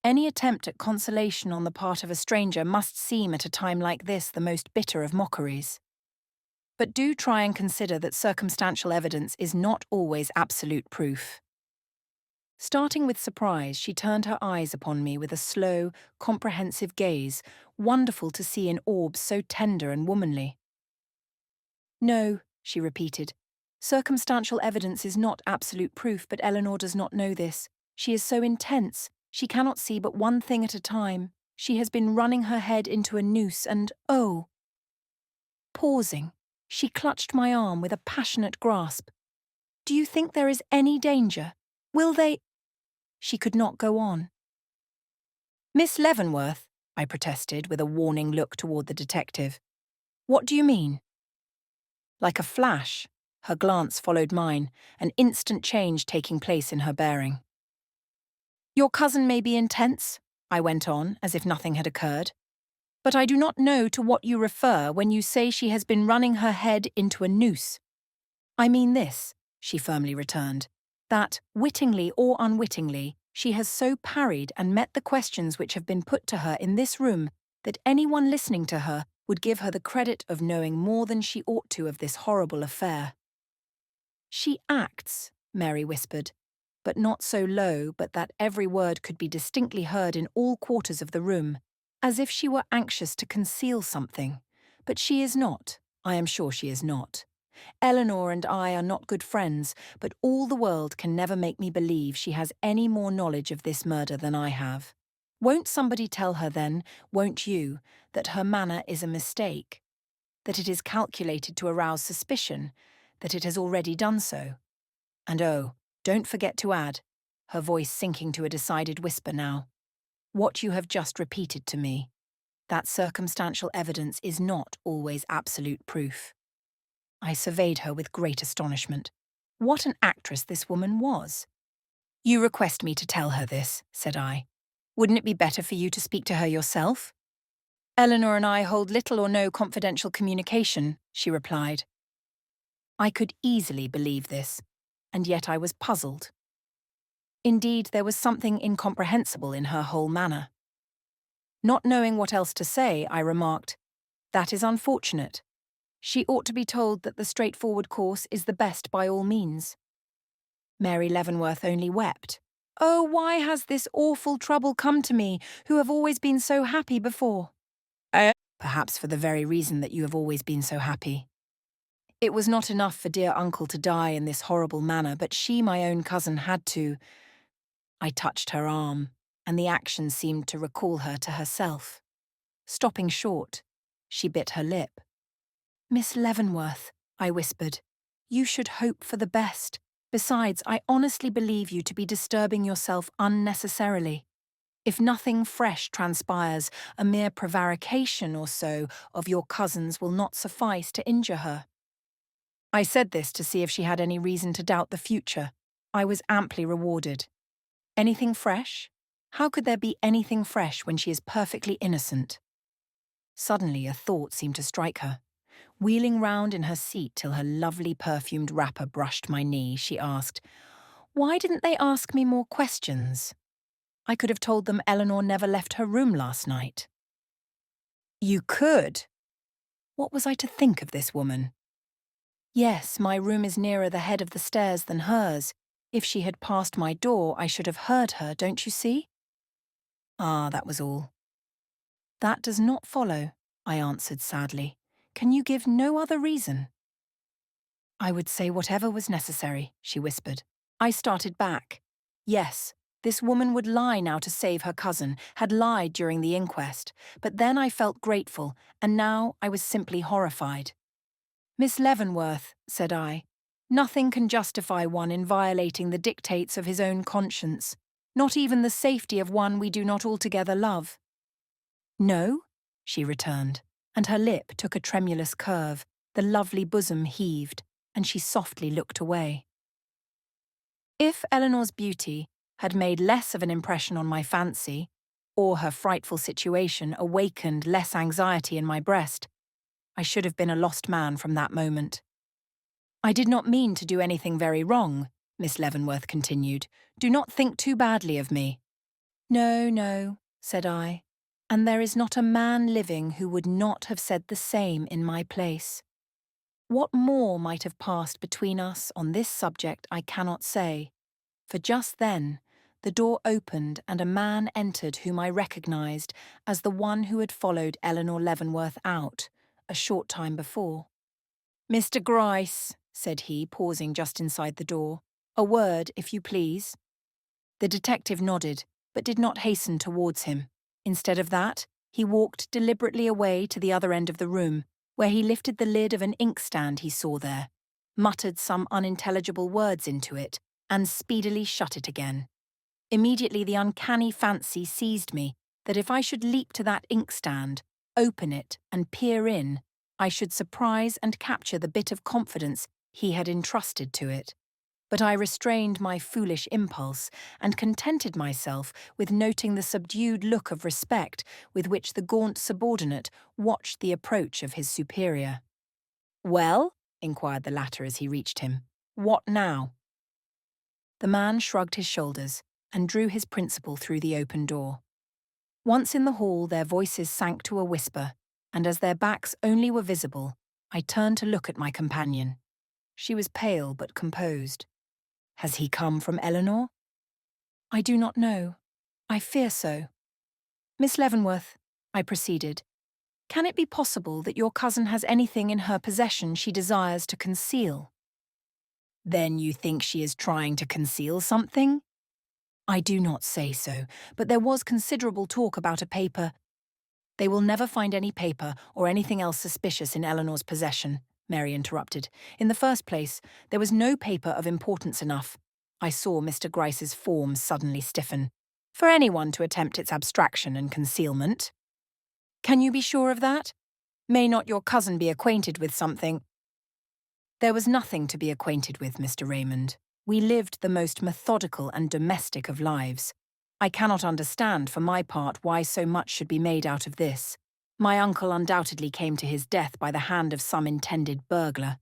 any attempt at consolation on the part of a stranger must seem at a time like this the most bitter of mockeries. But do try and consider that circumstantial evidence is not always absolute proof. Starting with surprise, she turned her eyes upon me with a slow, comprehensive gaze, wonderful to see in orbs so tender and womanly. No, she repeated. Circumstantial evidence is not absolute proof, but Eleanor does not know this. She is so intense, she cannot see but one thing at a time. She has been running her head into a noose and, oh! Pausing, she clutched my arm with a passionate grasp. Do you think there is any danger? Will they— She could not go on. Miss Leavenworth, I protested with a warning look toward the detective. What do you mean? Like a flash, her glance followed mine, an instant change taking place in her bearing. Your cousin may be intense, I went on, as if nothing had occurred. But I do not know to what you refer when you say she has been running her head into a noose. I mean this, she firmly returned, that, wittingly or unwittingly, she has so parried and met the questions which have been put to her in this room that anyone listening to her would give her the credit of knowing more than she ought to of this horrible affair. She acts, Mary whispered, but not so low but that every word could be distinctly heard in all quarters of the room, as if she were anxious to conceal something. But she is not, I am sure she is not. Eleanor and I are not good friends, but all the world can never make me believe she has any more knowledge of this murder than I have. Won't somebody tell her then, won't you, that her manner is a mistake, that it is calculated to arouse suspicion, that it has already done so? And oh, don't forget to add, her voice sinking to a decided whisper now, what you have just repeated to me, that circumstantial evidence is not always absolute proof. I surveyed her with great astonishment. What an actress this woman was! You request me to tell her this, said I. Wouldn't it be better for you to speak to her yourself? Eleanor and I hold little or no confidential communication, she replied. I could easily believe this, and yet I was puzzled. Indeed, there was something incomprehensible in her whole manner. Not knowing what else to say, I remarked, that is unfortunate. She ought to be told that the straightforward course is the best by all means. Mary Leavenworth only wept. Oh, why has this awful trouble come to me, who have always been so happy before? Perhaps for the very reason that you have always been so happy. It was not enough for dear uncle to die in this horrible manner, but she, my own cousin, had to— I touched her arm, and the action seemed to recall her to herself. Stopping short, she bit her lip. Miss Leavenworth, I whispered, you should hope for the best. Besides, I honestly believe you to be disturbing yourself unnecessarily. If nothing fresh transpires, a mere prevarication or so of your cousin's will not suffice to injure her. I said this to see if she had any reason to doubt the future. I was amply rewarded. Anything fresh? How could there be anything fresh when she is perfectly innocent? Suddenly a thought seemed to strike her. Wheeling round in her seat till her lovely perfumed wrapper brushed my knee, she asked, "Why didn't they ask me more questions? I could have told them Eleanor never left her room last night." "You could?" What was I to think of this woman? "Yes, my room is nearer the head of the stairs than hers. If she had passed my door, I should have heard her, don't you see?" Ah, that was all. "That does not follow," I answered sadly. "Can you give no other reason?" "I would say whatever was necessary," she whispered. I started back. Yes, this woman would lie now to save her cousin, had lied during the inquest, but then I felt grateful, and now I was simply horrified. "Miss Leavenworth," said I, "nothing can justify one in violating the dictates of his own conscience, not even the safety of one we do not altogether love." "No?" she returned, and her lip took a tremulous curve, the lovely bosom heaved, and she softly looked away. If Eleanor's beauty had made less of an impression on my fancy, or her frightful situation awakened less anxiety in my breast, I should have been a lost man from that moment. "I did not mean to do anything very wrong," Miss Leavenworth continued. "Do not think too badly of me." "No, no," said I, "and there is not a man living who would not have said the same in my place. What more might have passed between us on this subject I cannot say, for just then the door opened and a man entered whom I recognised as the one who had followed Eleanor Leavenworth out a short time before. "Mr. Gryce," said he, pausing just inside the door. "A word, if you please." The detective nodded, but did not hasten towards him. Instead of that, he walked deliberately away to the other end of the room, where he lifted the lid of an inkstand he saw there, muttered some unintelligible words into it, and speedily shut it again. Immediately the uncanny fancy seized me that if I should leap to that inkstand, open it, and peer in, I should surprise and capture the bit of confidence he had entrusted to it. But I restrained my foolish impulse and contented myself with noting the subdued look of respect with which the gaunt subordinate watched the approach of his superior. "Well?" inquired the latter as he reached him. "What now?" The man shrugged his shoulders and drew his principal through the open door. Once in the hall, their voices sank to a whisper, and as their backs only were visible, I turned to look at my companion. She was pale but composed. "Has he come from Eleanor?" "I do not know. I fear so. Miss Leavenworth," I proceeded, "can it be possible that your cousin has anything in her possession she desires to conceal?" "Then you think she is trying to conceal something?" "I do not say so, but there was considerable talk about a paper—" "They will never find any paper or anything else suspicious in Eleanor's possession," Mary interrupted. "In the first place, there was no paper of importance enough." I saw Mr. Gryce's form suddenly stiffen. "For anyone to attempt its abstraction and concealment." "Can you be sure of that? May not your cousin be acquainted with something—" "There was nothing to be acquainted with, Mr. Raymond. We lived the most methodical and domestic of lives. I cannot understand, for my part, why so much should be made out of this. My uncle undoubtedly came to his death by the hand of some intended burglar.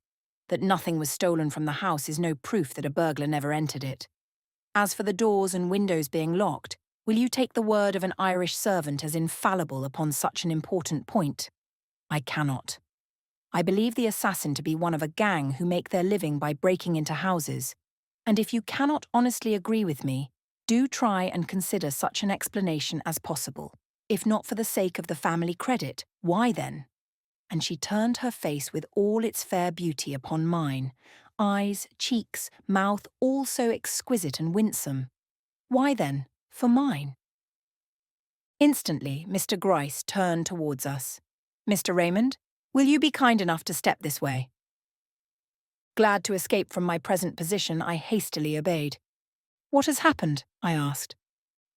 That nothing was stolen from the house is no proof that a burglar never entered it. As for the doors and windows being locked, will you take the word of an Irish servant as infallible upon such an important point? I cannot. I believe the assassin to be one of a gang who make their living by breaking into houses. And if you cannot honestly agree with me, do try and consider such an explanation as possible. If not for the sake of the family credit, why then? And she turned her face with all its fair beauty upon mine, eyes, cheeks, mouth, all so exquisite and winsome. Why then, for mine? Instantly, Mr. Gryce turned towards us. "Mr. Raymond, will you be kind enough to step this way?" Glad to escape from my present position, I hastily obeyed. "What has happened?" I asked.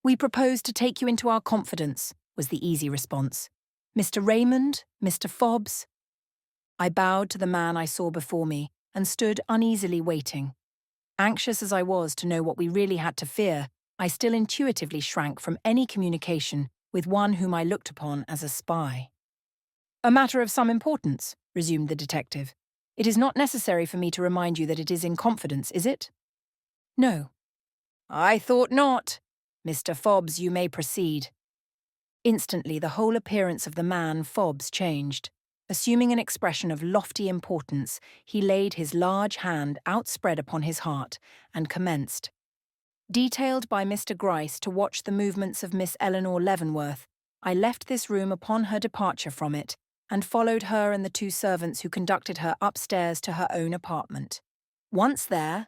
"We propose to take you into our confidence," was the easy response. "Mr. Raymond, Mr. Fobbs—" I bowed to the man I saw before me, and stood uneasily waiting. Anxious as I was to know what we really had to fear, I still intuitively shrank from any communication with one whom I looked upon as a spy. "A matter of some importance," resumed the detective. "It is not necessary for me to remind you that it is in confidence, is it?" "No." "I thought not. Mr. Fobbs, you may proceed." Instantly, the whole appearance of the man Fobbs changed. Assuming an expression of lofty importance, he laid his large hand outspread upon his heart and commenced. Detailed by Mr. Gryce to watch the movements of Miss Eleanor Leavenworth, I left this room upon her departure from it, and followed her and the two servants who conducted her upstairs to her own apartment. Once there—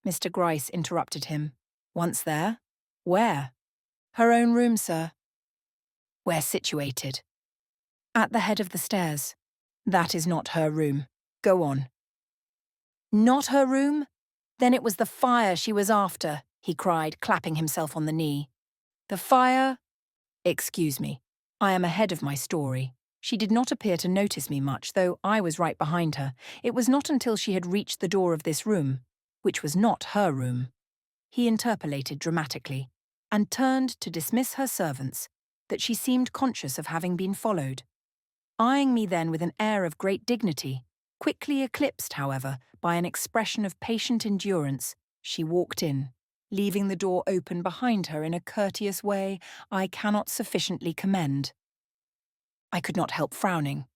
Mr. Gryce interrupted him. "Once there? Where?" "Her own room, sir." "Where situated?" "At the head of the stairs." "That is not her room. Go on." "Not her room? Then it was the fire she was after," he cried, clapping himself on the knee. "The fire—" "Excuse me. I am ahead of my story. She did not appear to notice me much, though I was right behind her. It was not until she had reached the door of this room, which was not her room," he interpolated dramatically, and turned to dismiss her servants, that she seemed conscious of having been followed. Eyeing me then with an air of great dignity, quickly eclipsed, however, by an expression of patient endurance, she walked in, leaving the door open behind her in a courteous way I cannot sufficiently commend. I could not help frowning.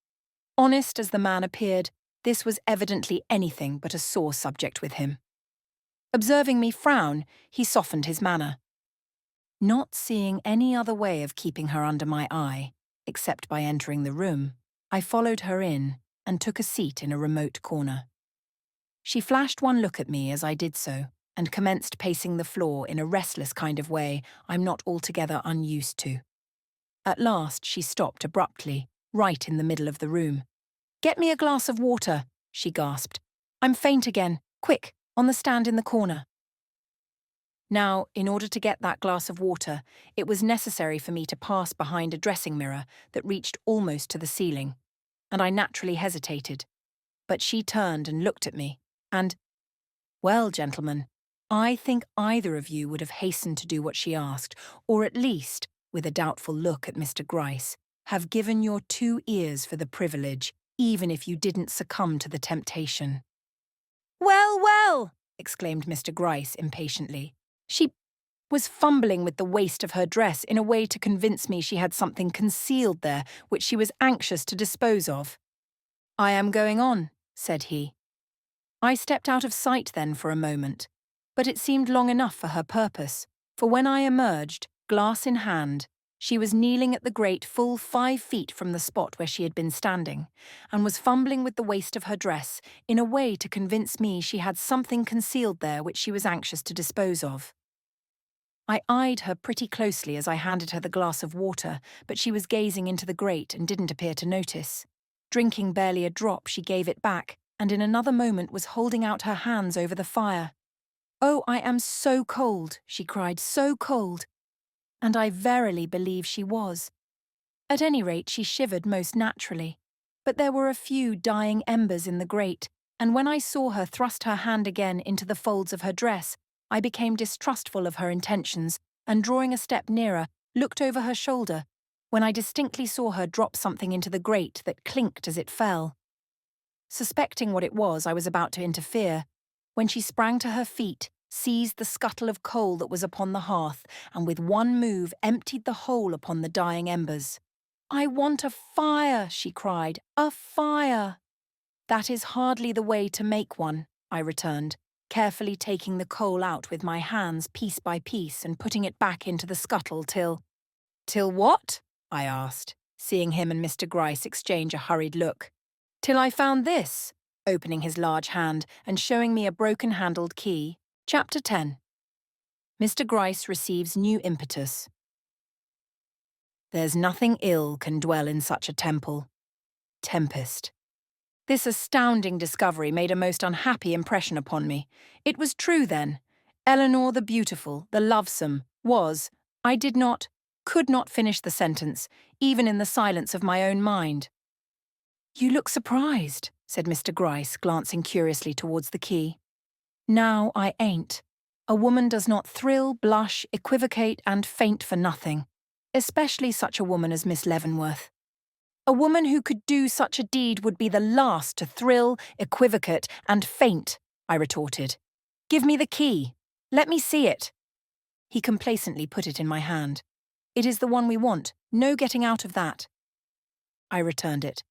Honest as the man appeared, this was evidently anything but a sore subject with him. Observing me frown, he softened his manner. Not seeing any other way of keeping her under my eye, except by entering the room, I followed her in and took a seat in a remote corner. She flashed one look at me as I did so, and commenced pacing the floor in a restless kind of way I'm not altogether unused to. At last she stopped abruptly, right in the middle of the room. "Get me a glass of water," she gasped. "I'm faint again. Quick, on the stand in the corner." Now, in order to get that glass of water, it was necessary for me to pass behind a dressing mirror that reached almost to the ceiling, and I naturally hesitated. But she turned and looked at me, and— well, gentlemen, I think either of you would have hastened to do what she asked, or at least, with a doubtful look at Mr. Gryce, have given your 2 ears for the privilege, even if you didn't succumb to the temptation. "Well, well!" exclaimed Mr. Gryce impatiently. "She was fumbling with the waist of her dress in a way to convince me she had something concealed there which she was anxious to dispose of." "I am going on," said he. I stepped out of sight then for a moment, but it seemed long enough for her purpose, for when I emerged, glass in hand, she was kneeling at the grate full 5 feet from the spot where she had been standing, and was fumbling with the waist of her dress in a way to convince me she had something concealed there which she was anxious to dispose of. I eyed her pretty closely as I handed her the glass of water, but she was gazing into the grate and didn't appear to notice. Drinking barely a drop, she gave it back, and in another moment was holding out her hands over the fire. "Oh, I am so cold," she cried, "so cold." And I verily believe she was. At any rate, she shivered most naturally. But there were a few dying embers in the grate, and when I saw her thrust her hand again into the folds of her dress, I became distrustful of her intentions, and drawing a step nearer, looked over her shoulder, when I distinctly saw her drop something into the grate that clinked as it fell. Suspecting what it was, I was about to interfere, when she sprang to her feet, seized the scuttle of coal that was upon the hearth, and with one move emptied the whole upon the dying embers. "I want a fire," she cried, "a fire." "That is hardly the way to make one," I returned, carefully taking the coal out with my hands piece by piece and putting it back into the scuttle till— "Till what?" I asked, seeing him and Mr. Gryce exchange a hurried look. "Till I found this," opening his large hand and showing me a broken-handled key. Chapter 10. Mr. Gryce receives new impetus. "There's nothing ill can dwell in such a temple." Tempest. This astounding discovery made a most unhappy impression upon me. It was true, then. Eleanor the beautiful, the lovesome, was— could not finish the sentence, even in the silence of my own mind. "You look surprised," said Mr. Gryce, glancing curiously towards the key. "Now I ain't. A woman does not thrill, blush, equivocate, and faint for nothing, especially such a woman as Miss Leavenworth. A woman who could do such a deed would be the last to thrill, equivocate, and faint," I retorted. "Give me the key. Let me see it." He complacently put it in my hand. "It is the one we want. No getting out of that." I returned it.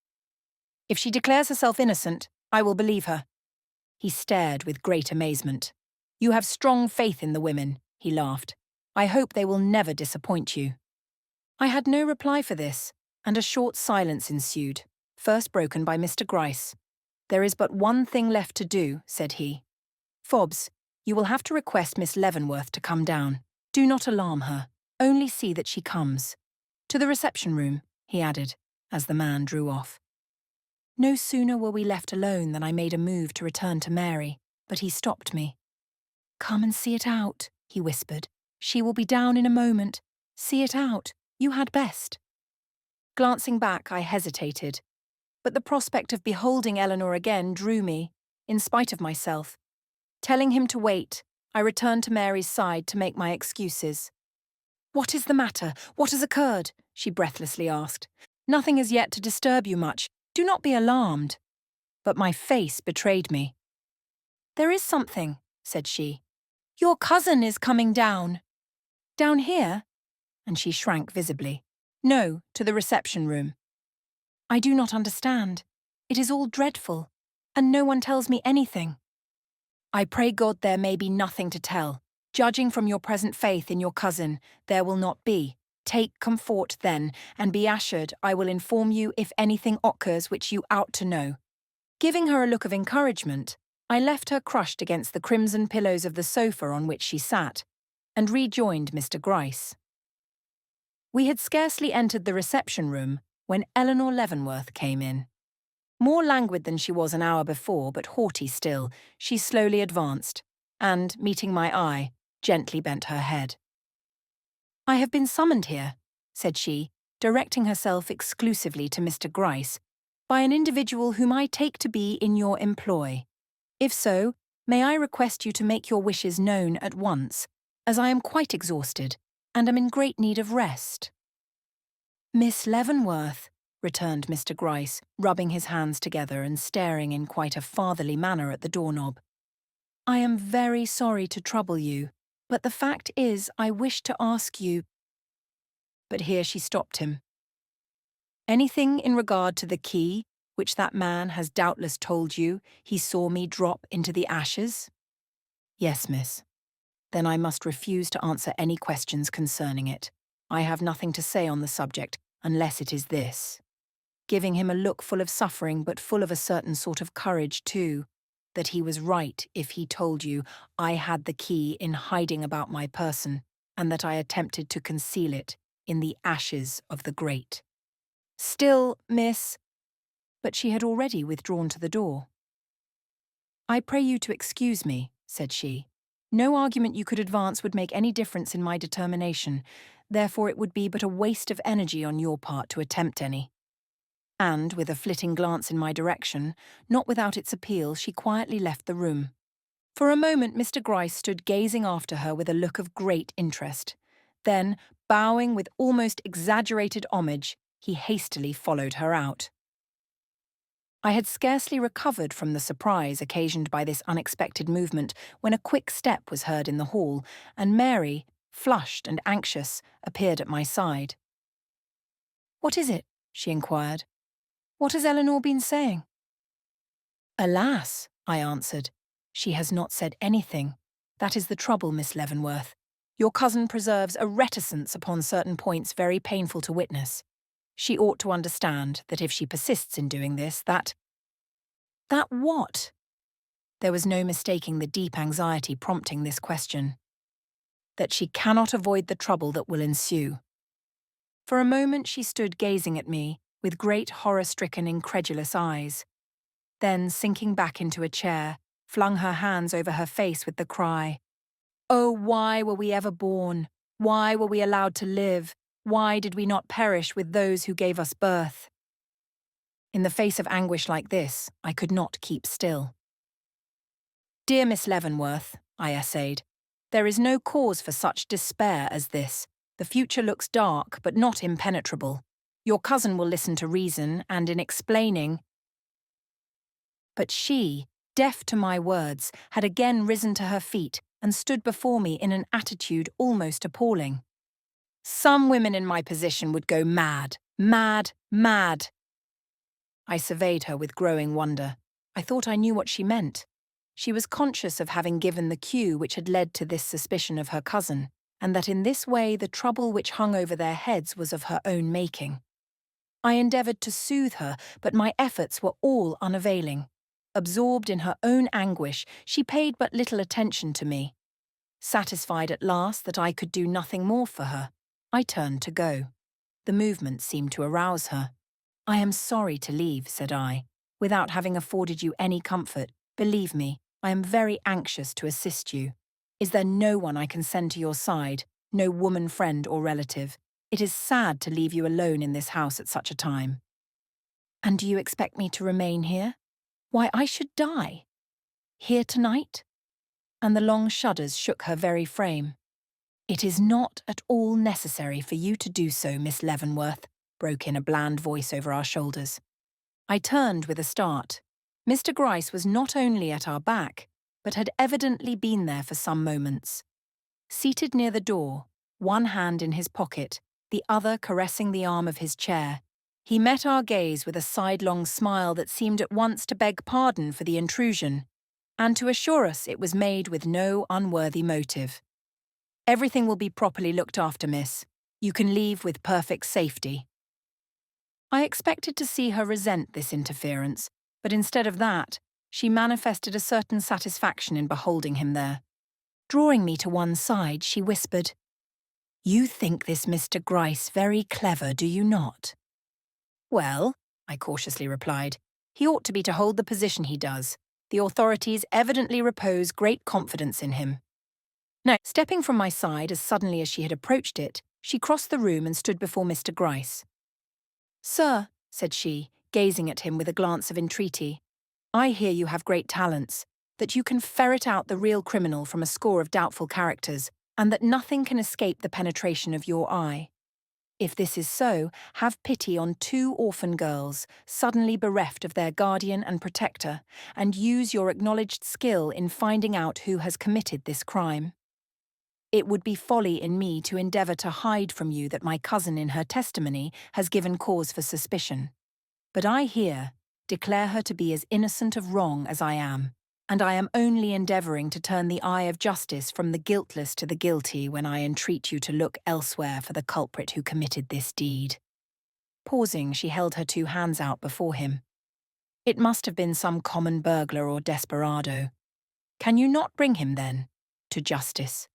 "If she declares herself innocent, I will believe her." He stared with great amazement. "You have strong faith in the women," he laughed. "I hope they will never disappoint you." I had no reply for this, and a short silence ensued, first broken by Mr. Gryce. "There is but one thing left to do," said he. "Fobbs, you will have to request Miss Leavenworth to come down. Do not alarm her. Only see that she comes. To the reception room," he added, as the man drew off. No sooner were we left alone than I made a move to return to Mary, but he stopped me. "Come and see it out," he whispered. "She will be down in a moment. See it out. You had best." Glancing back, I hesitated, but the prospect of beholding Eleanor again drew me, in spite of myself. Telling him to wait, I returned to Mary's side to make my excuses. "What is the matter? What has occurred?" she breathlessly asked. "Nothing as yet to disturb you much. Do not be alarmed." But my face betrayed me. "There is something," said she. "Your cousin is coming down." "Down here?" And she shrank visibly. "No, to the reception room." "I do not understand. It is all dreadful, and no one tells me anything." "I pray God there may be nothing to tell. Judging from your present faith in your cousin, there will not be. Take comfort then, and be assured I will inform you if anything occurs which you ought to know." Giving her a look of encouragement, I left her crushed against the crimson pillows of the sofa on which she sat, and rejoined Mr. Gryce. We had scarcely entered the reception room when Eleanor Leavenworth came in. More languid than she was an hour before, but haughty still, she slowly advanced, and, meeting my eye, gently bent her head. "I have been summoned here," said she, directing herself exclusively to Mr. Gryce, "by an individual whom I take to be in your employ. If so, may I request you to make your wishes known at once, as I am quite exhausted, and am in great need of rest." "Miss Leavenworth," returned Mr. Gryce, rubbing his hands together and staring in quite a fatherly manner at the doorknob. "I am very sorry to trouble you, but the fact is I wish to ask you—" But here she stopped him. "Anything in regard to the key, which that man has doubtless told you he saw me drop into the ashes?" "Yes, miss." "Then I must refuse to answer any questions concerning it. I have nothing to say on the subject, unless it is this," giving him a look full of suffering but full of a certain sort of courage too, "that he was right if he told you I had the key in hiding about my person, and that I attempted to conceal it in the ashes of the grate. Still, miss—" But she had already withdrawn to the door. "I pray you to excuse me," said she. "No argument you could advance would make any difference in my determination, therefore it would be but a waste of energy on your part to attempt any." And, with a flitting glance in my direction, not without its appeal, she quietly left the room. For a moment Mr. Gryce stood gazing after her with a look of great interest. Then, bowing with almost exaggerated homage, he hastily followed her out. I had scarcely recovered from the surprise occasioned by this unexpected movement when a quick step was heard in the hall, and Mary, flushed and anxious, appeared at my side. "What is it?" she inquired. "What has Eleanor been saying?" "Alas," I answered, "she has not said anything. That is the trouble, Miss Leavenworth. Your cousin preserves a reticence upon certain points very painful to witness. She ought to understand that if she persists in doing this, that—" "That what?" There was no mistaking the deep anxiety prompting this question. "That she cannot avoid the trouble that will ensue." For a moment she stood gazing at me, with great horror-stricken, incredulous eyes. Then, sinking back into a chair, flung her hands over her face with the cry, "Oh, why were we ever born? Why were we allowed to live? Why did we not perish with those who gave us birth?" In the face of anguish like this, I could not keep still. "Dear Miss Leavenworth," I essayed, "there is no cause for such despair as this. The future looks dark, but not impenetrable. Your cousin will listen to reason, and in explaining—" But she, deaf to my words, had again risen to her feet and stood before me in an attitude almost appalling. "Some women in my position would go mad, mad, mad." I surveyed her with growing wonder. I thought I knew what she meant. She was conscious of having given the cue which had led to this suspicion of her cousin, and that in this way the trouble which hung over their heads was of her own making. I endeavoured to soothe her, but my efforts were all unavailing. Absorbed in her own anguish, she paid but little attention to me. Satisfied at last that I could do nothing more for her, I turned to go. The movement seemed to arouse her. "I am sorry to leave," said I. "Without having afforded you any comfort, believe me, I am very anxious to assist you. Is there no one I can send to your side, no woman friend or relative? It is sad to leave you alone in this house at such a time." "And do you expect me to remain here? Why, I should die. Here tonight?" And the long shudders shook her very frame. "It is not at all necessary for you to do so, Miss Leavenworth," broke in a bland voice over our shoulders. I turned with a start. Mr. Gryce was not only at our back, but had evidently been there for some moments. Seated near the door, one hand in his pocket, the other caressing the arm of his chair, he met our gaze with a sidelong smile that seemed at once to beg pardon for the intrusion, and to assure us it was made with no unworthy motive. "Everything will be properly looked after, miss. You can leave with perfect safety." I expected to see her resent this interference, but instead of that, she manifested a certain satisfaction in beholding him there. Drawing me to one side, she whispered, "You think this Mr. Gryce very clever, do you not?" "Well," I cautiously replied, "he ought to be to hold the position he does. The authorities evidently repose great confidence in him." Now, stepping from my side as suddenly as she had approached it, she crossed the room and stood before Mr. Gryce. "Sir," said she, gazing at him with a glance of entreaty, "I hear you have great talents, that you can ferret out the real criminal from a score of doubtful characters, and that nothing can escape the penetration of your eye. If this is so, have pity on two orphan girls, suddenly bereft of their guardian and protector, and use your acknowledged skill in finding out who has committed this crime. It would be folly in me to endeavour to hide from you that my cousin in her testimony has given cause for suspicion. But I here declare her to be as innocent of wrong as I am, and I am only endeavouring to turn the eye of justice from the guiltless to the guilty when I entreat you to look elsewhere for the culprit who committed this deed." Pausing, she held her two hands out before him. "It must have been some common burglar or desperado. Can you not bring him, then, to justice?"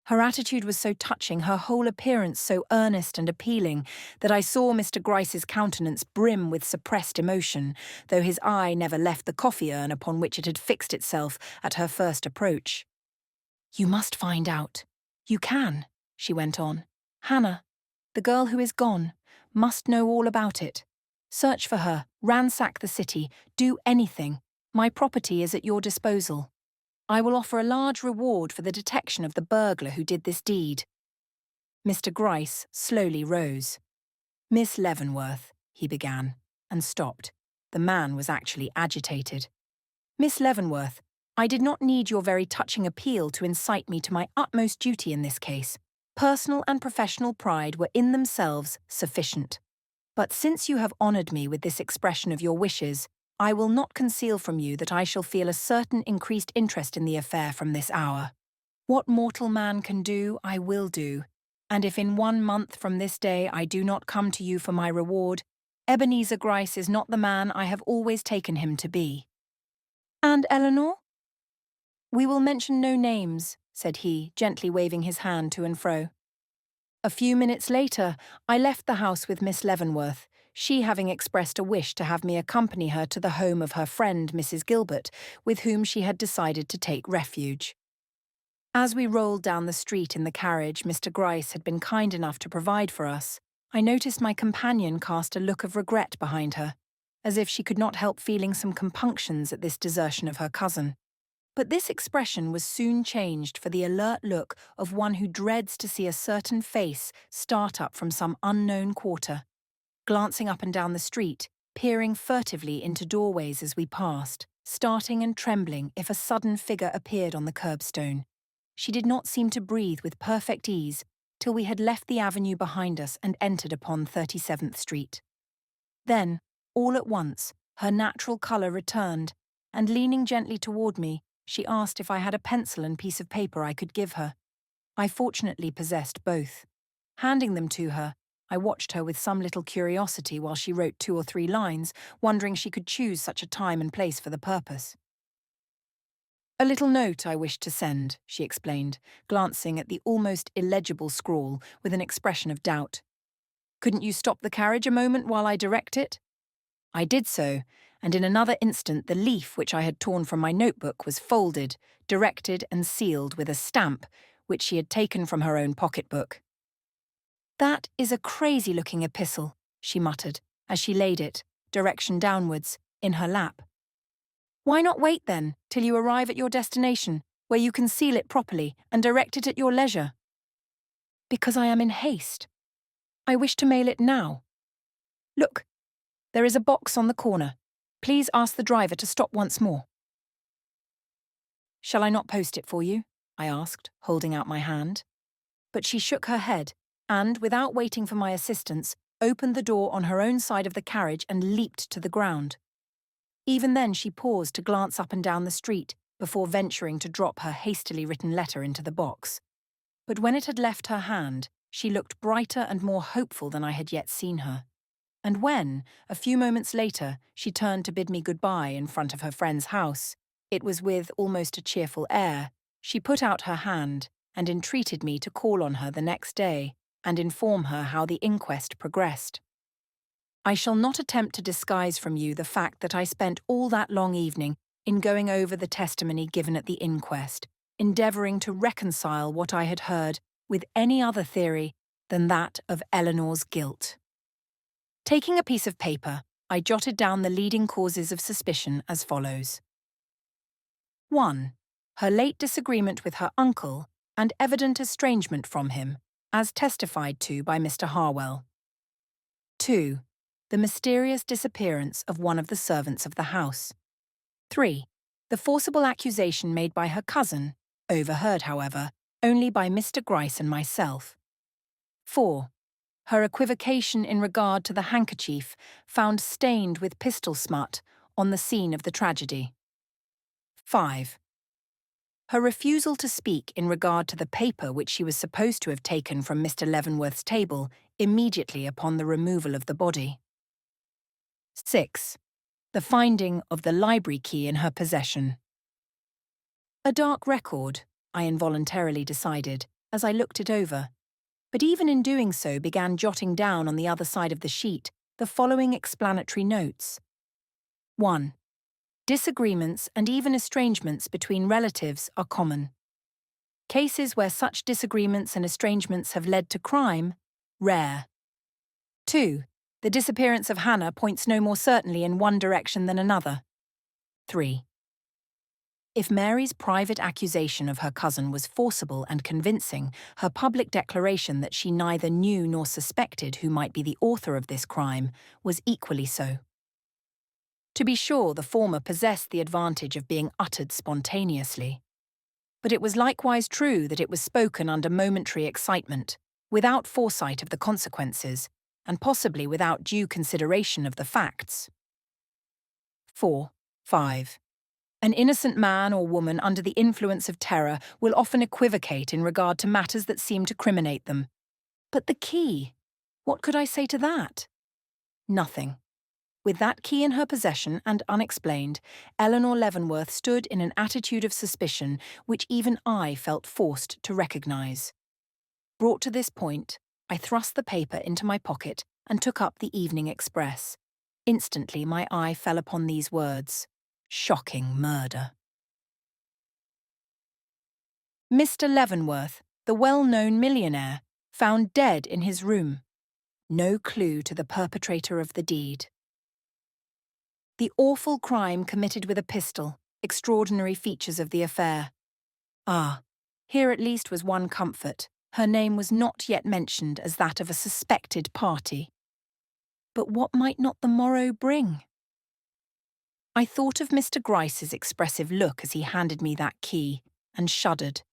Her attitude was so touching, her whole appearance so earnest and appealing, that I saw Mr. Gryce's countenance brim with suppressed emotion, though his eye never left the coffee urn upon which it had fixed itself at her first approach. "You must find out. You can," she went on. "Hannah, the girl who is gone, must know all about it. Search for her, ransack the city, do anything. My property is at your disposal. I will offer a large reward for the detection of the burglar who did this deed." Mr. Gryce slowly rose. "Miss Leavenworth," he began, and stopped. The man was actually agitated. "Miss Leavenworth, I did not need your very touching appeal to incite me to my utmost duty in this case. Personal and professional pride were in themselves sufficient. But since you have honoured me with this expression of your wishes, I will not conceal from you that I shall feel a certain increased interest in the affair from this hour. What mortal man can do, I will do, and if in 1 month from this day I do not come to you for my reward, Ebenezer Gryce is not the man I have always taken him to be." "And Eleanor?" "We will mention no names," said he, gently waving his hand to and fro. A few minutes later, I left the house with Miss Leavenworth, she having expressed a wish to have me accompany her to the home of her friend, Mrs. Gilbert, with whom she had decided to take refuge. As we rolled down the street in the carriage Mr. Gryce had been kind enough to provide for us, I noticed my companion cast a look of regret behind her. as if she could not help feeling some compunctions at this desertion of her cousin. But this expression was soon changed for the alert look of one who dreads to see a certain face start up from some unknown quarter, glancing up and down the street, peering furtively into doorways as we passed, starting and trembling if a sudden figure appeared on the curbstone. She did not seem to breathe with perfect ease till we had left the avenue behind us and entered upon 37th Street. Then, all at once, her natural colour returned, and leaning gently toward me, she asked if I had a pencil and piece of paper I could give her. I fortunately possessed both. Handing them to her, I watched her with some little curiosity while she wrote 2 or 3 lines, wondering she could choose such a time and place for the purpose. "A little note I wished to send," she explained, glancing at the almost illegible scrawl with an expression of doubt. "Couldn't you stop the carriage a moment while I direct it?" I did so, and in another instant the leaf which I had torn from my notebook was folded, directed and sealed with a stamp which she had taken from her own pocketbook. "That is a crazy-looking epistle," she muttered, as she laid it, direction downwards, in her lap. "Why not wait, then, till you arrive at your destination, where you can seal it properly and direct it at your leisure?" "Because I am in haste. I wish to mail it now. Look, there is a box on the corner. Please ask the driver to stop once more." "Shall I not post it for you?" I asked, holding out my hand. But she shook her head, and, without waiting for my assistance, opened the door on her own side of the carriage and leaped to the ground. Even then she paused to glance up and down the street before venturing to drop her hastily written letter into the box. But when it had left her hand, she looked brighter and more hopeful than I had yet seen her. And when, a few moments later, she turned to bid me goodbye in front of her friend's house, it was with almost a cheerful air. She put out her hand and entreated me to call on her the next day and inform her how the inquest progressed. I shall not attempt to disguise from you the fact that I spent all that long evening in going over the testimony given at the inquest, endeavouring to reconcile what I had heard with any other theory than that of Eleanor's guilt. Taking a piece of paper, I jotted down the leading causes of suspicion as follows. 1. Her late disagreement with her uncle and evident estrangement from him, as testified to by Mr. Harwell. 2. The mysterious disappearance of one of the servants of the house. 3. The forcible accusation made by her cousin, overheard, however, only by Mr. Gryce and myself. 4. Her equivocation in regard to the handkerchief found stained with pistol smut on the scene of the tragedy. 5. Her refusal to speak in regard to the paper which she was supposed to have taken from Mr. Leavenworth's table immediately upon the removal of the body. 6. The finding of the library key in her possession. A dark record, I involuntarily decided, as I looked it over, but even in doing so began jotting down on the other side of the sheet the following explanatory notes. 1. Disagreements and even estrangements between relatives are common. Cases where such disagreements and estrangements have led to crime, rare. 2. The disappearance of Hannah points no more certainly in one direction than another. 3. If Mary's private accusation of her cousin was forcible and convincing, her public declaration that she neither knew nor suspected who might be the author of this crime was equally so. To be sure, the former possessed the advantage of being uttered spontaneously. But it was likewise true that it was spoken under momentary excitement, without foresight of the consequences, and possibly without due consideration of the facts. 4. 5. An innocent man or woman under the influence of terror will often equivocate in regard to matters that seem to criminate them. But the key? What could I say to that? Nothing. With that key in her possession and unexplained, Eleanor Leavenworth stood in an attitude of suspicion which even I felt forced to recognize. Brought to this point, I thrust the paper into my pocket and took up the Evening Express. Instantly my eye fell upon these words. Shocking murder. Mr. Leavenworth, the well-known millionaire, found dead in his room. No clue to the perpetrator of the deed. The awful crime committed with a pistol, extraordinary features of the affair. Ah, here at least was one comfort. Her name was not yet mentioned as that of a suspected party. But what might not the morrow bring? I thought of Mr. Gryce's expressive look as he handed me that key, and shuddered.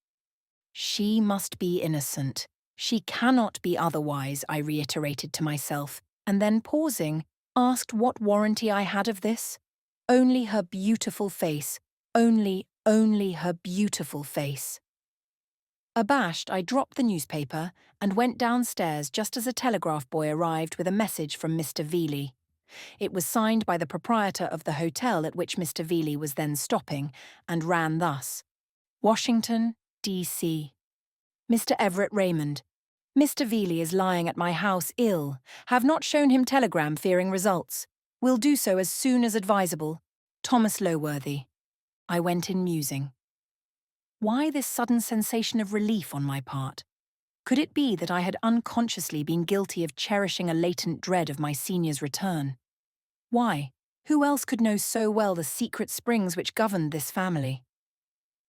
She must be innocent. She cannot be otherwise, I reiterated to myself, and then pausing, asked what warranty I had of this. Only her beautiful face, only her beautiful face. Abashed, I dropped the newspaper and went downstairs just as a telegraph boy arrived with a message from Mr. Veeley. It was signed by the proprietor of the hotel at which Mr. Veeley was then stopping, and ran thus: Washington, D.C. Mr. Everett Raymond. Mr. Veeley is lying at my house ill. Have not shown him telegram fearing results. Will do so as soon as advisable. Thomas Loworthy. I went in musing. Why this sudden sensation of relief on my part? Could it be that I had unconsciously been guilty of cherishing a latent dread of my senior's return? Why? Who else could know so well the secret springs which governed this family?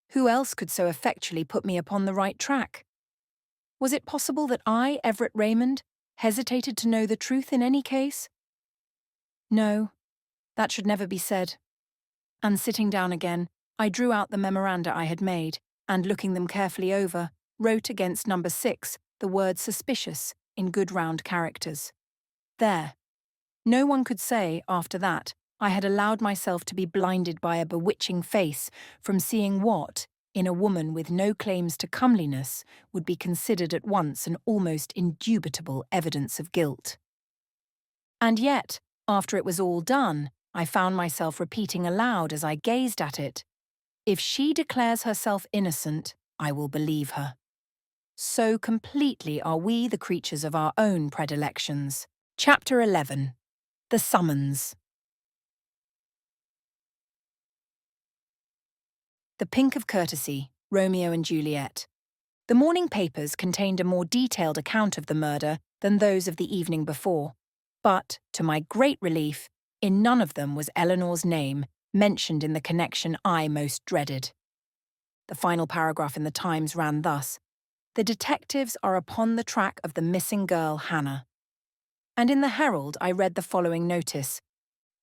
Who else could so effectually put me upon the right track? Was it possible that I, Everett Raymond, hesitated to know the truth in any case? No, that should never be said. And sitting down again, I drew out the memoranda I had made, and looking them carefully over, wrote against number 6 the word suspicious in good round characters. There. No one could say, after that, I had allowed myself to be blinded by a bewitching face from seeing what, in a woman with no claims to comeliness, would be considered at once an almost indubitable evidence of guilt. And yet, after it was all done, I found myself repeating aloud as I gazed at it, "If she declares herself innocent, I will believe her." So completely are we the creatures of our own predilections. Chapter 11. The Summons. The Pink of Courtesy, Romeo and Juliet. The morning papers contained a more detailed account of the murder than those of the evening before, but, to my great relief, in none of them was Eleanor's name mentioned in the connection I most dreaded. The final paragraph in the Times ran thus: "The detectives are upon the track of the missing girl Hannah." And in the Herald I read the following notice: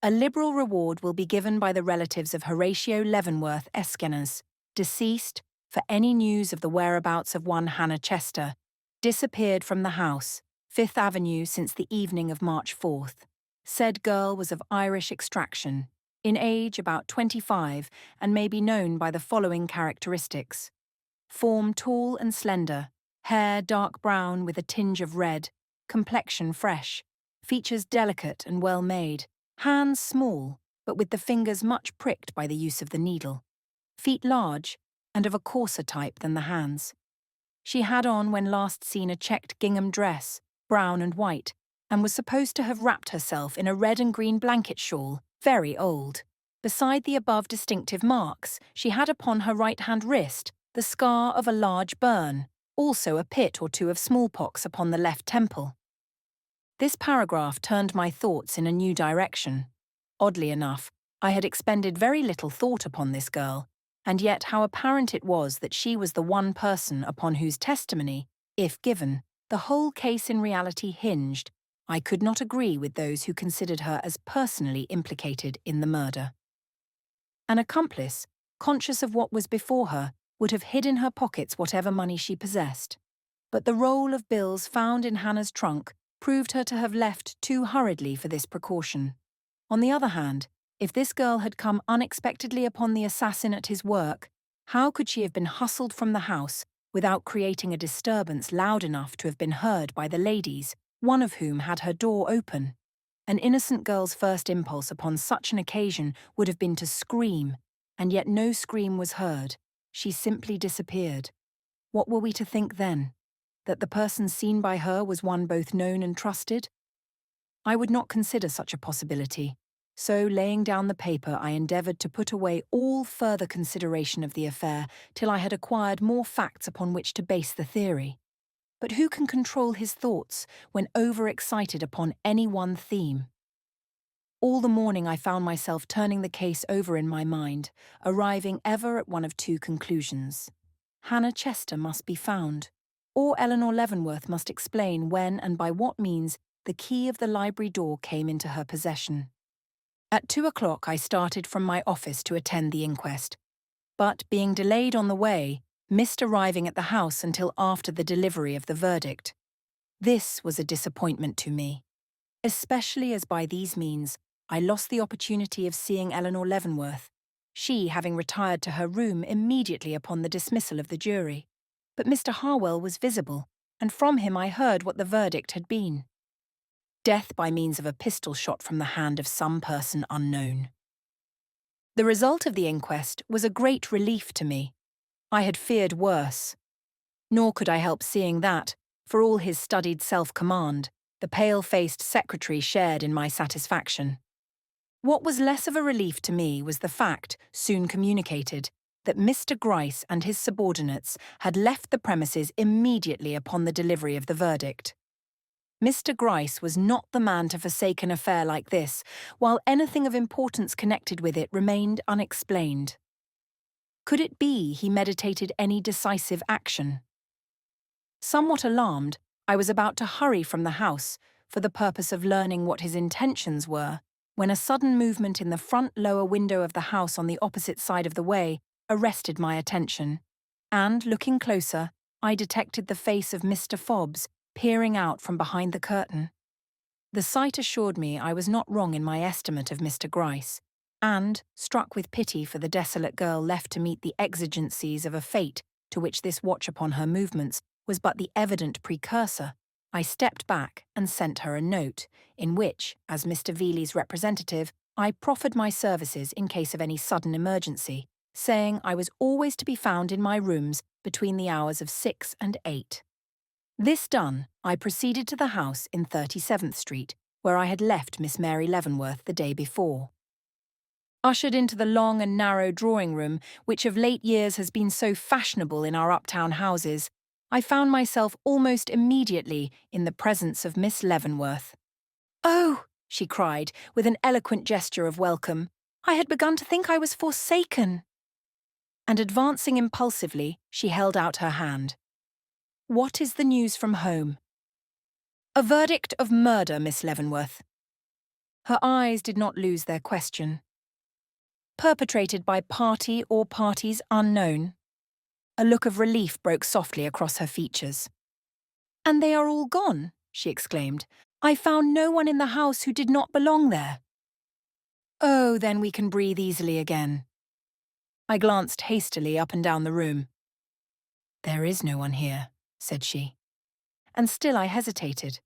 "A liberal reward will be given by the relatives of Horatio Leavenworth Eskenazi, deceased, for any news of the whereabouts of one Hannah Chester, disappeared from the house, 5th Avenue, since the evening of March 4th. Said girl was of Irish extraction, in age about 25, and may be known by the following characteristics: form tall and slender, hair dark brown with a tinge of red, complexion fresh, features delicate and well made, hands small, but with the fingers much pricked by the use of the needle, feet large, and of a coarser type than the hands. She had on when last seen a checked gingham dress, brown and white, and was supposed to have wrapped herself in a red and green blanket shawl, very old. Beside the above distinctive marks, she had upon her right-hand wrist the scar of a large burn, also a pit or two of smallpox upon the left temple." This paragraph turned my thoughts in a new direction. Oddly enough, I had expended very little thought upon this girl, and yet how apparent it was that she was the one person upon whose testimony, if given, the whole case in reality hinged. I could not agree with those who considered her as personally implicated in the murder. An accomplice, conscious of what was before her, would have hid in her pockets whatever money she possessed. But the roll of bills found in Hannah's trunk proved her to have left too hurriedly for this precaution. On the other hand, if this girl had come unexpectedly upon the assassin at his work, how could she have been hustled from the house without creating a disturbance loud enough to have been heard by the ladies, one of whom had her door open? An innocent girl's first impulse upon such an occasion would have been to scream, and yet no scream was heard. She simply disappeared. What were we to think then? That the person seen by her was one both known and trusted? I would not consider such a possibility, so laying down the paper I endeavoured to put away all further consideration of the affair till I had acquired more facts upon which to base the theory. But who can control his thoughts when over-excited upon any one theme? all the morning I found myself turning the case over in my mind, arriving ever at one of two conclusions. Hannah Chester must be found, or Eleanor Leavenworth must explain when and by what means the key of the library door came into her possession. At 2 o'clock I started from my office to attend the inquest, but being delayed on the way, missed arriving at the house until after the delivery of the verdict. This was a disappointment to me, especially as by these means I lost the opportunity of seeing Eleanor Leavenworth, she having retired to her room immediately upon the dismissal of the jury. But Mr. Harwell was visible, and from him I heard what the verdict had been. Death by means of a pistol shot from the hand of some person unknown. The result of the inquest was a great relief to me. I had feared worse. Nor could I help seeing that, for all his studied self-command, the pale-faced secretary shared in my satisfaction. What was less of a relief to me was the fact, soon communicated, that Mr. Gryce and his subordinates had left the premises immediately upon the delivery of the verdict. Mr. Gryce was not the man to forsake an affair like this, while anything of importance connected with it remained unexplained. Could it be he meditated any decisive action? Somewhat alarmed, I was about to hurry from the house for the purpose of learning what his intentions were, when a sudden movement in the front lower window of the house on the opposite side of the way arrested my attention, and, looking closer, I detected the face of Mr. Fobbs peering out from behind the curtain. The sight assured me I was not wrong in my estimate of Mr. Gryce, and, struck with pity for the desolate girl left to meet the exigencies of a fate to which this watch upon her movements was but the evident precursor, I stepped back and sent her a note, in which, as Mr. Veely's representative, I proffered my services in case of any sudden emergency, saying I was always to be found in my rooms between the hours of 6 and 8. This done, I proceeded to the house in 37th Street, where I had left Miss Mary Leavenworth the day before. Ushered into the long and narrow drawing-room, which of late years has been so fashionable in our uptown houses, I found myself almost immediately in the presence of Miss Leavenworth. "Oh," she cried, with an eloquent gesture of welcome, "I had begun to think I was forsaken." And advancing impulsively, she held out her hand. "What is the news from home?" "A verdict of murder, Miss Leavenworth." Her eyes did not lose their question. "Perpetrated by party or parties unknown?" A look of relief broke softly across her features. "And they are all gone?" she exclaimed. "I found no one in the house who did not belong there." "Oh, then we can breathe easily again." I glanced hastily up and down the room. "There is no one here," said she. And still I hesitated.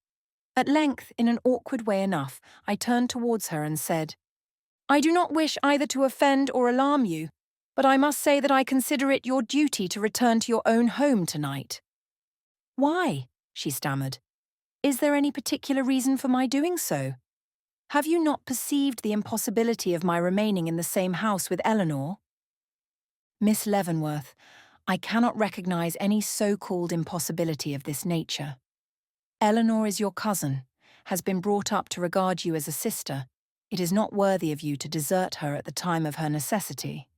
At length, in an awkward way enough, I turned towards her and said, "I do not wish either to offend or alarm you, but I must say that I consider it your duty to return to your own home tonight." "Why?" she stammered. "Is there any particular reason for my doing so? Have you not perceived the impossibility of my remaining in the same house with Eleanor?" "Miss Leavenworth, I cannot recognize any so-called impossibility of this nature. Eleanor is your cousin, has been brought up to regard you as a sister. It is not worthy of you to desert her at the time of her necessity.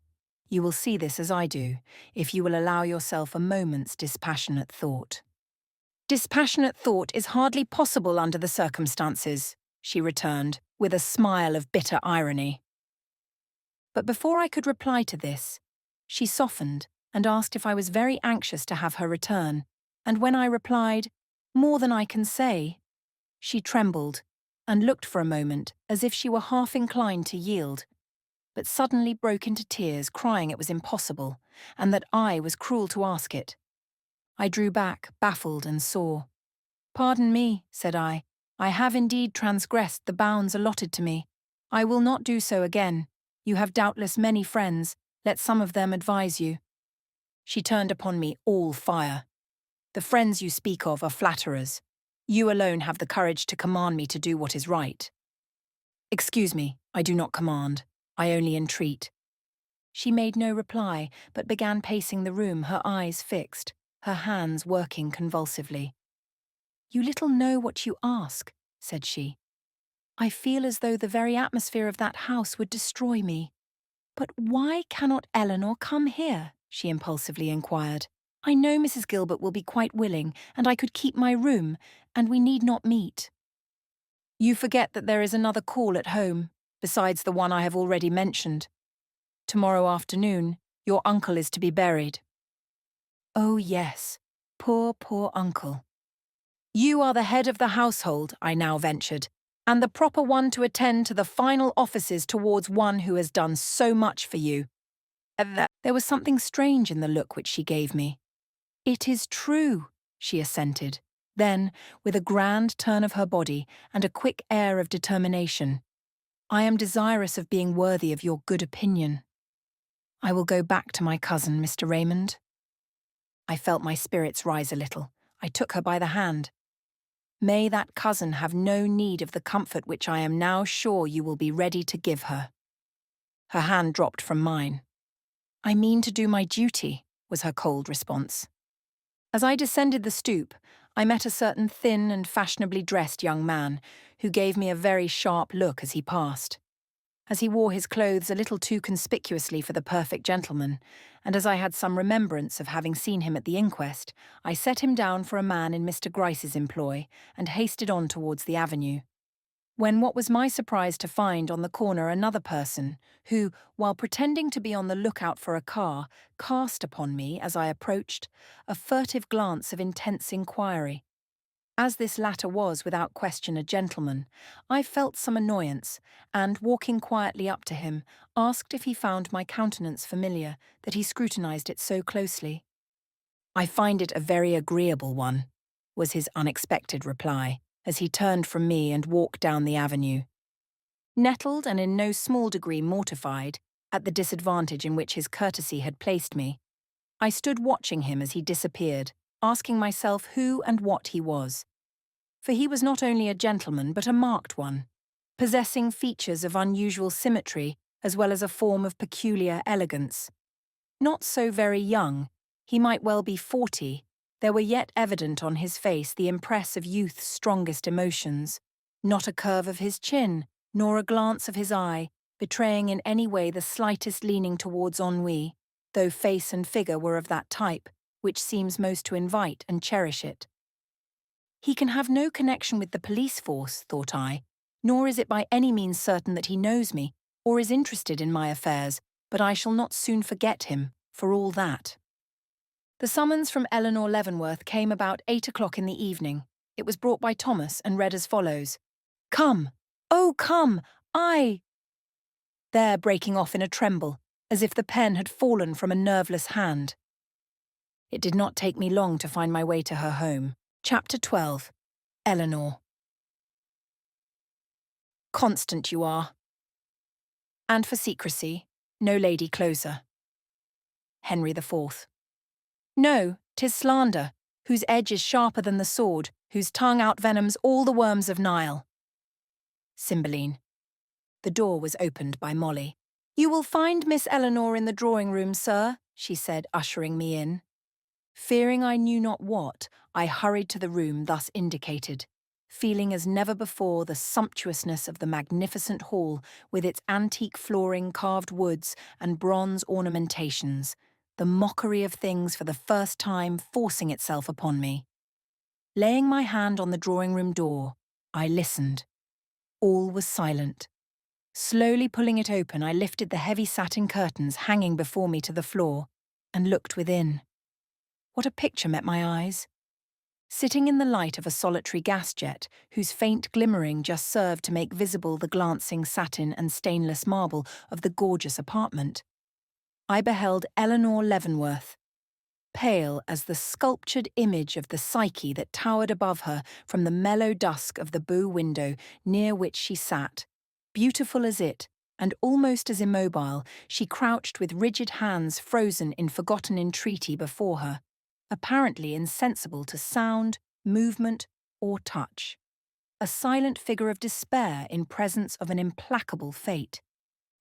You will see this as I do, if you will allow yourself a moment's dispassionate thought." "Dispassionate thought is hardly possible under the circumstances," she returned, with a smile of bitter irony. But before I could reply to this, she softened and asked if I was very anxious to have her return, and when I replied, "More than I can say," she trembled and looked for a moment as if she were half inclined to yield, but suddenly broke into tears, crying it was impossible, and that I was cruel to ask it. I drew back, baffled and sore. "Pardon me," said I have indeed transgressed the bounds allotted to me. I will not do so again. You have doubtless many friends. Let some of them advise you." She turned upon me all fire. "The friends you speak of are flatterers. You alone have the courage to command me to do what is right." "Excuse me, I do not command. I only entreat." She made no reply, but began pacing the room, her eyes fixed, her hands working convulsively. "You little know what you ask," said she. I feel as though the very atmosphere of that house would destroy me. But why cannot Eleanor come here? She impulsively inquired. I know Mrs. Gilbert will be quite willing, and I could keep my room, and we need not meet. You forget that there is another call at home, besides the one I have already mentioned. Tomorrow afternoon, your uncle is to be buried. Oh yes, poor, poor uncle. You are the head of the household, I now ventured, and the proper one to attend to the final offices towards one who has done so much for you. There was something strange in the look which she gave me. It is true, she assented. Then, with a grand turn of her body and a quick air of determination, I am desirous of being worthy of your good opinion. I will go back to my cousin, Mr. Raymond. I felt my spirits rise a little. I took her by the hand. May that cousin have no need of the comfort which I am now sure you will be ready to give her. Her hand dropped from mine. I mean to do my duty, was her cold response. As I descended the stoop, I met a certain thin and fashionably dressed young man who gave me a very sharp look as he passed. As he wore his clothes a little too conspicuously for the perfect gentleman, and as I had some remembrance of having seen him at the inquest, I set him down for a man in Mr. Gryce's employ and hasted on towards the avenue. When what was my surprise to find on the corner another person who, while pretending to be on the lookout for a car, cast upon me, as I approached, a furtive glance of intense inquiry. As this latter was without question a gentleman, I felt some annoyance, and, walking quietly up to him, asked if he found my countenance familiar, that he scrutinized it so closely. I find it a very agreeable one, was his unexpected reply, as he turned from me and walked down the avenue. Nettled and in no small degree mortified at the disadvantage in which his courtesy had placed me, I stood watching him as he disappeared, asking myself who and what he was. For he was not only a gentleman but a marked one, possessing features of unusual symmetry as well as a form of peculiar elegance. Not so very young, he might well be 40, there were yet evident on his face the impress of youth's strongest emotions, not a curve of his chin, nor a glance of his eye, betraying in any way the slightest leaning towards ennui, though face and figure were of that type which seems most to invite and cherish it. He can have no connection with the police force, thought I, nor is it by any means certain that he knows me, or is interested in my affairs, but I shall not soon forget him, for all that. The summons from Eleanor Leavenworth came about 8 o'clock in the evening. It was brought by Thomas and read as follows. Come! Oh, come! There, breaking off in a tremble, as if the pen had fallen from a nerveless hand. It did not take me long to find my way to her home. Chapter 12. Eleanor. Constant you are. And for secrecy, no lady closer. Henry IV. No, 'tis slander, whose edge is sharper than the sword, whose tongue outvenoms all the worms of Nile. Cymbeline. The door was opened by Molly. You will find Miss Eleanor in the drawing-room, sir, she said, ushering me in. Fearing I knew not what, I hurried to the room thus indicated, feeling as never before the sumptuousness of the magnificent hall with its antique flooring, carved woods, and bronze ornamentations, the mockery of things for the first time forcing itself upon me. Laying my hand on the drawing-room door, I listened. All was silent. Slowly pulling it open, I lifted the heavy satin curtains hanging before me to the floor and looked within. What a picture met my eyes! Sitting in the light of a solitary gas jet, whose faint glimmering just served to make visible the glancing satin and stainless marble of the gorgeous apartment, I beheld Eleanor Leavenworth, pale as the sculptured image of the Psyche that towered above her from the mellow dusk of the bow window near which she sat. Beautiful as it, and almost as immobile, she crouched with rigid hands frozen in forgotten entreaty before her, apparently insensible to sound, movement, or touch. A silent figure of despair in presence of an implacable fate.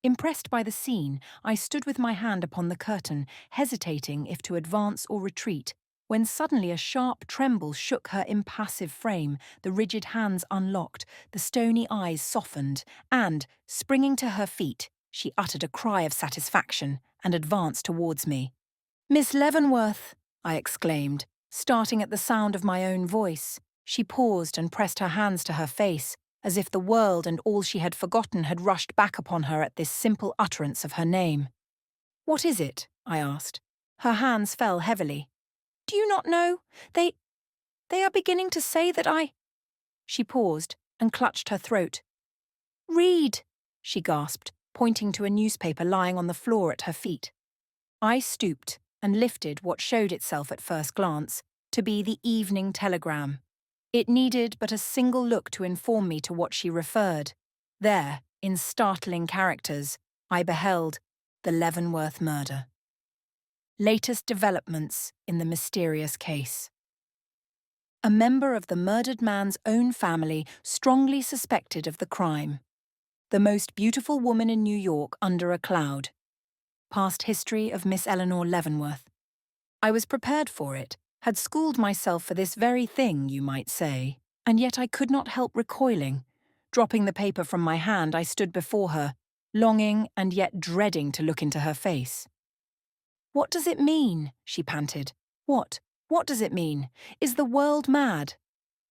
Impressed by the scene, I stood with my hand upon the curtain, hesitating if to advance or retreat, when suddenly a sharp tremble shook her impassive frame, the rigid hands unlocked, the stony eyes softened, and, springing to her feet, she uttered a cry of satisfaction and advanced towards me. "Miss Leavenworth!" I exclaimed, starting at the sound of my own voice. She paused and pressed her hands to her face, as if the world and all she had forgotten had rushed back upon her at this simple utterance of her name. "What is it?" I asked. Her hands fell heavily. "Do you not know? They are beginning to say that I—" She paused and clutched her throat. "Read," she gasped, pointing to a newspaper lying on the floor at her feet. I stooped and lifted what showed itself at first glance to be the Evening Telegram. It needed but a single look to inform me to what she referred. There, in startling characters, I beheld the Leavenworth murder. Latest developments in the mysterious case. A member of the murdered man's own family strongly suspected of the crime. The most beautiful woman in New York under a cloud. Past history of Miss Eleanor Leavenworth. I was prepared for it, had schooled myself for this very thing, you might say, and yet I could not help recoiling. Dropping the paper from my hand, I stood before her, longing and yet dreading to look into her face. "What does it mean?" she panted. What does it mean? Is the world mad?"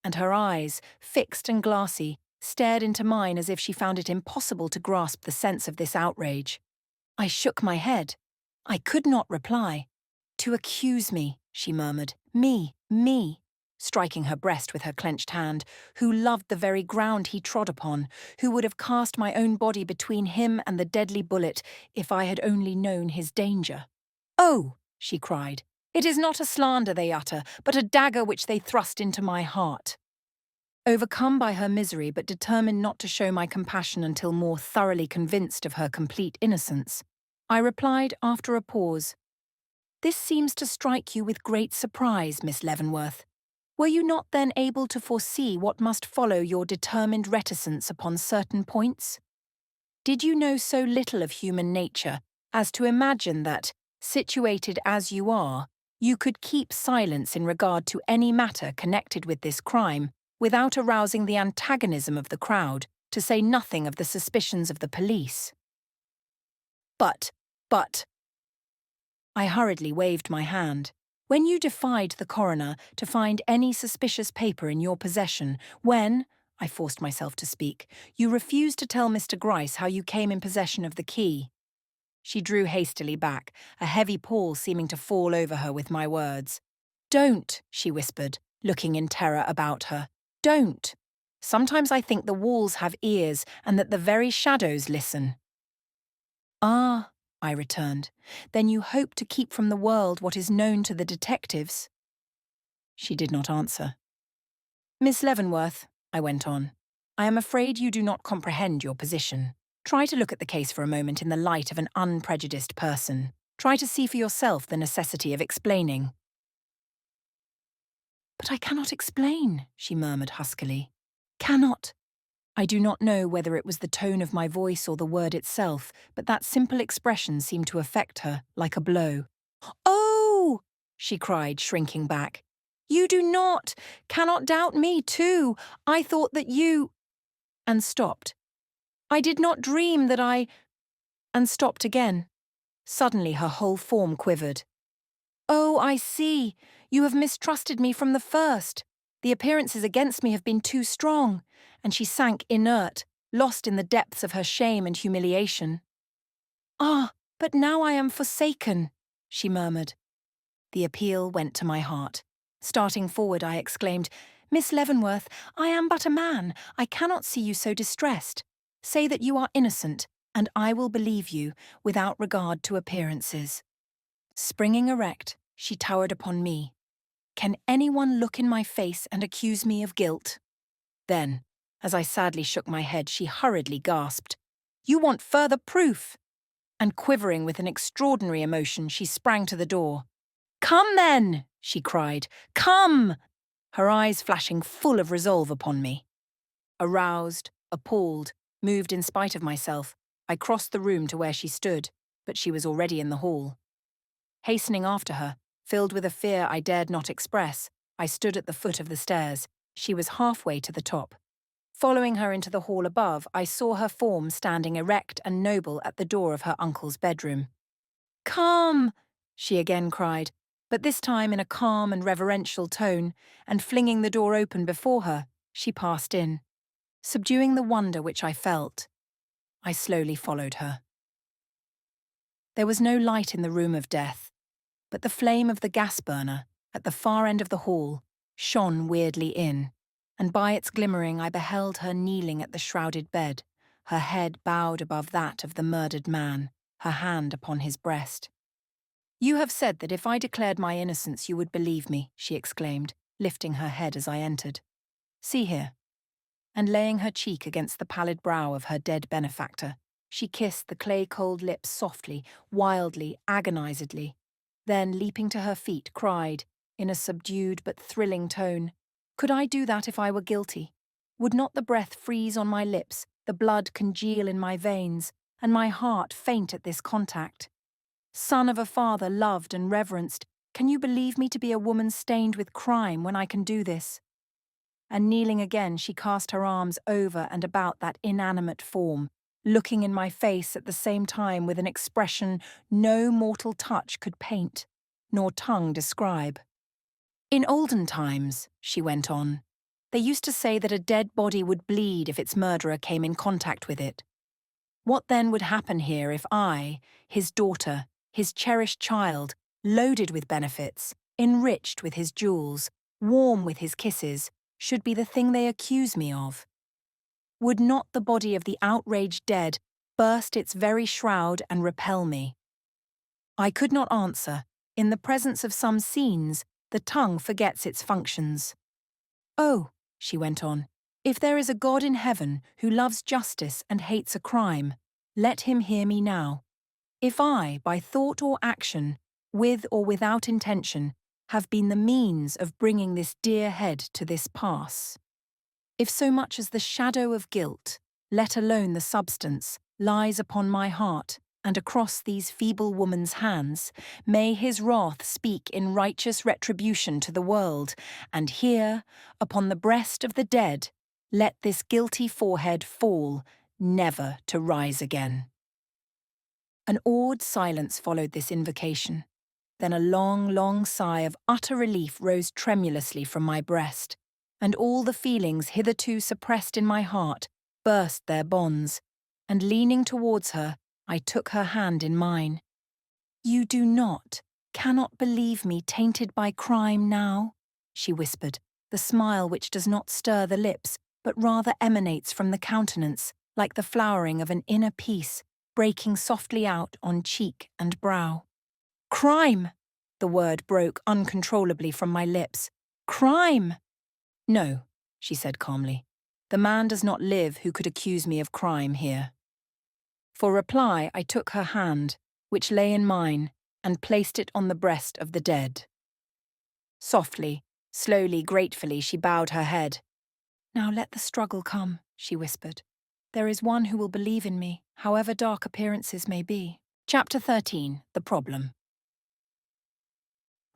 And her eyes, fixed and glassy, stared into mine as if she found it impossible to grasp the sense of this outrage. I shook my head. I could not reply. "To accuse me," she murmured. Me, striking her breast with her clenched hand, who loved the very ground he trod upon, who would have cast my own body between him and the deadly bullet if I had only known his danger. "Oh," she cried, "it is not a slander they utter, but a dagger which they thrust into my heart." Overcome by her misery but determined not to show my compassion until more thoroughly convinced of her complete innocence, I replied after a pause, "This seems to strike you with great surprise, Miss Leavenworth. Were you not then able to foresee what must follow your determined reticence upon certain points? Did you know so little of human nature as to imagine that, situated as you are, you could keep silence in regard to any matter connected with this crime without arousing the antagonism of the crowd, to say nothing of the suspicions of the police?" But, I hurriedly waved my hand. "When you defied the coroner to find any suspicious paper in your possession, when," I forced myself to speak, "you refused to tell Mr. Gryce how you came in possession of the key." She drew hastily back, a heavy pall seeming to fall over her with my words. "Don't," she whispered, looking in terror about her. "Don't. Sometimes I think the walls have ears and that the very shadows listen." "Ah," I returned, "then you hope to keep from the world what is known to the detectives?" She did not answer. "Miss Leavenworth," I went on, "I am afraid you do not comprehend your position. Try to look at the case for a moment in the light of an unprejudiced person. Try to see for yourself the necessity of explaining." "But I cannot explain," she murmured huskily. "Cannot." I do not know whether it was the tone of my voice or the word itself, but that simple expression seemed to affect her like a blow. "Oh!" she cried, shrinking back. "You cannot doubt me too. I thought that you—" and stopped. "I did not dream that I—" and stopped again. Suddenly her whole form quivered. "Oh, I see. You have mistrusted me from the first. The appearances against me have been too strong," and she sank inert, lost in the depths of her shame and humiliation. "Ah, but now I am forsaken," she murmured. The appeal went to my heart. Starting forward, I exclaimed, "Miss Leavenworth, I am but a man. I cannot see you so distressed. Say that you are innocent, and I will believe you, without regard to appearances." Springing erect, she towered upon me. "Can anyone look in my face and accuse me of guilt?" Then, as I sadly shook my head, she hurriedly gasped, "You want further proof!" And quivering with an extraordinary emotion, she sprang to the door. "Come then!" she cried. "Come!" her eyes flashing full of resolve upon me. Aroused, appalled, moved in spite of myself, I crossed the room to where she stood, but she was already in the hall. Hastening after her, Filled with a fear I dared not express, I stood at the foot of the stairs. She was halfway to the top. Following her into the hall above, I saw her form standing erect and noble at the door of her uncle's bedroom. "Come!" she again cried, but this time in a calm and reverential tone, and flinging the door open before her, she passed in. Subduing the wonder which I felt, I slowly followed her. There was no light in the room of death, but the flame of the gas burner, at the far end of the hall, shone weirdly in, and by its glimmering I beheld her kneeling at the shrouded bed, her head bowed above that of the murdered man, her hand upon his breast. "You have said that if I declared my innocence you would believe me," she exclaimed, lifting her head as I entered. "See here." And laying her cheek against the pallid brow of her dead benefactor, she kissed the clay-cold lips softly, wildly, agonizedly. Then, leaping to her feet, cried, in a subdued but thrilling tone, "Could I do that if I were guilty? Would not the breath freeze on my lips, the blood congeal in my veins, and my heart faint at this contact? Son of a father loved and reverenced, can you believe me to be a woman stained with crime when I can do this?" And kneeling again, she cast her arms over and about that inanimate form, looking in my face at the same time with an expression no mortal touch could paint, nor tongue describe. "In olden times," she went on, "they used to say that a dead body would bleed if its murderer came in contact with it. What then would happen here if I, his daughter, his cherished child, loaded with benefits, enriched with his jewels, warm with his kisses, should be the thing they accuse me of? Would not the body of the outraged dead burst its very shroud and repel me?" I could not answer. In the presence of some scenes, the tongue forgets its functions. "Oh," she went on, "if there is a God in heaven who loves justice and hates a crime, let him hear me now. If I, by thought or action, with or without intention, have been the means of bringing this dear head to this pass, if so much as the shadow of guilt, let alone the substance, lies upon my heart and across these feeble woman's hands, may his wrath speak in righteous retribution to the world, and here, upon the breast of the dead, let this guilty forehead fall, never to rise again." An awed silence followed this invocation. Then a long, long sigh of utter relief rose tremulously from my breast, and all the feelings hitherto suppressed in my heart burst their bonds, and leaning towards her, I took her hand in mine. "You do not, cannot believe me tainted by crime now?" she whispered, the smile which does not stir the lips, but rather emanates from the countenance, like the flowering of an inner peace, breaking softly out on cheek and brow. "Crime!" the word broke uncontrollably from my lips. "Crime!" "No," she said calmly. "The man does not live who could accuse me of crime here." For reply, I took her hand, which lay in mine, and placed it on the breast of the dead. Softly, slowly, gratefully, she bowed her head. "Now let the struggle come," she whispered. "There is one who will believe in me, however dark appearances may be." Chapter 13, The Problem.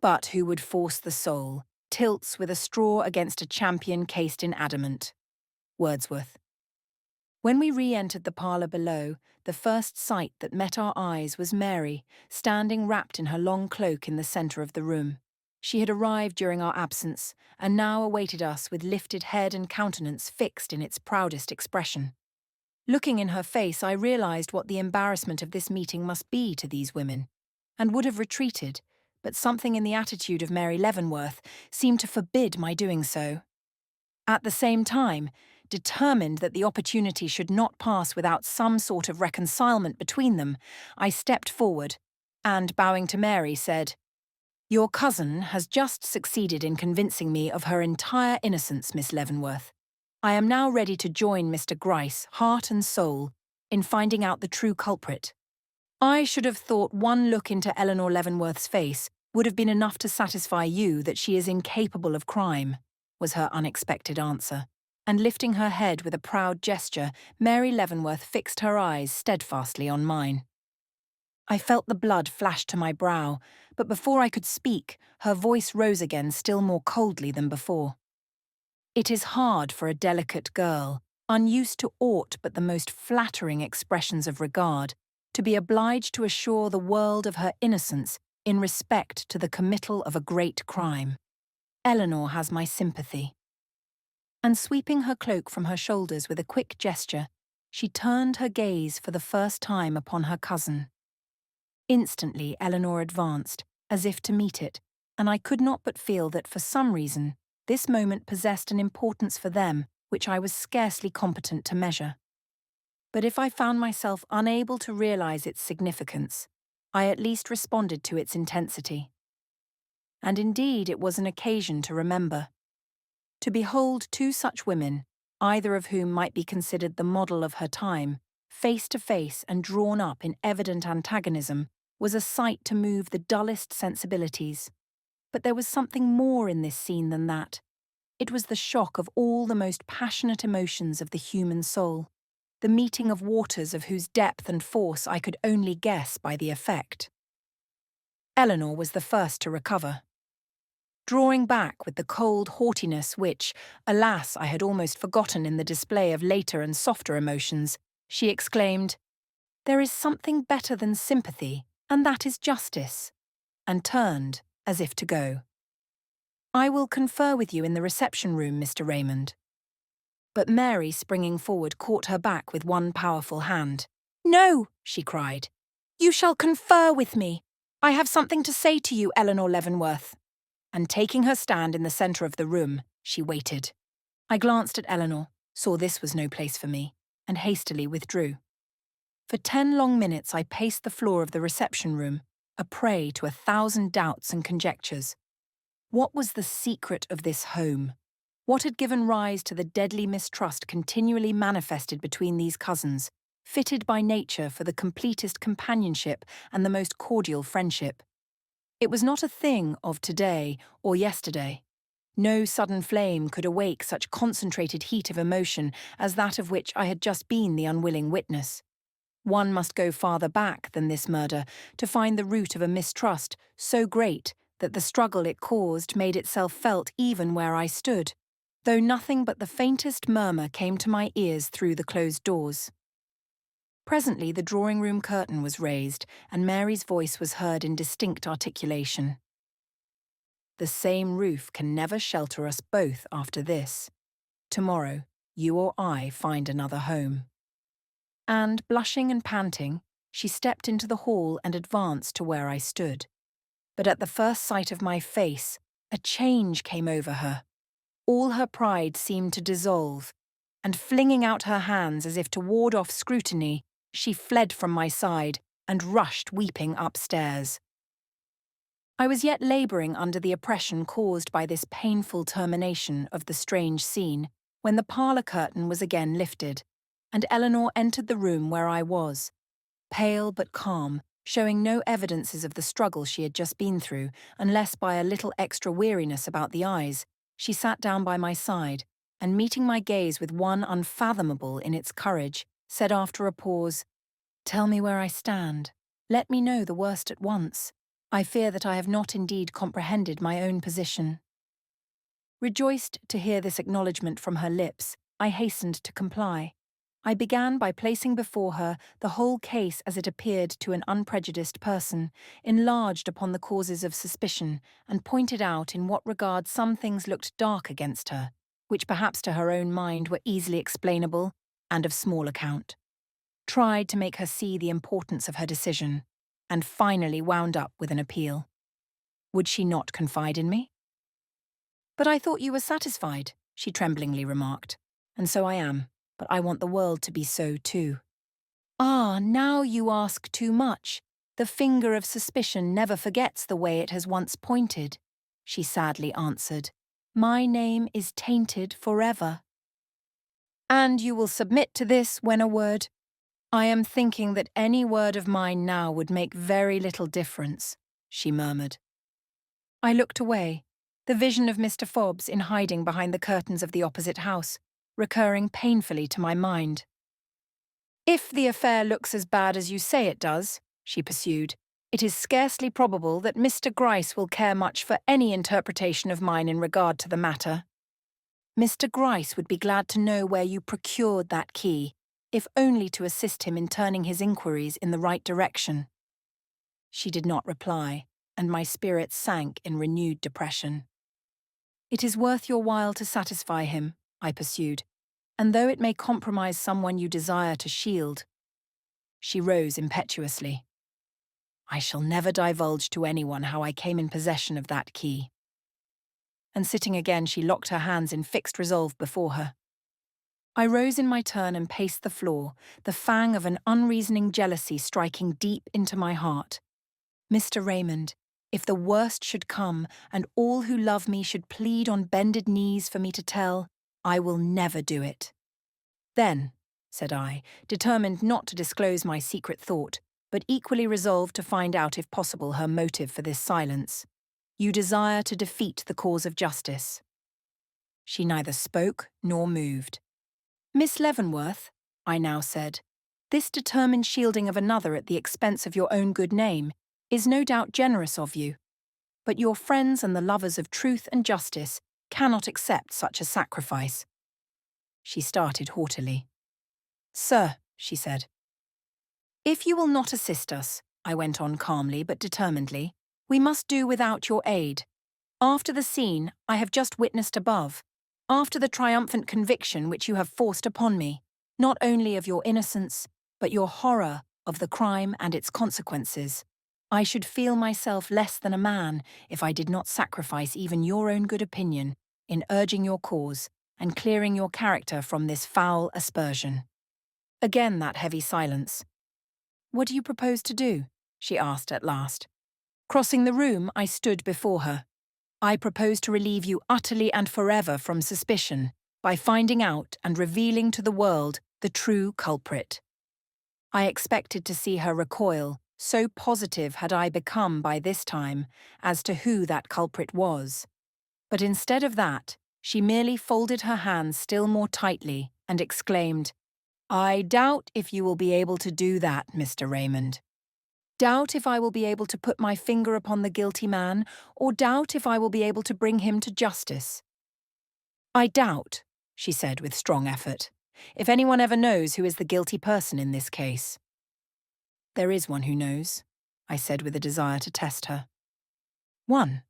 But who would force the soul, tilts with a straw against a champion cased in adamant. Wordsworth. When we re-entered the parlour below, the first sight that met our eyes was Mary, standing wrapped in her long cloak in the centre of the room. She had arrived during our absence, and now awaited us with lifted head and countenance fixed in its proudest expression. Looking in her face, I realised what the embarrassment of this meeting must be to these women, and would have retreated, but something in the attitude of Mary Leavenworth seemed to forbid my doing so. At the same time, determined that the opportunity should not pass without some sort of reconcilement between them, I stepped forward, and, bowing to Mary, said, "Your cousin has just succeeded in convincing me of her entire innocence, Miss Leavenworth. I am now ready to join Mr. Gryce, heart and soul, in finding out the true culprit." "I should have thought one look into Eleanor Leavenworth's face would have been enough to satisfy you that she is incapable of crime," was her unexpected answer. And lifting her head with a proud gesture, Mary Leavenworth fixed her eyes steadfastly on mine. I felt the blood flash to my brow, but before I could speak, her voice rose again still more coldly than before. It is hard for a delicate girl, unused to aught but the most flattering expressions of regard, to be obliged to assure the world of her innocence in respect to the committal of a great crime. Eleanor has my sympathy. And sweeping her cloak from her shoulders with a quick gesture, she turned her gaze for the first time upon her cousin. Instantly Eleanor advanced, as if to meet it, and I could not but feel that for some reason this moment possessed an importance for them which I was scarcely competent to measure. But if I found myself unable to realize its significance, I at least responded to its intensity. And indeed it was an occasion to remember. To behold two such women, either of whom might be considered the model of her time, face to face and drawn up in evident antagonism, was a sight to move the dullest sensibilities. But there was something more in this scene than that. It was the shock of all the most passionate emotions of the human soul, the meeting of waters of whose depth and force I could only guess by the effect. Eleanor was the first to recover. Drawing back with the cold haughtiness which, alas, I had almost forgotten in the display of later and softer emotions, she exclaimed, "There is something better than sympathy, and that is justice," and turned, as if to go. "I will confer with you in the reception room, Mr. Raymond." But Mary, springing forward, caught her back with one powerful hand. "No," she cried. "You shall confer with me. I have something to say to you, Eleanor Leavenworth." And taking her stand in the centre of the room, she waited. I glanced at Eleanor, saw this was no place for me, and hastily withdrew. For 10 long minutes I paced the floor of the reception room, a prey to 1,000 doubts and conjectures. What was the secret of this home? What had given rise to the deadly mistrust continually manifested between these cousins, fitted by nature for the completest companionship and the most cordial friendship? It was not a thing of today or yesterday. No sudden flame could awake such concentrated heat of emotion as that of which I had just been the unwilling witness. One must go farther back than this murder to find the root of a mistrust so great that the struggle it caused made itself felt even where I stood, though nothing but the faintest murmur came to my ears through the closed doors. Presently the drawing-room curtain was raised, and Mary's voice was heard in distinct articulation. "The same roof can never shelter us both after this. Tomorrow, you or I find another home." And, blushing and panting, she stepped into the hall and advanced to where I stood. But at the first sight of my face, a change came over her. All her pride seemed to dissolve, and flinging out her hands as if to ward off scrutiny, she fled from my side and rushed weeping upstairs. I was yet labouring under the oppression caused by this painful termination of the strange scene when the parlour curtain was again lifted, and Eleanor entered the room where I was, pale but calm, showing no evidences of the struggle she had just been through, unless by a little extra weariness about the eyes. She sat down by my side, and meeting my gaze with one unfathomable in its courage, said after a pause, "Tell me where I stand. Let me know the worst at once. I fear that I have not indeed comprehended my own position." Rejoiced to hear this acknowledgment from her lips, I hastened to comply. I began by placing before her the whole case as it appeared to an unprejudiced person, enlarged upon the causes of suspicion, and pointed out in what regard some things looked dark against her, which perhaps to her own mind were easily explainable and of small account. Tried to make her see the importance of her decision, and finally wound up with an appeal. Would she not confide in me? "But I thought you were satisfied," she tremblingly remarked. "And so I am, but I want the world to be so too." "Ah, now you ask too much. The finger of suspicion never forgets the way it has once pointed," she sadly answered. "My name is tainted forever." "And you will submit to this when a word—" "I am thinking that any word of mine now would make very little difference," she murmured. I looked away, the vision of Mr. Fobbs in hiding behind the curtains of the opposite house, recurring painfully to my mind. "If the affair looks as bad as you say it does," she pursued, "it is scarcely probable that Mr. Gryce will care much for any interpretation of mine in regard to the matter. Mr. Gryce would be glad to know where you procured that key, if only to assist him in turning his inquiries in the right direction." She did not reply, and my spirits sank in renewed depression. "It is worth your while to satisfy him," I pursued, "and though it may compromise someone you desire to shield." She rose impetuously. "I shall never divulge to anyone how I came in possession of that key." And sitting again, she locked her hands in fixed resolve before her. I rose in my turn and paced the floor, the fang of an unreasoning jealousy striking deep into my heart. Mr. Raymond, if the worst should come and all who love me should plead on bended knees for me to tell, I will never do it. "Then," said I, determined not to disclose my secret thought, but equally resolved to find out if possible her motive for this silence, "you desire to defeat the cause of justice." She neither spoke nor moved. "Miss Leavenworth," I now said, "this determined shielding of another at the expense of your own good name is no doubt generous of you, but your friends and the lovers of truth and justice cannot accept such a sacrifice." She started haughtily. "Sir," she said. "If you will not assist us," I went on calmly but determinedly, "we must do without your aid. After the scene I have just witnessed above, after the triumphant conviction which you have forced upon me, not only of your innocence, but your horror of the crime and its consequences, I should feel myself less than a man if I did not sacrifice even your own good opinion in urging your cause and clearing your character from this foul aspersion." Again that heavy silence. "What do you propose to do?" she asked at last. Crossing the room, I stood before her. "I propose to relieve you utterly and forever from suspicion by finding out and revealing to the world the true culprit." I expected to see her recoil, so positive had I become by this time as to who that culprit was. But instead of that, she merely folded her hands still more tightly and exclaimed, "I doubt if you will be able to do that, Mr. Raymond. Doubt if I will be able to put my finger upon the guilty man, or doubt if I will be able to bring him to justice." "I doubt," she said with strong effort, "if anyone ever knows who is the guilty person in this case." "There is one who knows," I said with a desire to test her. "One.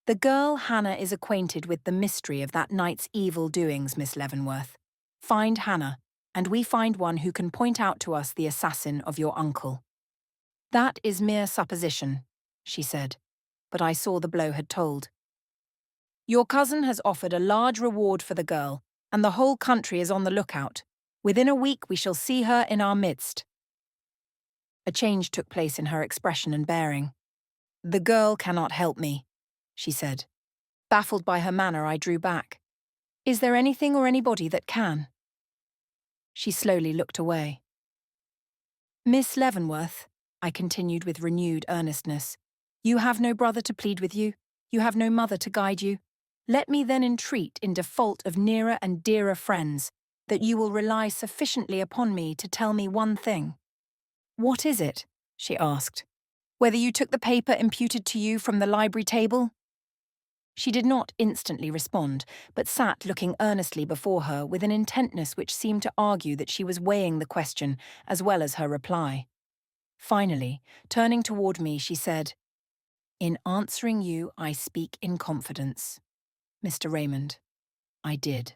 The girl Hannah is acquainted with the mystery of that night's evil doings, Miss Leavenworth. Find Hannah, and we find one who can point out to us the assassin of your uncle." "That is mere supposition," she said, but I saw the blow had told. "Your cousin has offered a large reward for the girl, and the whole country is on the lookout. Within a week we shall see her in our midst." A change took place in her expression and bearing. "The girl cannot help me," she said. Baffled by her manner, I drew back. "Is there anything or anybody that can?" She slowly looked away. "Miss Leavenworth," I continued with renewed earnestness, "you have no brother to plead with you, you have no mother to guide you. Let me then entreat, in default of nearer and dearer friends, that you will rely sufficiently upon me to tell me one thing." "What is it?" she asked. "Whether you took the paper imputed to you from the library table?" She did not instantly respond, but sat looking earnestly before her with an intentness which seemed to argue that she was weighing the question as well as her reply. Finally, turning toward me, she said, "In answering you, I speak in confidence. Mr. Raymond, I did."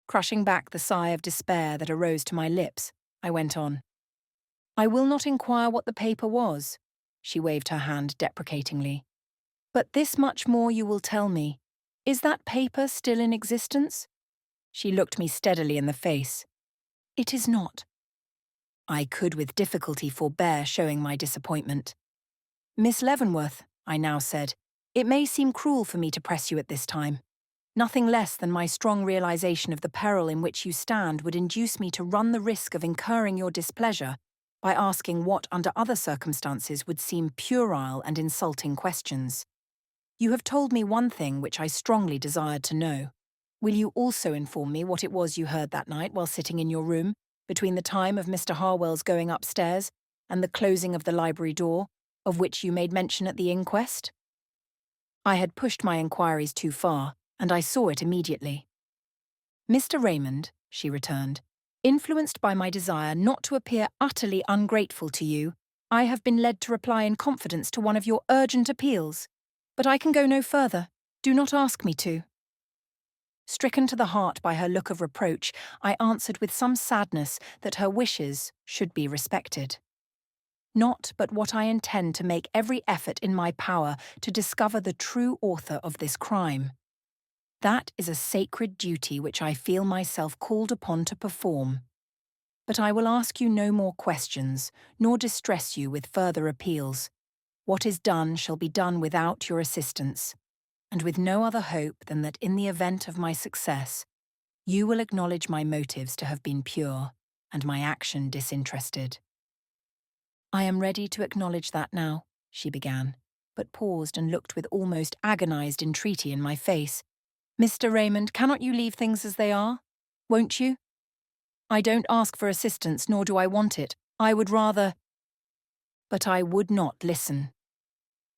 Crushing back the sigh of despair that arose to my lips, I went on. "I will not inquire what the paper was," she waved her hand deprecatingly. "But this much more you will tell me. Is that paper still in existence?" She looked me steadily in the face. "It is not." I could with difficulty forbear showing my disappointment. "Miss Leavenworth," I now said, "it may seem cruel for me to press you at this time. Nothing less than my strong realization of the peril in which you stand would induce me to run the risk of incurring your displeasure by asking what under other circumstances would seem puerile and insulting questions. You have told me one thing which I strongly desired to know. Will you also inform me what it was you heard that night while sitting in your room, between the time of Mr. Harwell's going upstairs and the closing of the library door, of which you made mention at the inquest? I had pushed my inquiries too far, and I saw it immediately. Mr. Raymond, she returned, influenced by my desire not to appear utterly ungrateful to you, I have been led to reply in confidence to one of your urgent appeals. But I can go no further. Do not ask me to. Stricken to the heart by her look of reproach, I answered with some sadness that her wishes should be respected. Not but what I intend to make every effort in my power to discover the true author of this crime. That is a sacred duty which I feel myself called upon to perform. But I will ask you no more questions, nor distress you with further appeals. What is done shall be done without your assistance, and with no other hope than that in the event of my success, you will acknowledge my motives to have been pure, and my action disinterested. I am ready to acknowledge that now, she began, but paused and looked with almost agonized entreaty in my face. Mr. Raymond, cannot you leave things as they are? Won't you? I don't ask for assistance, nor do I want it. I would rather— But I would not listen.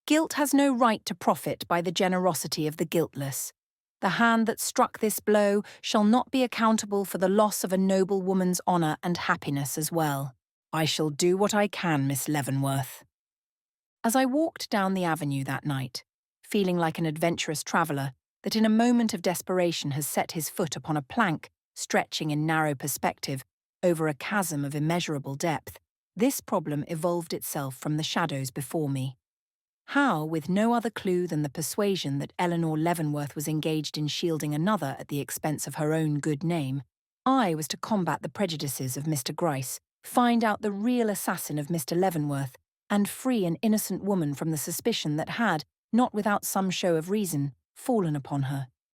Guilt has no right to profit by the generosity of the guiltless. The hand that struck this blow shall not be accountable for the loss of a noble woman's honour and happiness as well. I shall do what I can, Miss Leavenworth. As I walked down the avenue that night, feeling like an adventurous traveller that in a moment of desperation has set his foot upon a plank stretching in narrow perspective over a chasm of immeasurable depth, this problem evolved itself from the shadows before me. How, with no other clue than the persuasion that Eleanor Leavenworth was engaged in shielding another at the expense of her own good name, I was to combat the prejudices of Mr. Gryce, find out the real assassin of Mr. Leavenworth, and free an innocent woman from the suspicion that had, not without some show of reason, fallen upon her.